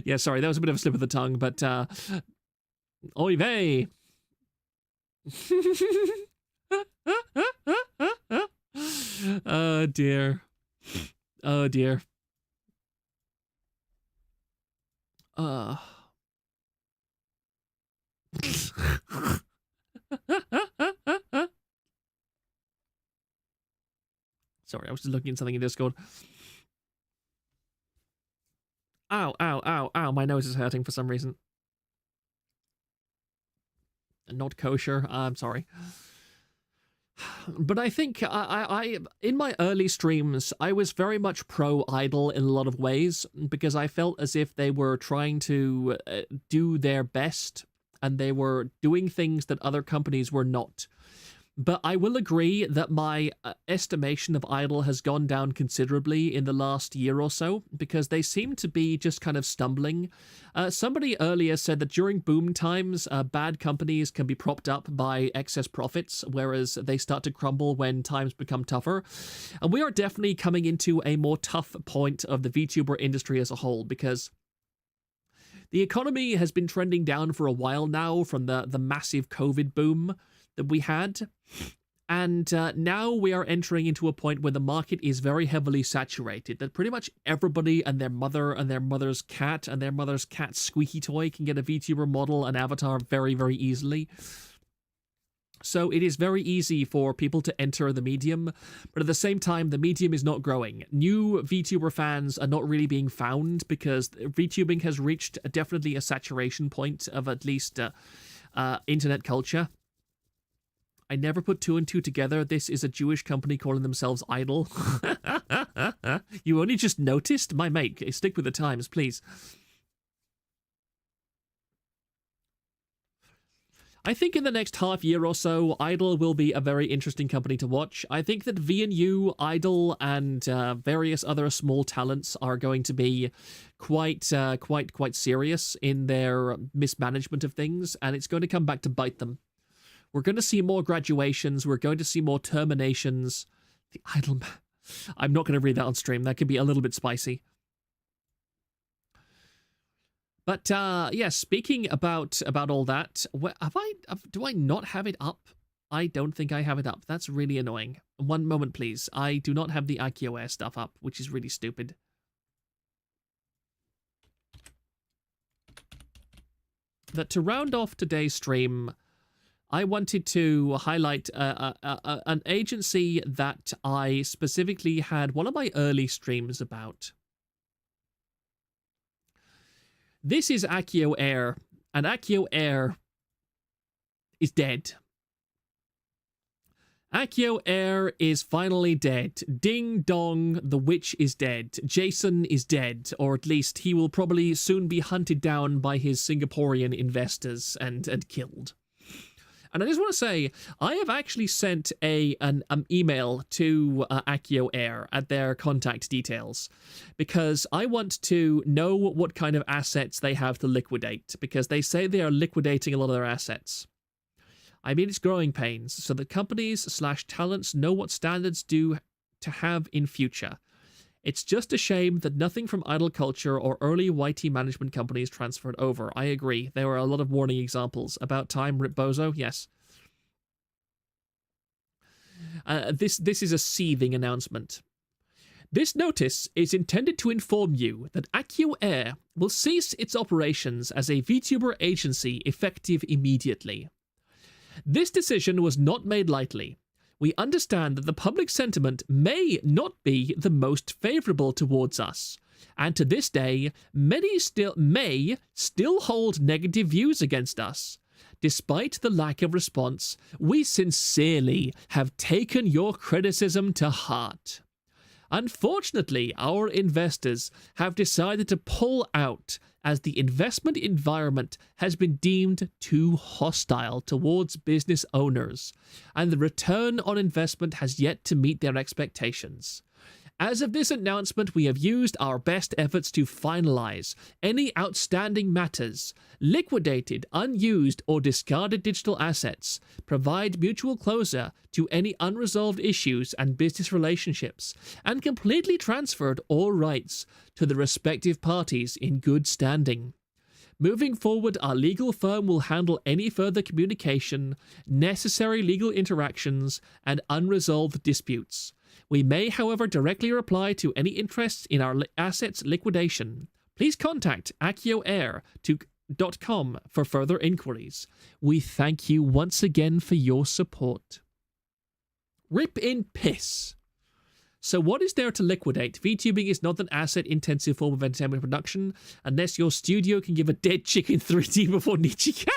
Speaker 1: Yeah, sorry, that was a bit of a slip of the tongue, but, oy vey. Oh, dear. Oh, dear. Sorry, I was just looking at something in Discord. Ow, ow, ow, ow, my nose is hurting for some reason. Not kosher, I'm sorry. But I think I in my early streams, I was very much pro-Idol in a lot of ways, because I felt as if they were trying to do their best, and they were doing things that other companies were not. But I will agree that my estimation of Idol has gone down considerably in the last year or so, because they seem to be just kind of stumbling. Somebody earlier said that during boom times, bad companies can be propped up by excess profits, whereas they start to crumble when times become tougher. And we are definitely coming into a more tough point of the VTuber industry as a whole, because the economy has been trending down for a while now from the massive COVID boom that we had, And now we are entering into a point where the market is very heavily saturated, that pretty much everybody and their mother and their mother's cat and their mother's cat's squeaky toy can get a VTuber model and avatar very, very easily. So it is very easy for people to enter the medium, but at the same time, the medium is not growing. New VTuber fans are not really being found because VTubing has reached definitely a saturation point of at least internet culture. I never put two and two together. This is a Jewish company calling themselves Idol. You only just noticed? My mate, stick with the times, please. I think in the next half year or so, Idol will be a very interesting company to watch. I think that VNU, Idol, and various other small talents are going to be quite serious in their mismanagement of things, and it's going to come back to bite them. We're going to see more graduations. We're going to see more terminations. The Idol... I'm not going to read that on stream. That could be a little bit spicy. But, yeah, speaking about all that, do I not have it up? I don't think I have it up. That's really annoying. One moment, please. I do not have the AkioAir stuff up, which is really stupid. That to round off today's stream, I wanted to highlight an agency that I specifically had one of my early streams about. This is AkioAir, and AkioAir is dead. AkioAir is finally dead. Ding dong, the witch is dead. Jason is dead, or at least he will probably soon be hunted down by his Singaporean investors and killed. And I just want to say, I have actually sent an email to AkioAir at their contact details because I want to know what kind of assets they have to liquidate, because they say they are liquidating a lot of their assets. I mean, it's growing pains, so that companies/talents know what standards to have in future. It's just a shame that nothing from Idol Culture or early YT management companies transferred over. I agree. There were a lot of warning examples. About time, Rip Bozo? Yes. This is a seething announcement. This notice is intended to inform you that AkioAir will cease its operations as a VTuber agency effective immediately. This decision was not made lightly. We understand that the public sentiment may not be the most favorable towards us, and to this day, many may still hold negative views against us. Despite the lack of response, we sincerely have taken your criticism to heart. Unfortunately, our investors have decided to pull out as the investment environment has been deemed too hostile towards business owners, and the return on investment has yet to meet their expectations. As of this announcement, we have used our best efforts to finalize any outstanding matters, liquidated, unused, or discarded digital assets, provide mutual closure to any unresolved issues and business relationships, and completely transferred all rights to the respective parties in good standing. Moving forward, our legal firm will handle any further communication, necessary legal interactions, and unresolved disputes. We may, however, directly reply to any interests in our assets liquidation. Please contact AkioAir.com for further inquiries. We thank you once again for your support. Rip in piss. So what is there to liquidate? VTubing is not an asset-intensive form of entertainment production, unless your studio can give a dead chicken 3D before Nietzsche can.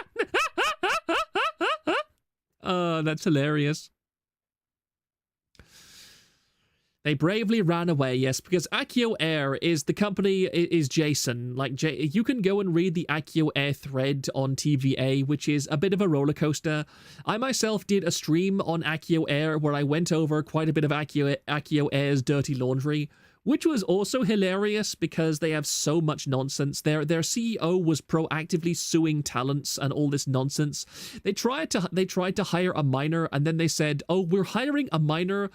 Speaker 1: Oh, that's hilarious. They bravely ran away, yes, because AkioAir is the company, is Jason. Like, you can go and read the AkioAir thread on TVA, which is a bit of a roller coaster. I myself did a stream on AkioAir where I went over quite a bit of AkioAir's dirty laundry, which was also hilarious because they have so much nonsense. Their CEO was proactively suing talents and all this nonsense. They tried to hire a minor, and then they said, "Oh, we're hiring a minor.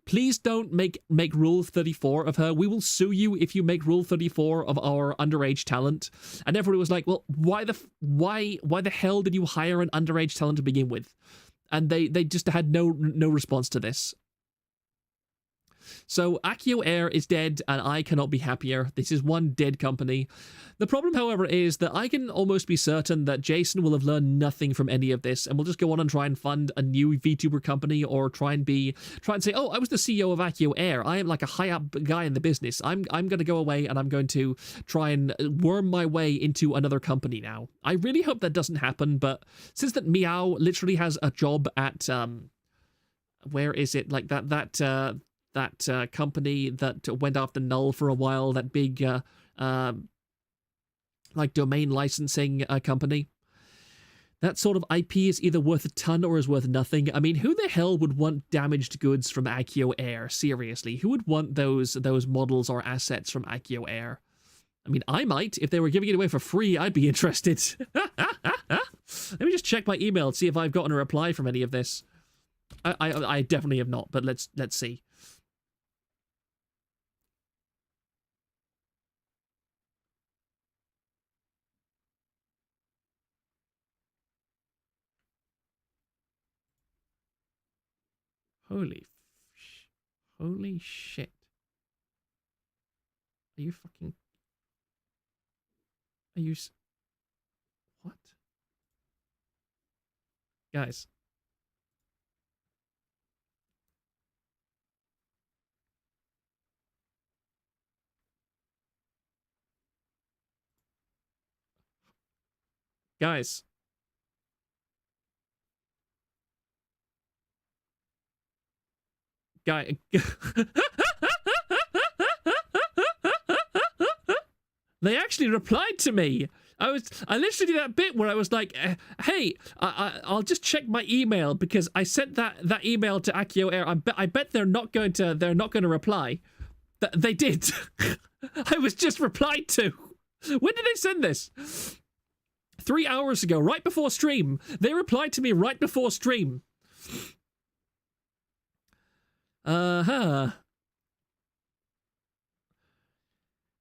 Speaker 1: Please don't make Rule 34 of her. We will sue you if you make Rule 34 of our underage talent." And everybody was like, "Well, why the hell did you hire an underage talent to begin with?" And they just had no response to this. So AkioAir is dead, and I cannot be happier. This is one dead company. The problem, however, is that I can almost be certain that Jason will have learned nothing from any of this, and will just go on and try and fund a new VTuber company, or try and say, oh, I was the CEO of AkioAir. I am like a high up guy in the business. I'm going to go away, and I'm going to try and worm my way into another company now. I really hope that doesn't happen, but since that Meow literally has a job at where is it, like that company that went after Null for a while, that big like domain licensing company. That sort of IP is either worth a ton or is worth nothing. I mean, who the hell would want damaged goods from AkioAir? Seriously, who would want those models or assets from AkioAir? I mean, I might. If they were giving it away for free, I'd be interested. Let me just check my email and see if I've gotten a reply from any of this. I definitely have not, but let's see. Holy shit. Are you fucking... Are you... What? Guys. Guys. They actually replied to me. I literally did that bit where I was like, hey, I'll just check my email because I sent that email to AkioAir. I bet they're not going to reply. They did. I was just replied to. When did they send this? 3 hours ago, right before stream. They replied to me right before stream.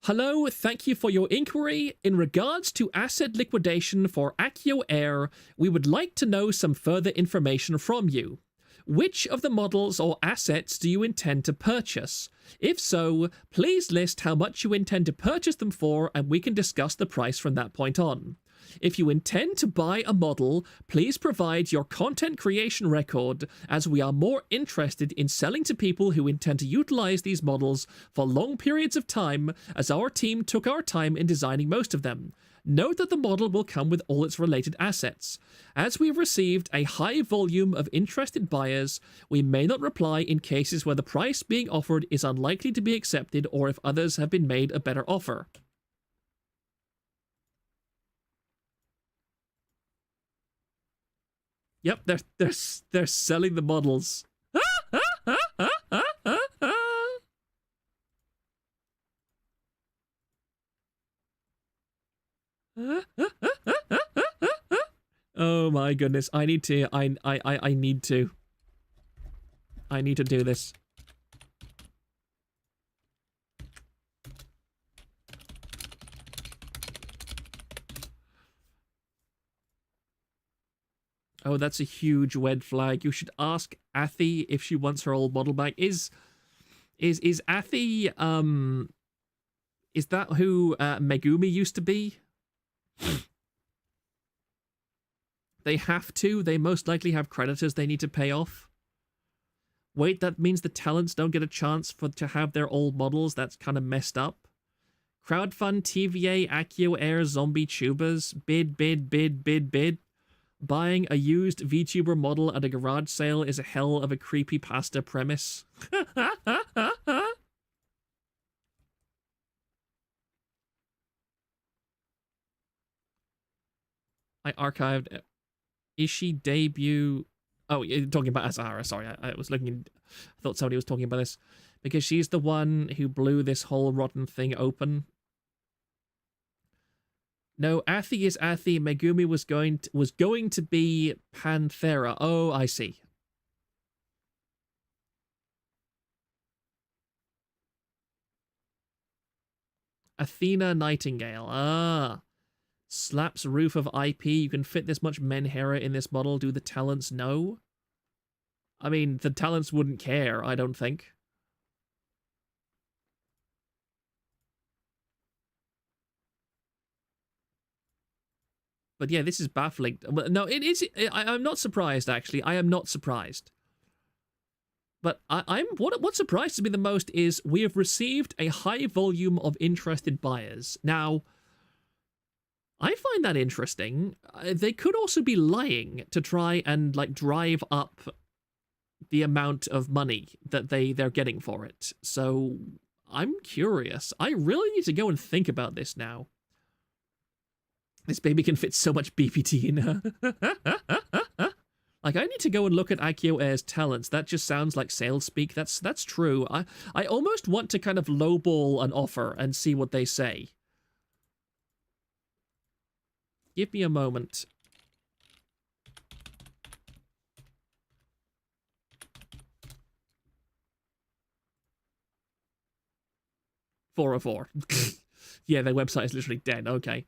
Speaker 1: Hello, thank you for your inquiry. In regards to asset liquidation for AkioAir, we would like to know some further information from you. Which of the models or assets do you intend to purchase? If so, please list how much you intend to purchase them for, and we can discuss the price from that point on. If you intend to buy a model, please provide your content creation record, as we are more interested in selling to people who intend to utilize these models for long periods of time, as our team took our time in designing most of them. Note that the model will come with all its related assets. As we've received a high volume of interested buyers, we may not reply in cases where the price being offered is unlikely to be accepted or if others have been made a better offer. Yep, they're selling the models. Oh my goodness, I need to do this. Oh, that's a huge red flag. You should ask Athy if she wants her old model back. Is Athy, is that who Megumi used to be? They have to. They most likely have creditors they need to pay off. Wait, that means the talents don't get a chance to have their old models? That's kind of messed up. Crowdfund TVA AkioAir zombie tubers. Bid. Buying a used VTuber model at a garage sale is a hell of a creepypasta premise. I archived Ishii debut. Oh, you're talking about Azahara. Sorry, I was looking. I thought somebody was talking about this because she's the one who blew this whole rotten thing open. No, Athy is Athy. Megumi was going to be Panthera. Oh, I see. Athena Nightingale. Ah. Slaps roof of IP. You can fit this much Menhera in this model. Do the talents know? I mean, the talents wouldn't care, I don't think. But yeah, this is baffling. No, it is. I'm not surprised, actually. I am not surprised. But what surprises me the most is we have received a high volume of interested buyers. Now, I find that interesting. They could also be lying to try and like drive up the amount of money that they're getting for it. So I'm curious. I really need to go and think about this now. This baby can fit so much BPT in her. Like, I need to go and look at AkioAir's talents. That just sounds like sales speak. That's true. I almost want to kind of lowball an offer and see what they say. Give me a moment. $404. Yeah, their website is literally dead. Okay.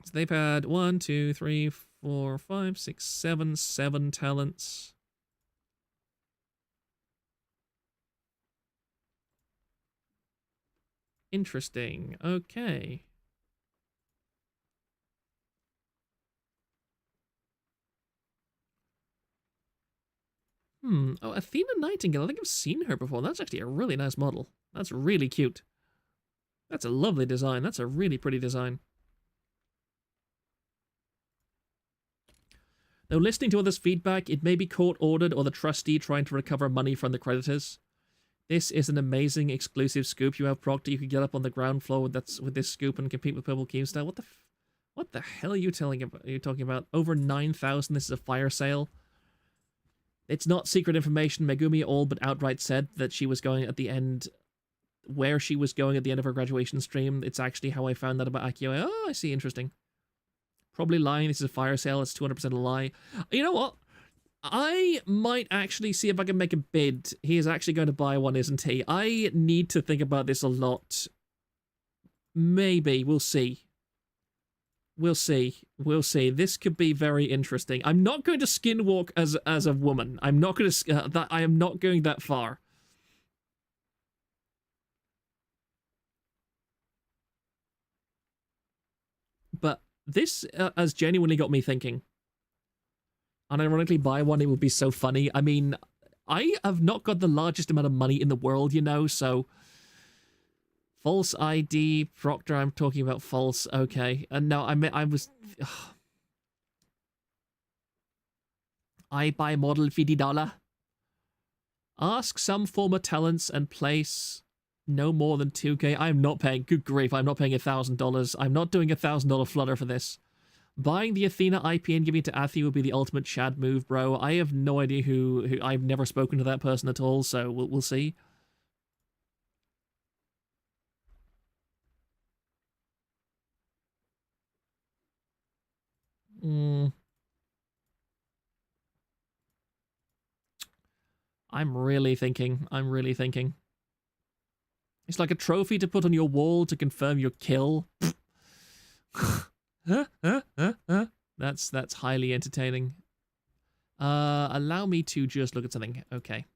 Speaker 1: So they've had 1, 2, 3, 4, 5, 6, 7 talents. Interesting. Okay. Oh, Athena Nightingale. I think I've seen her before. That's actually a really nice model. That's really cute. That's a lovely design. That's a really pretty design. Though listening to others' feedback, it may be court-ordered or the trustee trying to recover money from the creditors. This is an amazing exclusive scoop you have, Proctor. You can get up on the ground floor with this scoop and compete with Purple Keemstar. What the hell are you talking about? Over 9,000. This is a fire sale. It's not secret information. Megumi all but outright said that she was going at the end, where she was going at the end of her graduation stream. It's actually how I found that about AkioAir. Oh, I see. Interesting. Probably lying. This is a fire sale. It's 200% a lie. You know what? I might actually see if I can make a bid. He is actually going to buy one, isn't he? I need to think about this a lot. Maybe. We'll see. We'll see. We'll see. This could be very interesting. I'm not going to skinwalk as a woman. I'm not going to... I am not going that far. But this has genuinely got me thinking. Unironically, buy one, it would be so funny. I mean, I have not got the largest amount of money in the world, you know, so... False ID, Proctor, I'm talking about false, okay. And no, I was... I buy model $50. Ask some former talents and place no more than 2k. I'm not paying, good grief, I'm not paying $1,000. I'm not doing $1,000 flutter for this. Buying the Athena IP and giving it to Athi would be the ultimate Chad move, bro. I have no idea who I've never spoken to that person at all, so we'll see. I'm really thinking. It's like a trophy to put on your wall to confirm your kill. That's highly entertaining. Allow me to just look at something. Okay.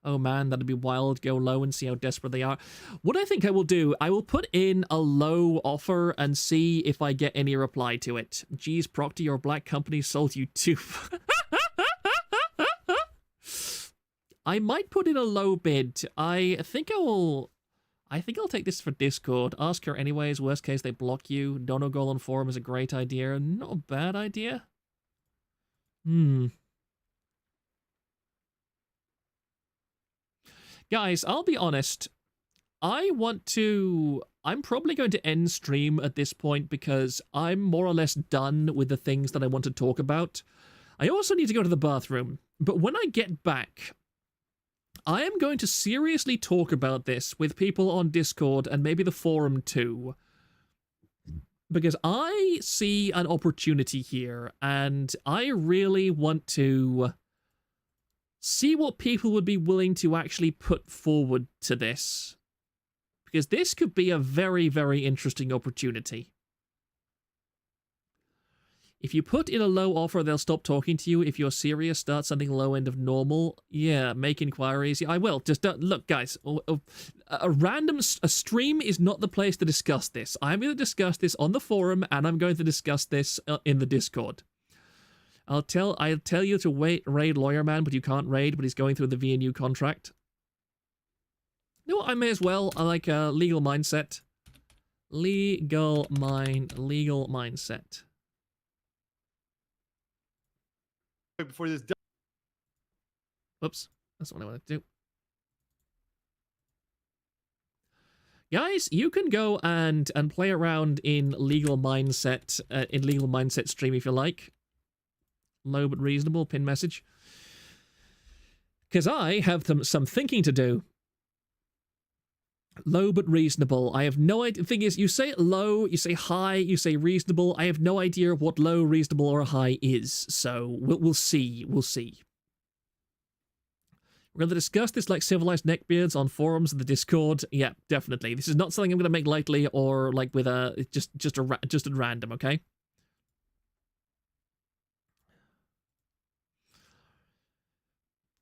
Speaker 1: Oh man, that'd be wild. Go low and see how desperate they are. What I think I will do, I will put in a low offer and see if I get any reply to it. Geez, Proctor, your black company sold you too. I might put in a low bid. I think I'll take this for Discord. Ask her anyways. Worst case, they block you. Dono goal on forum is a great idea. Not a bad idea. Guys, I'll be honest. I'm probably going to end stream at this point because I'm more or less done with the things that I want to talk about. I also need to go to the bathroom. But when I get back, I am going to seriously talk about this with people on Discord and maybe the forum too. Because I see an opportunity here, and I really want to see what people would be willing to actually put forward to this. Because this could be a very, very interesting opportunity. If you put in a low offer, they'll stop talking to you. If you're serious, start something low end of normal. Yeah, make inquiries. Yeah, I will. Just look, guys. A stream is not the place to discuss this. I'm going to discuss this on the forum, and I'm going to discuss this in the Discord. I'll tell you to raid Lawyer Man, but you can't raid. But he's going through the VNU contract. You know what? I may as well. I like legal mindset. Legal mindset.
Speaker 3: Before this.
Speaker 1: Whoops, that's what I wanted to do. Guys, you can go and play around in legal mindset stream if you like. Low but reasonable pin message. Because I have some thinking to do. Low but reasonable. I have no idea. The thing is, you say low, you say high, you say reasonable. I have no idea what low, reasonable, or high is. So we'll see. We'll see. We're going to discuss this like civilized neckbeards on forums and the Discord. Yeah, definitely. This is not something I'm going to make lightly or like with just at random. Okay.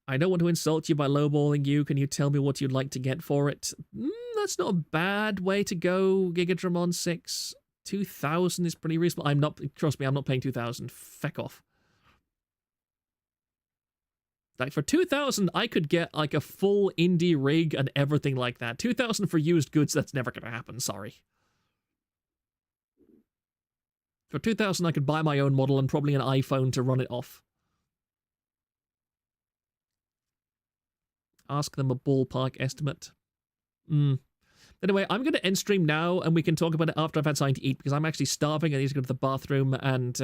Speaker 1: I don't want to insult you by lowballing you. Can you tell me what you'd like to get for it? That's not a bad way to go, Gigadramon 6. 2,000 is pretty reasonable. Trust me, I'm not paying 2,000. Feck off. Like, for 2,000, I could get, like, a full indie rig and everything like that. 2,000 for used goods, that's never going to happen, sorry. For 2,000, I could buy my own model and probably an iPhone to run it off. Ask them a ballpark estimate. Anyway, I'm going to end stream now, and we can talk about it after I've had something to eat, because I'm actually starving. I need to go to the bathroom, and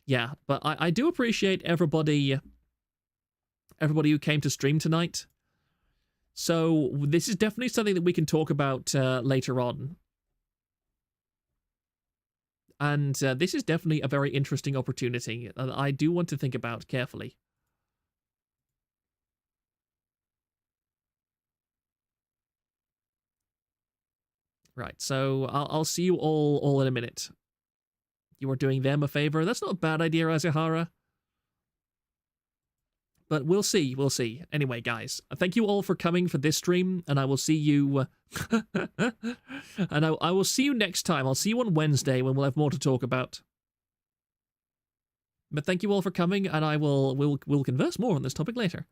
Speaker 1: yeah. But I do appreciate everybody who came to stream tonight. So this is definitely something that we can talk about later on. And this is definitely a very interesting opportunity that I do want to think about carefully. Right, so I'll see you all in a minute. You are doing them a favor. That's not a bad idea, Azahara. But we'll see, we'll see. Anyway, guys, thank you all for coming for this stream, and I will see you... and I will see you next time. I'll see you on Wednesday when we'll have more to talk about. But thank you all for coming, and we'll converse more on this topic later.